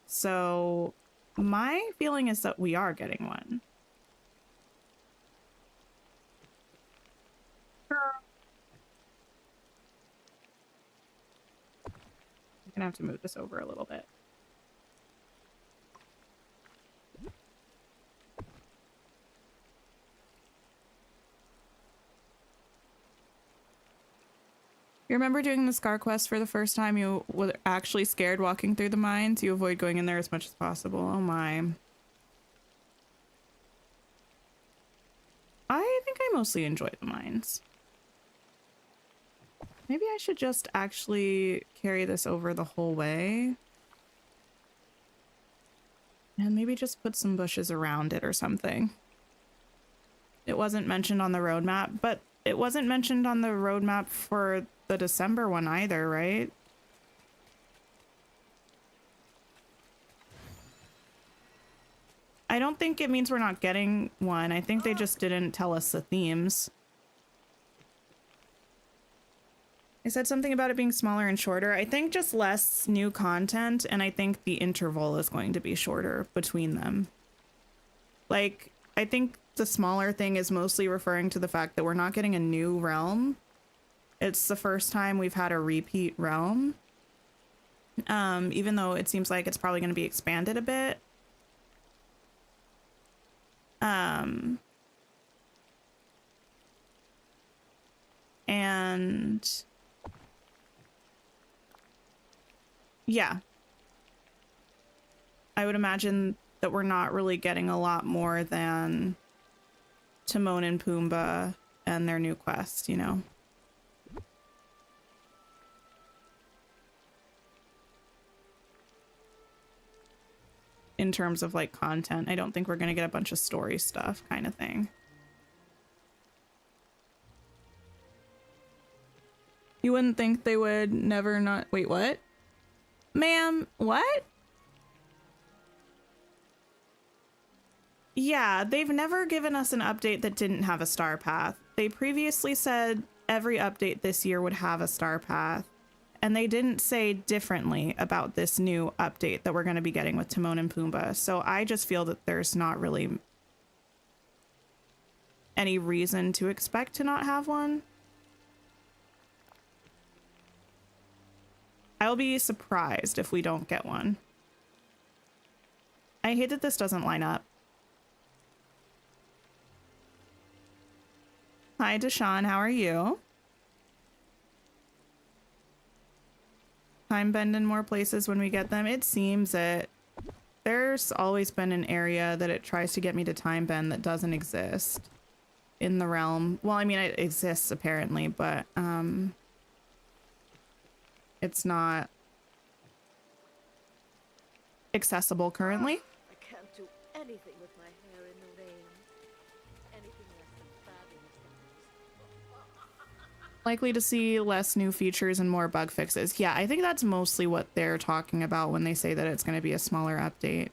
So my feeling is that we are getting one. I'm gonna have to move this over a little bit. You remember doing the Scar quest for the first time? You were actually scared walking through the mines. You avoid going in there as much as possible. Oh my. I think I mostly enjoy the mines. Maybe I should just actually carry this over the whole way. And maybe just put some bushes around it or something. It wasn't mentioned on the roadmap, but it wasn't mentioned on the roadmap for the December one either, right? I don't think it means we're not getting one. I think they just didn't tell us the themes. I said something about it being smaller and shorter. I think just less new content, and I think the interval is going to be shorter between them. Like, I think the smaller thing is mostly referring to the fact that we're not getting a new realm. It's the first time we've had a repeat realm. Even though it seems like it's probably going to be expanded a bit. And yeah, I would imagine that we're not really getting a lot more than Timon and Pumbaa and their new quest, you know? In terms of like content, I don't think we're going to get a bunch of story stuff kind of thing. You wouldn't think they would never not... Wait, what? Ma'am, what? Yeah, they've never given us an update that didn't have a star path. They previously said every update this year would have a star path. And they didn't say differently about this new update that we're going to be getting with Timon and Pumbaa. So I just feel that there's not really any reason to expect to not have one. I'll be surprised if we don't get one. I hate that this doesn't line up. Hi, Deshawn. How are you? Time bend in more places when we get them. It seems it. There's always been an area that it tries to get me to time bend that doesn't exist in the realm. Well, I mean, it exists apparently, but it's not accessible currently. I can't do anything with my hair in the rain. Anything less than fabulous sometimes. Likely to see less new features and more bug fixes. Yeah, I think that's mostly what they're talking about when they say that it's going to be a smaller update.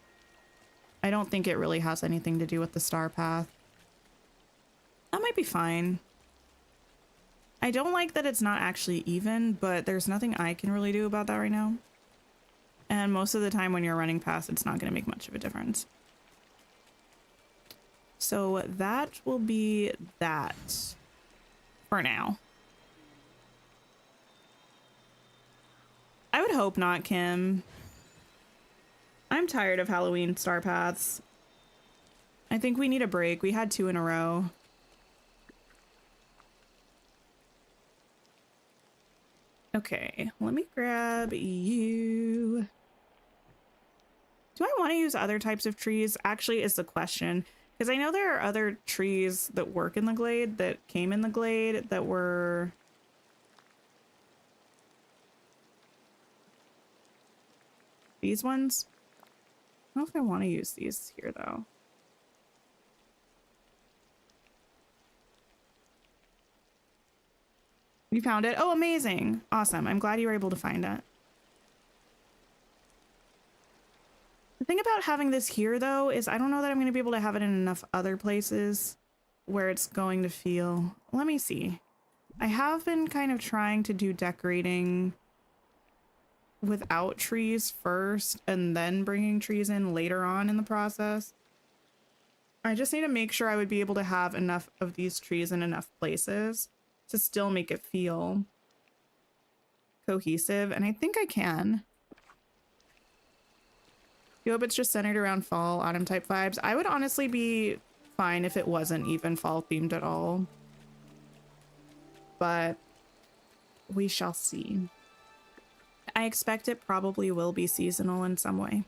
I don't think it really has anything to do with the star path. That might be fine. I don't like that it's not actually even, but there's nothing I can really do about that right now. And most of the time when you're running past, it's not going to make much of a difference. So that will be that for now. I would hope not, Kim. I'm tired of Halloween star paths. I think we need a break. We had 2 in a row. Okay, let me grab you. Do I want to use other types of trees? Actually, is the question. Because I know there are other trees that work in the glade, that came in the glade, that were... these ones? I don't know if I want to use these here, though. You found it? Oh, amazing. Awesome. I'm glad you were able to find it. The thing about having this here, though, is I don't know that I'm going to be able to have it in enough other places where it's going to feel... Let me see. I have been kind of trying to do decorating without trees first and then bringing trees in later on in the process. I just need to make sure I would be able to have enough of these trees in enough places to still make it feel cohesive, and I think I can. You hope it's just centered around fall, autumn type vibes. I would honestly be fine if it wasn't even fall themed at all. But we shall see. I expect it probably will be seasonal in some way.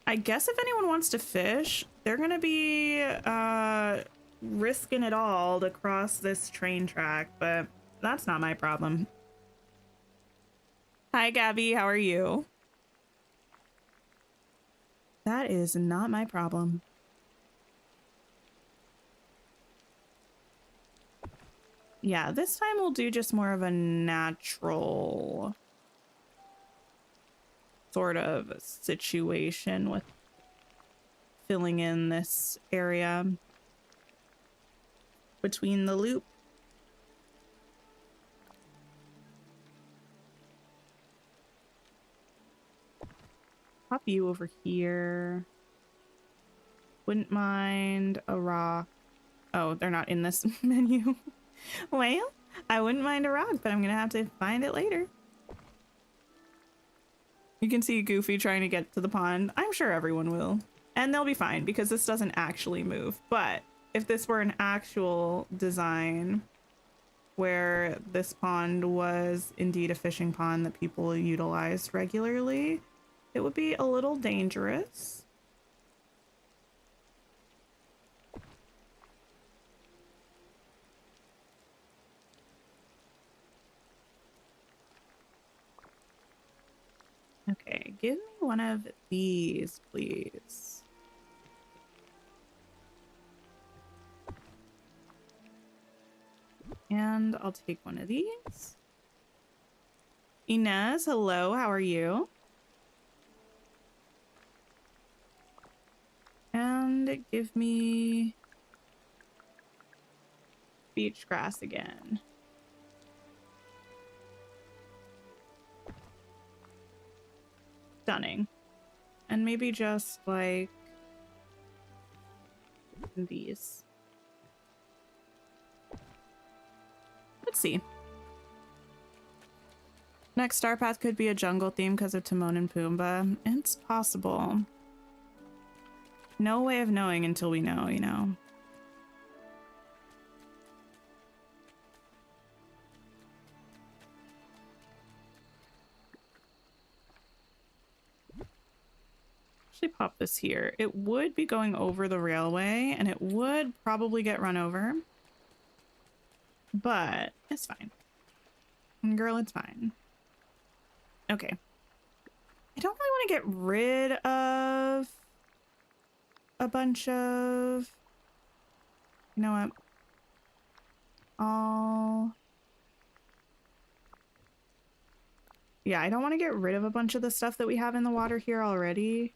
I guess if anyone wants to fish, they're gonna be risking it all to cross this train track, but that's not my problem. Hi, Gabby, how are you? That is not my problem. Yeah, this time we'll do just more of a natural sort of situation with filling in this area between the loop. Pop you over here. Wouldn't mind a rock. Oh, they're not in this menu. Well, I wouldn't mind a rock, but I'm gonna have to find it later. You can see Goofy trying to get to the pond. I'm sure everyone will. And they'll be fine because this doesn't actually move. But if this were an actual design where this pond was indeed a fishing pond that people utilized regularly, it would be a little dangerous. Okay, give me one of these, please. And I'll take one of these. Inez, hello, how are you? And give me beach grass again. Stunning. And maybe just like these. Let's see. Next star path could be a jungle theme because of Timon and Pumbaa. It's possible. No way of knowing until we know, you know. Actually pop this here. It would be going over the railway and it would probably get run over. But it's fine. Girl, it's fine. Okay. I don't really want to get rid of a bunch of... You know what? Yeah, I don't want to get rid of a bunch of the stuff that we have in the water here already.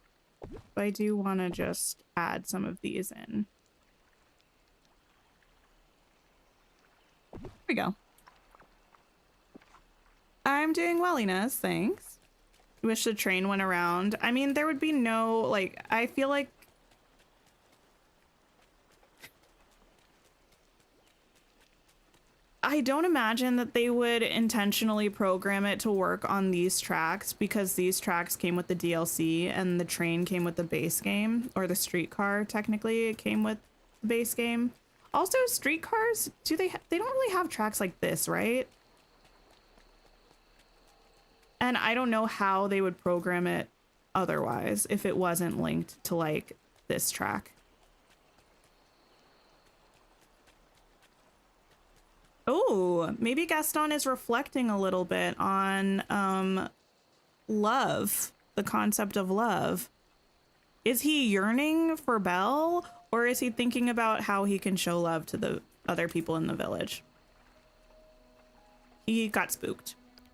But I do want to just add some of these in. There we go. I'm doing well, Inez, thanks. Wish the train went around. I mean, there would be no, like, I feel like I don't imagine that they would intentionally program it to work on these tracks because these tracks came with the DLC and the train came with the base game, or the streetcar technically it came with the base game. Also, streetcars, they don't really have tracks like this, right? And I don't know how they would program it otherwise if it wasn't linked to like this track. Oh, maybe Gaston is reflecting a little bit on love, the concept of love. Is he yearning for Belle, or is he thinking about how he can show love to the other people in the village? He got spooked.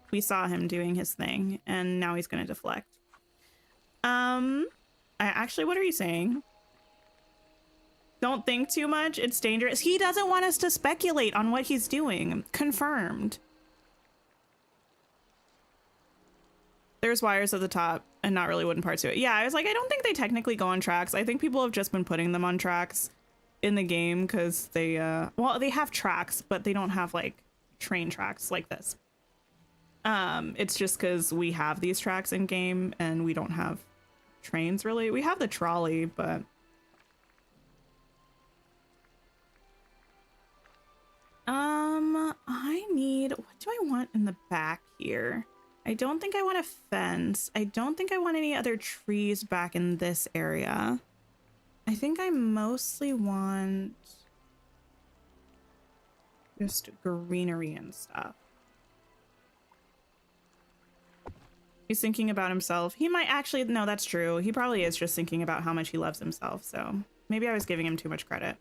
We saw him doing his thing, and now he's gonna deflect. Actually, what are you saying? Don't think too much. It's dangerous. He doesn't want us to speculate on what he's doing. Confirmed. There's wires at the top and not really wooden parts to it. Yeah, I was like, I don't think they technically go on tracks. I think people have just been putting them on tracks in the game because they, well, they have tracks, but they don't have like train tracks like this. It's just because we have these tracks in game and we don't have trains really. We have the trolley, but what do I want in the back here? I don't think I want a fence. I don't think I want any other trees back in this area. I think I mostly want just greenery and stuff. He's thinking about himself. He might actually, no, that's true. He probably is just thinking about how much he loves himself. So maybe I was giving him too much credit.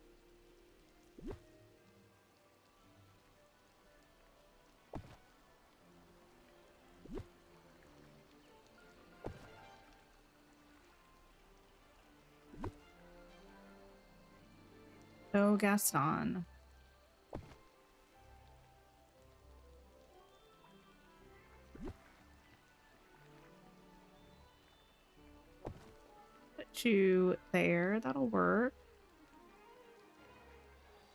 Oh, Gaston. Put you there. That'll work.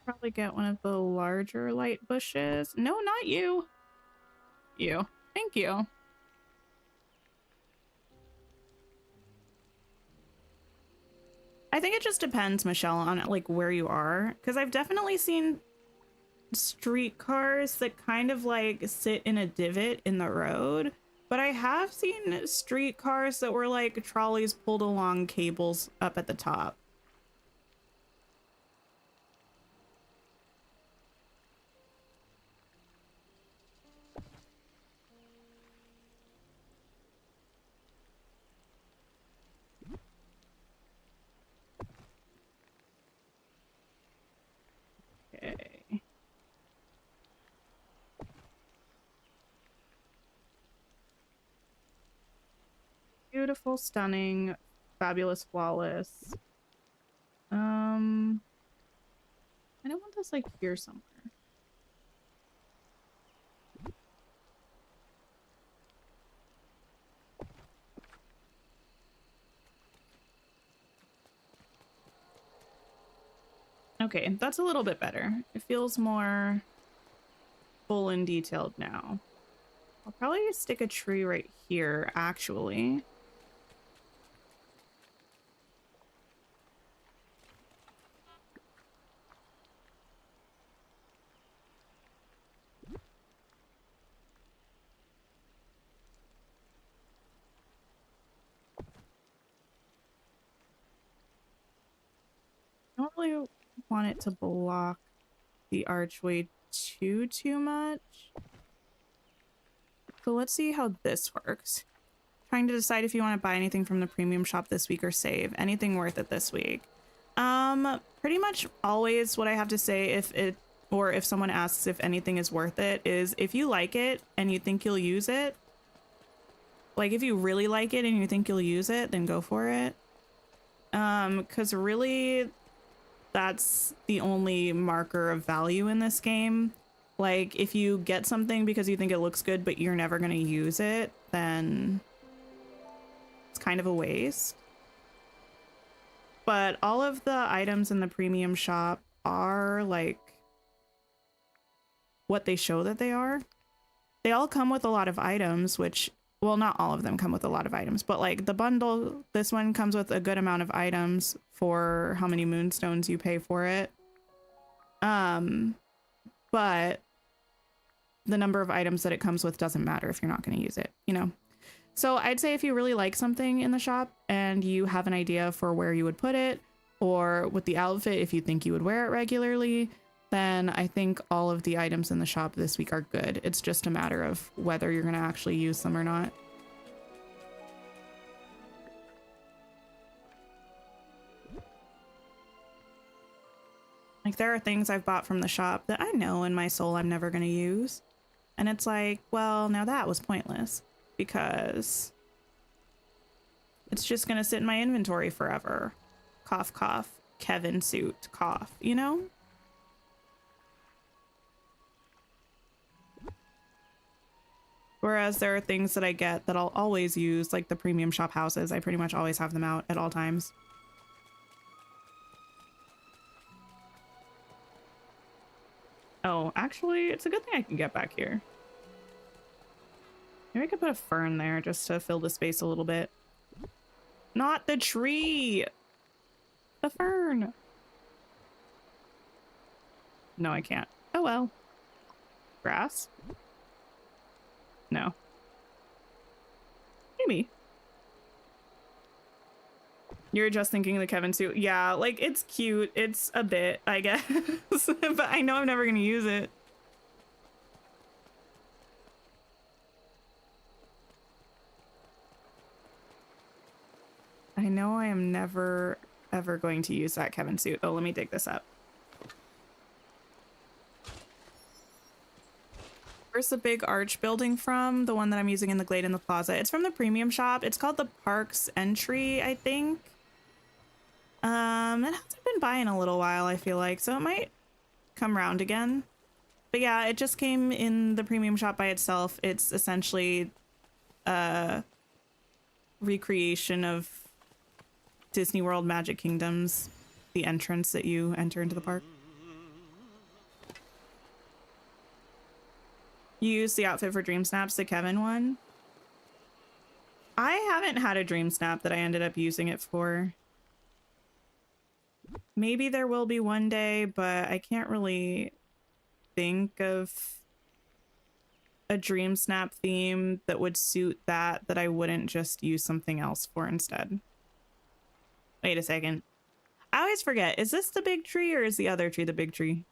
Probably get one of the larger light bushes. No, not you. You. Thank you. I think it just depends, Michelle, on like where you are, because I've definitely seen streetcars that kind of like sit in a divot in the road, but I have seen streetcars that were like trolleys pulled along cables up at the top. Okay. Beautiful, stunning, fabulous, flawless. I don't want this like here somewhere. Okay, that's a little bit better. It feels more full and detailed now. I'll probably stick a tree right here, actually. I don't really want it to block the archway too much. So let's see how this works. Trying to decide if you want to buy anything from the premium shop this week or save. Anything worth it this week. Pretty much always what I have to say if someone asks if anything is worth it is if you like it and you think you'll use it. Like if you really like it and you think you'll use it, then go for it. Because really, that's the only marker of value in this game. Like, if you get something because you think it looks good, but you're never going to use it, then it's kind of a waste. But all of the items in the premium shop are like what they show that they are. They all come with a lot of items, which, well, not all of them come with a lot of items, but like the bundle, this one comes with a good amount of items for how many moonstones you pay for it. But the number of items that it comes with doesn't matter if you're not going to use it, you know? So I'd say if you really like something in the shop and you have an idea for where you would put it, or with the outfit, if you think you would wear it regularly, then I think all of the items in the shop this week are good. It's just a matter of whether you're going to actually use them or not. Like, there are things I've bought from the shop that I know in my soul I'm never going to use. And it's like, well, now that was pointless because it's just going to sit in my inventory forever. Cough, cough. Kevin suit, cough, you know? Whereas there are things that I get that I'll always use, like the premium shop houses. I pretty much always have them out at all times. Oh, actually, it's a good thing I can get back here. Maybe I could put a fern there just to fill the space a little bit. Not the tree! The fern! No, I can't. Oh well. Grass? No. Maybe. You're just thinking the Kevin suit. Yeah, like, it's cute. It's a bit, I guess. But I know I'm never going to use it. I know I am never, ever going to use that Kevin suit. Oh, let me dig this up. Where's the big arch building from? The one that I'm using in the Glade in the Plaza. It's from the premium shop. It's called the Parks Entry, I think. It hasn't been by in a little while, I feel like, so it might come round again. But yeah, it just came in the premium shop by itself. It's essentially a recreation of Disney World Magic Kingdoms, the entrance that you enter into the park. You used the outfit for Dream Snaps, the Kevin one? I haven't had a Dream Snap that I ended up using it for. Maybe there will be one day, but I can't really think of a Dream Snap theme that would suit that I wouldn't just use something else for instead. Wait a second. I always forget, is this the big tree or is the other tree the big tree?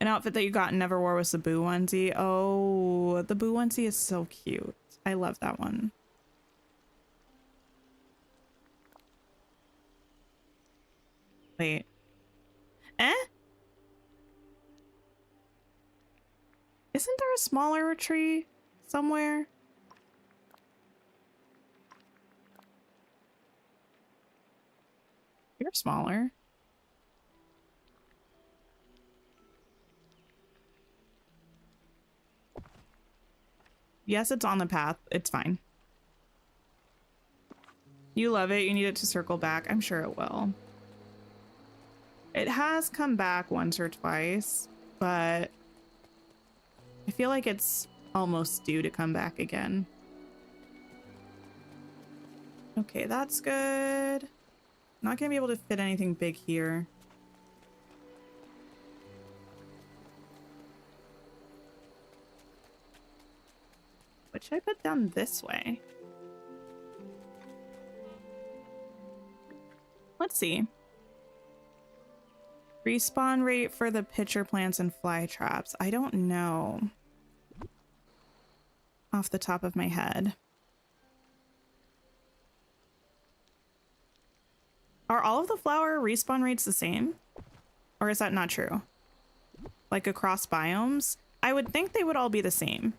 An outfit that you got and never wore was the Boo onesie. Oh, the Boo onesie is so cute. I love that one. Wait. Eh? Isn't there a smaller tree somewhere? You're smaller. Yes, it's on the path. It's fine. You love it. You need it to circle back. I'm sure it will. It has come back once or twice, but I feel like it's almost due to come back again. Okay, that's good. Not gonna be able to fit anything big here. What should I put down this way? Let's see. Respawn rate for the pitcher plants and fly traps. I don't know off the top of my head. Are all of the flower respawn rates the same? Or is that not true? Like across biomes? I would think they would all be the same.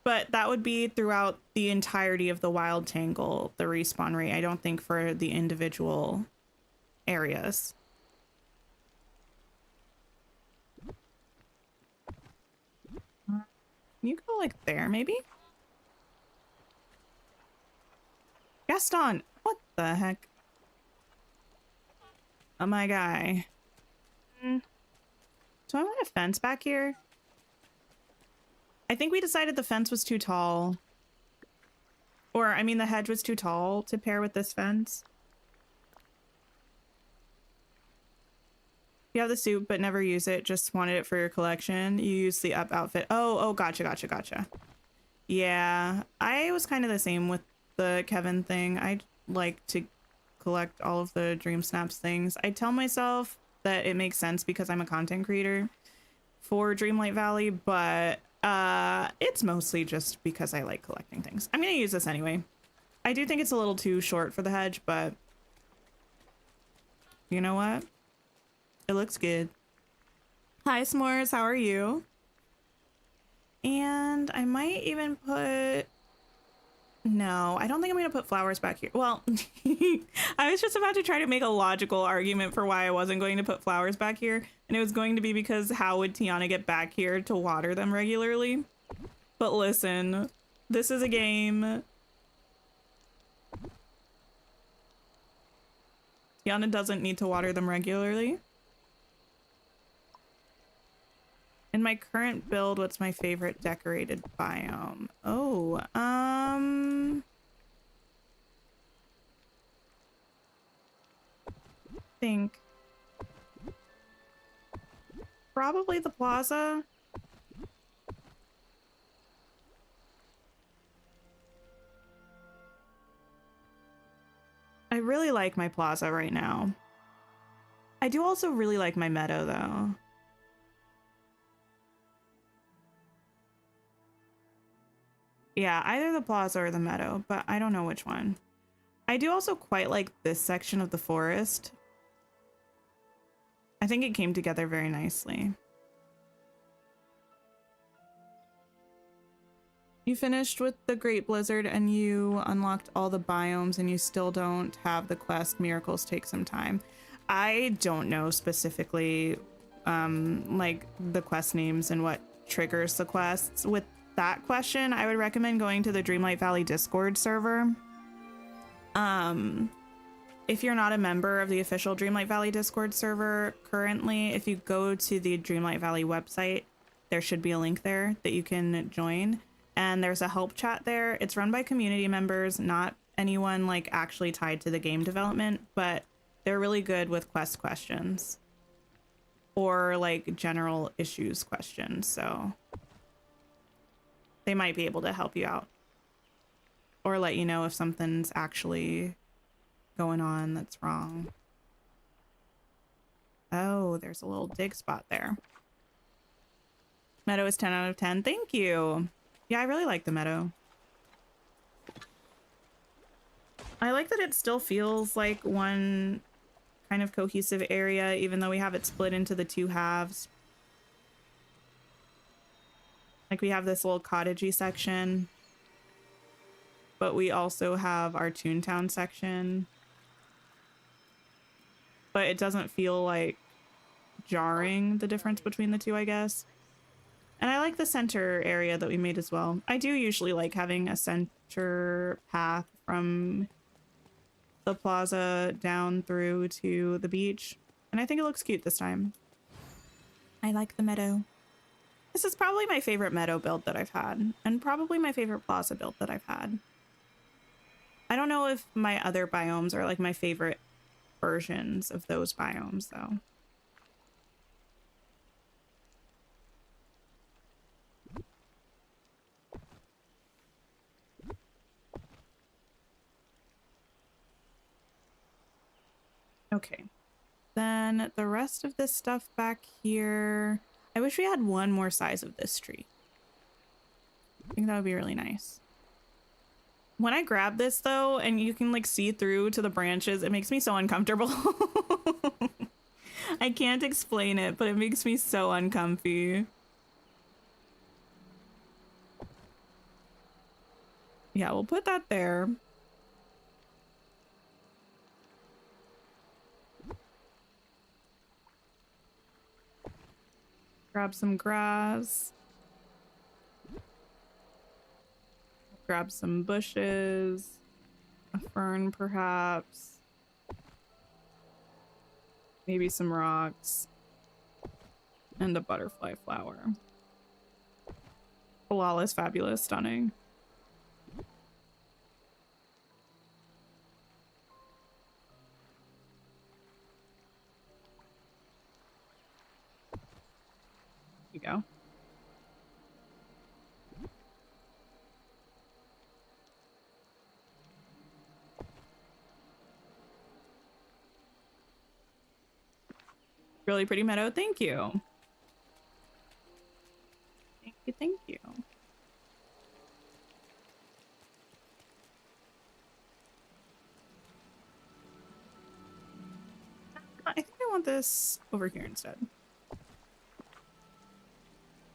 But that would be throughout the entirety of the wild tangle, the respawn rate. I don't think for the individual areas. Can you go like there, maybe? Gaston! What the heck? Oh, my guy. Do I want a fence back here? I think we decided the fence was too tall. Or, I mean, the hedge was too tall to pair with this fence. You have the suit, but never use it. Just wanted it for your collection. You use the up outfit. Oh, gotcha. Yeah, I was kind of the same with the Kevin thing. I like to collect all of the Dream Snaps things. I tell myself that it makes sense because I'm a content creator for Dreamlight Valley, but it's mostly just because I like collecting things. I'm gonna use this anyway. I do think it's a little too short for the hedge, but you know what? It looks good. Hi, S'mores. How are you? And I might even put... No, I don't think I'm going to put flowers back here. Well, I was just about to try to make a logical argument for why I wasn't going to put flowers back here. And it was going to be because how would Tiana get back here to water them regularly? But listen, this is a game. Tiana doesn't need to water them regularly. In my current build, what's my favorite decorated biome? Oh, think probably the plaza. I really like my plaza right now. I do also really like my meadow though. Yeah, either the plaza or the meadow, but I don't know which one. I do also quite like this section of the forest. I think it came together very nicely. You finished with the Great Blizzard and you unlocked all the biomes and you still don't have the quest. Miracles take some time. I don't know specifically like the quest names and what triggers the quests. With that question, I would recommend going to the Dreamlight Valley Discord server. If you're not a member of the official Dreamlight Valley Discord server currently, if you go to the Dreamlight Valley website, there should be a link there that you can join. And there's a help chat there. It's run by community members, not anyone like actually tied to the game development, but they're really good with quest questions or like general issues questions. So they might be able to help you out or let you know if something's actually going on that's wrong. Oh, there's a little dig spot there. Meadow is 10 out of 10. Thank you. Yeah, I really like the meadow. I like that it still feels like one kind of cohesive area, even though we have it split into the two halves. Like we have this little cottagey section, but we also have our Toontown section. But it doesn't feel like jarring, the difference between the two, I guess. And I like the center area that we made as well. I do usually like having a center path from the plaza down through to the beach. And I think it looks cute this time. I like the meadow. This is probably my favorite meadow build that I've had, and probably my favorite plaza build that I've had. I don't know if my other biomes are like my favorite versions of those biomes though. Okay, then the rest of this stuff back here. I wish we had one more size of this tree. I think that would be really nice. When I grab this though, and you can like see through to the branches, it makes me so uncomfortable. I can't explain it, but it makes me so uncomfy. Yeah, we'll put that there. Grab some grass. Grab some bushes. A fern, perhaps. Maybe some rocks. And a butterfly flower. Flawless, fabulous, stunning. Here you go. Really pretty meadow. Thank you. Thank you. Thank you. I think I want this over here instead.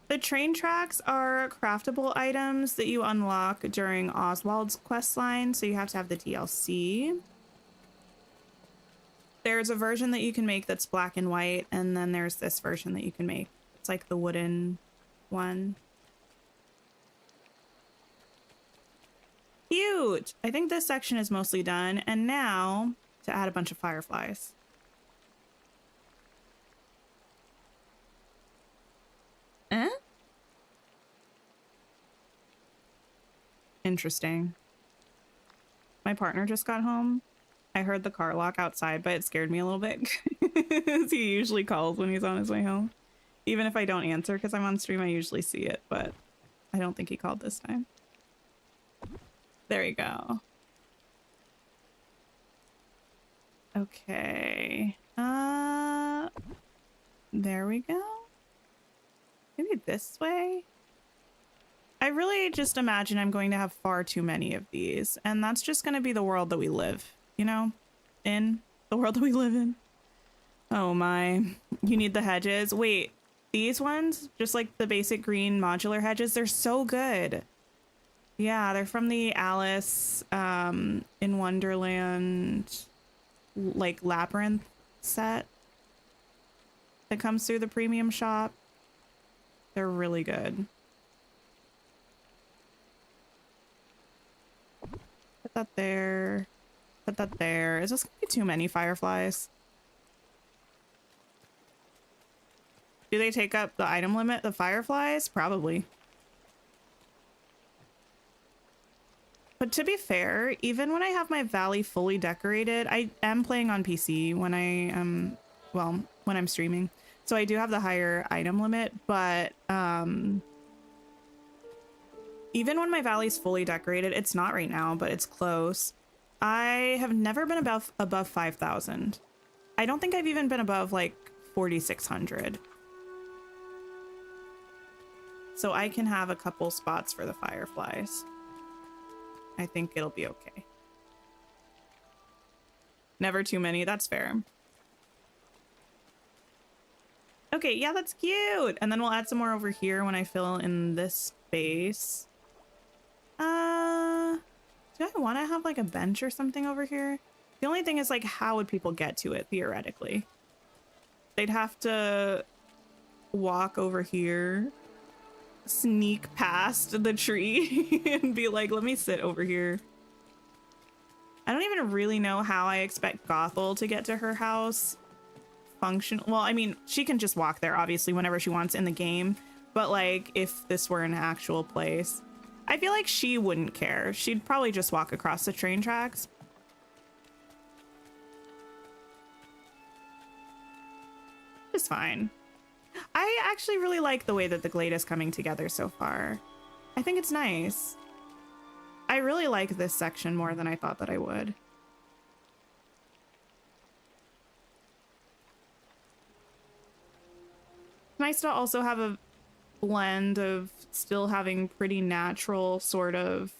The train tracks are craftable items that you unlock during Oswald's questline, so you have to have the DLC. There's a version that you can make that's black and white, and then there's this version that you can make. It's like the wooden one. Cute! I think this section is mostly done, and now to add a bunch of fireflies. Eh? Interesting. My partner just got home. I heard the car lock outside, but it scared me a little bit. He usually calls when he's on his way home. Even if I don't answer because I'm on stream, I usually see it, but I don't think he called this time. There you go. Okay. There we go. Maybe this way? I really just imagine I'm going to have far too many of these, and that's just going to be the world that we live, you know? In the world that we live in. Oh my. You need the hedges. Wait, these ones? Just like the basic green modular hedges? They're so good. Yeah, they're from the Alice in Wonderland like labyrinth set that comes through the premium shop. They're really good. Put that there. Put that there. Is this gonna be too many fireflies? Do they take up the item limit, the fireflies? Probably. But to be fair, even when I have my valley fully decorated, I am playing on PC when I am, well, when I'm streaming. So I do have the higher item limit, but even when my valley's fully decorated, it's not right now, but it's close. I have never been above 5,000. I don't think I've even been above like 4,600. So I can have a couple spots for the fireflies. I think it'll be okay. Never too many, that's fair. Okay, yeah, that's cute. And then we'll add some more over here when I fill in this space. Do I want to have like a bench or something over here? The only thing is like, how would people get to it theoretically? They'd have to walk over here, sneak past the tree and be like, let me sit over here. I don't even really know how I expect Gothel to get to her house. Well, I mean, she can just walk there obviously whenever she wants in the game, but like if this were an actual place, I feel like she wouldn't care. She'd probably just walk across the train tracks. It's fine. I actually really like the way that the Glade is coming together so far. I think it's nice. I really like this section more than I thought that I would. Nice to also have a blend of still having pretty natural sort of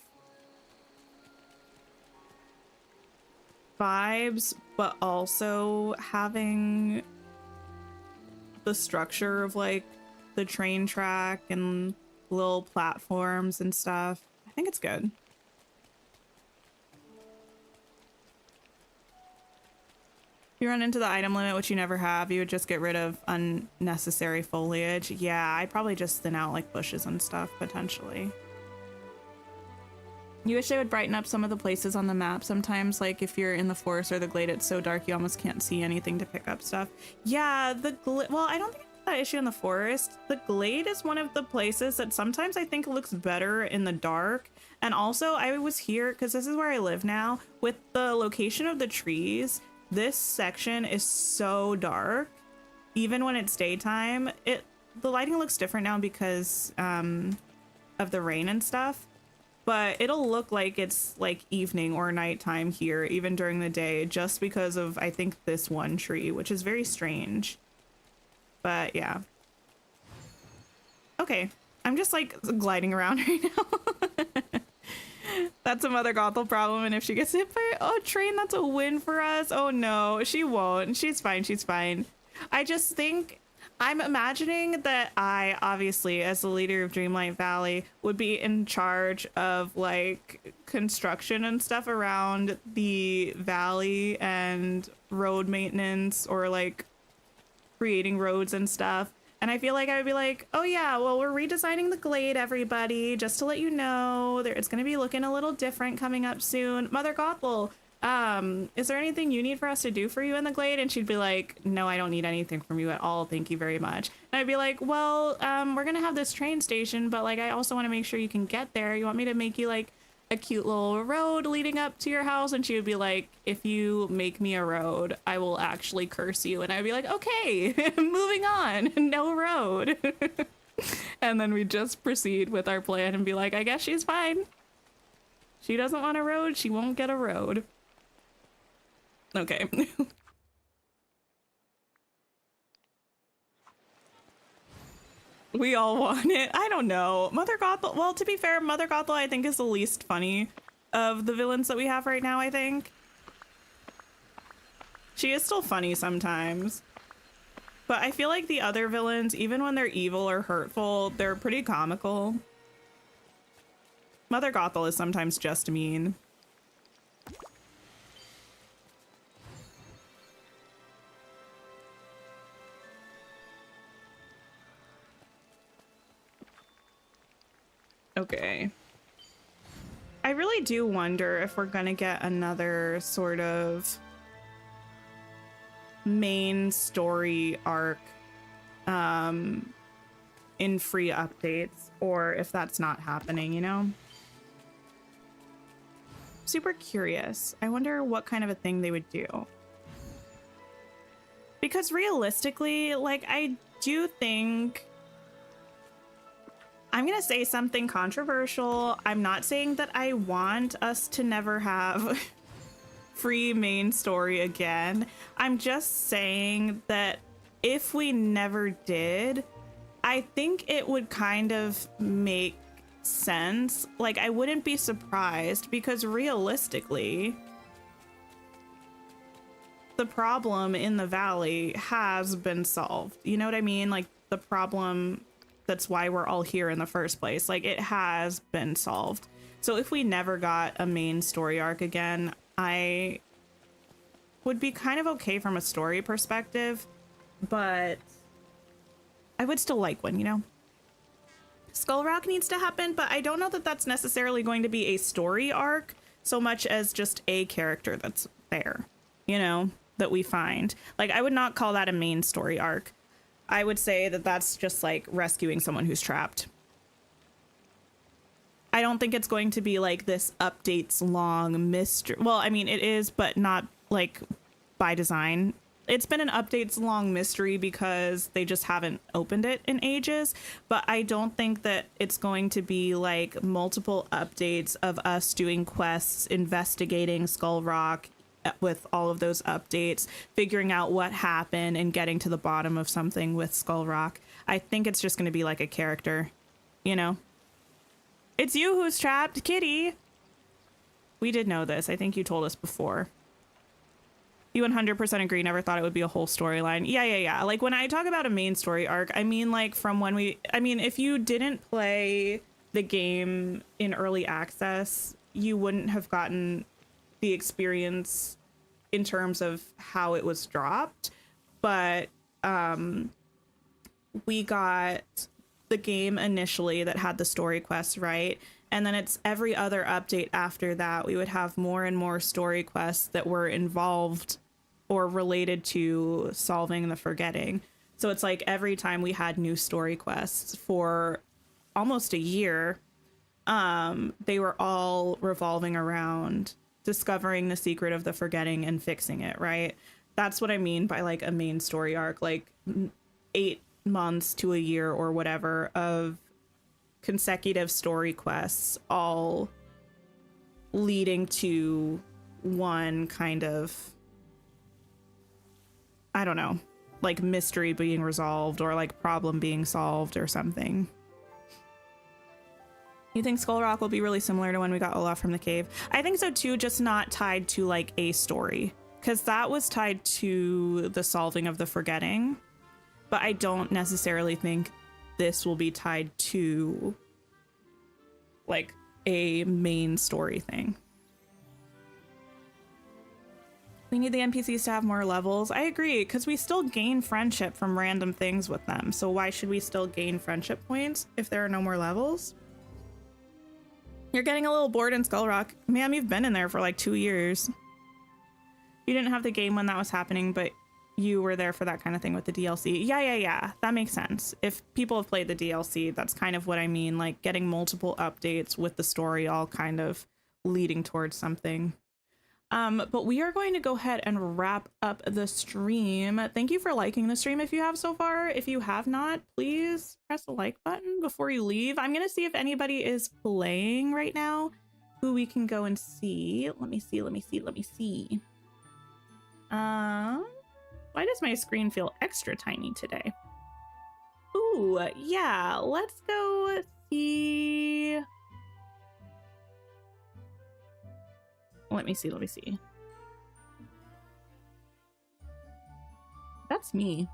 vibes, but also having the structure of like the train track and little platforms and stuff. I think it's good. you run into the item limit, which you never have, you would just get rid of unnecessary foliage. Yeah, I'd probably just thin out like bushes and stuff, potentially. You wish they would brighten up some of the places on the map sometimes, like if you're in the forest or the glade, it's so dark you almost can't see anything to pick up stuff. Yeah, well, I don't think it's that issue in the forest. The glade is one of the places that sometimes I think looks better in the dark. And also I was here, because this is where I live now, with the location of the trees, this section is so dark. Even when it's daytime, the lighting looks different now because of the rain and stuff. But it'll look like it's like evening or nighttime here, even during the day, just because of, I think, this one tree, which is very strange. But yeah. Okay, I'm just like gliding around right now. That's a Mother Gothel problem, and if she gets hit by a train, that's a win for us. Oh no, she won't. She's fine, she's fine. I just think I'm imagining that I, obviously, as the leader of Dreamlight Valley, would be in charge of, like, construction and stuff around the valley and road maintenance or, like, creating roads and stuff. And I feel like I would be like, oh yeah, well, we're redesigning the glade, everybody, just to let you know. It's going to be looking a little different coming up soon. Mother Gothel, is there anything you need for us to do for you in the glade? And she'd be like, no, I don't need anything from you at all, thank you very much. And I'd be like, well, we're gonna have this train station, but like I also want to make sure you can get there. You want me to make you like a cute little road leading up to your house? And she would be like, if you make me a road, I will actually curse you. And I'd be like, okay, moving on. No road. And then we just proceed with our plan and be like, I guess she's fine. She doesn't want a road, she won't get a road. Okay. We all want it. I don't know. Mother Gothel, well, to be fair, Mother Gothel I think is the least funny of the villains that we have right now, I think. She is still funny sometimes. But I feel like the other villains, even when they're evil or hurtful, they're pretty comical. Mother Gothel is sometimes just mean. Okay. I really do wonder if we're gonna get another sort of main story arc in free updates, or if that's not happening, you know? Super curious. I wonder what kind of a thing they would do. Because realistically, like, I do think I'm gonna say something controversial. I'm not saying that I want us to never have free main story again. I'm just saying that if we never did, I think it would kind of make sense. Like, I wouldn't be surprised, because realistically, the problem in the valley has been solved. You know what I mean? Like, the problem that's why we're all here in the first place, like, it has been solved. So if we never got a main story arc again, I would be kind of okay from a story perspective, but I would still like one, you know? Skull Rock needs to happen, but I don't know that that's necessarily going to be a story arc so much as just a character that's there, you know, that we find. Like, I would not call that a main story arc. I would say that that's just like rescuing someone who's trapped. I don't think it's going to be like this updates long mystery. Well, I mean, it is, but not like by design. It's been an updates long mystery because they just haven't opened it in ages. But I don't think that it's going to be like multiple updates of us doing quests, investigating Skull Rock with all of those updates, figuring out what happened and getting to the bottom of something with Skull Rock. I think it's just going to be like a character, you know? It's you who's trapped, Kitty. We did know this. I think you told us before. You 100% agree, never thought it would be a whole storyline. Yeah. Like, when I talk about a main story arc, I mean, like, from when if you didn't play the game in early access, you wouldn't have gotten the experience in terms of how it was dropped, but we got the game initially that had the story quests, right? And then it's every other update after that, we would have more and more story quests that were involved or related to solving the forgetting. So it's like every time we had new story quests for almost a year, they were all revolving around discovering the secret of the forgetting and fixing it, right? That's what I mean by like a main story arc, like 8 months to a year or whatever of consecutive story quests, all leading to one kind of, I don't know, like mystery being resolved or like problem being solved or something. You think Skull Rock will be really similar to when we got Olaf from the cave? I think so too, just not tied to like a story, because that was tied to the solving of the forgetting. But I don't necessarily think this will be tied to like a main story thing. We need the NPCs to have more levels. I agree, because we still gain friendship from random things with them. So why should we still gain friendship points if there are no more levels? You're getting a little bored in Skull Rock. Ma'am, you've been in there for like 2 years. You didn't have the game when that was happening, but you were there for that kind of thing with the DLC. Yeah. That makes sense. If people have played the DLC, that's kind of what I mean. Like getting multiple updates with the story all kind of leading towards something. But we are going to go ahead and wrap up the stream. Thank you for liking the stream if you have so far. If you have not, please press the like button before you leave. I'm going to see if anybody is playing right now who we can go and see. Let me see. Why does my screen feel extra tiny today? Ooh, yeah, let's go see. Let me see. That's me.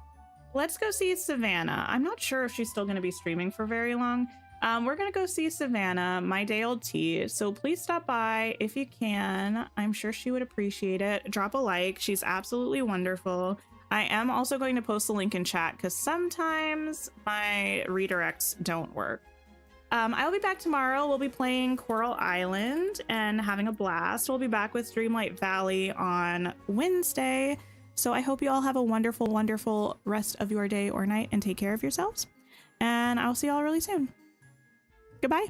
Let's go see Savannah. I'm not sure if she's still going to be streaming for very long. We're going to go see Savannah, my day old tea. So please stop by if you can. I'm sure she would appreciate it. Drop a like. She's absolutely wonderful. I am also going to post the link in chat because sometimes my redirects don't work. I'll be back tomorrow. We'll be playing Coral Island and having a blast. We'll be back with Dreamlight Valley on Wednesday. So I hope you all have a wonderful, wonderful rest of your day or night and take care of yourselves. And I'll see you all really soon. Goodbye.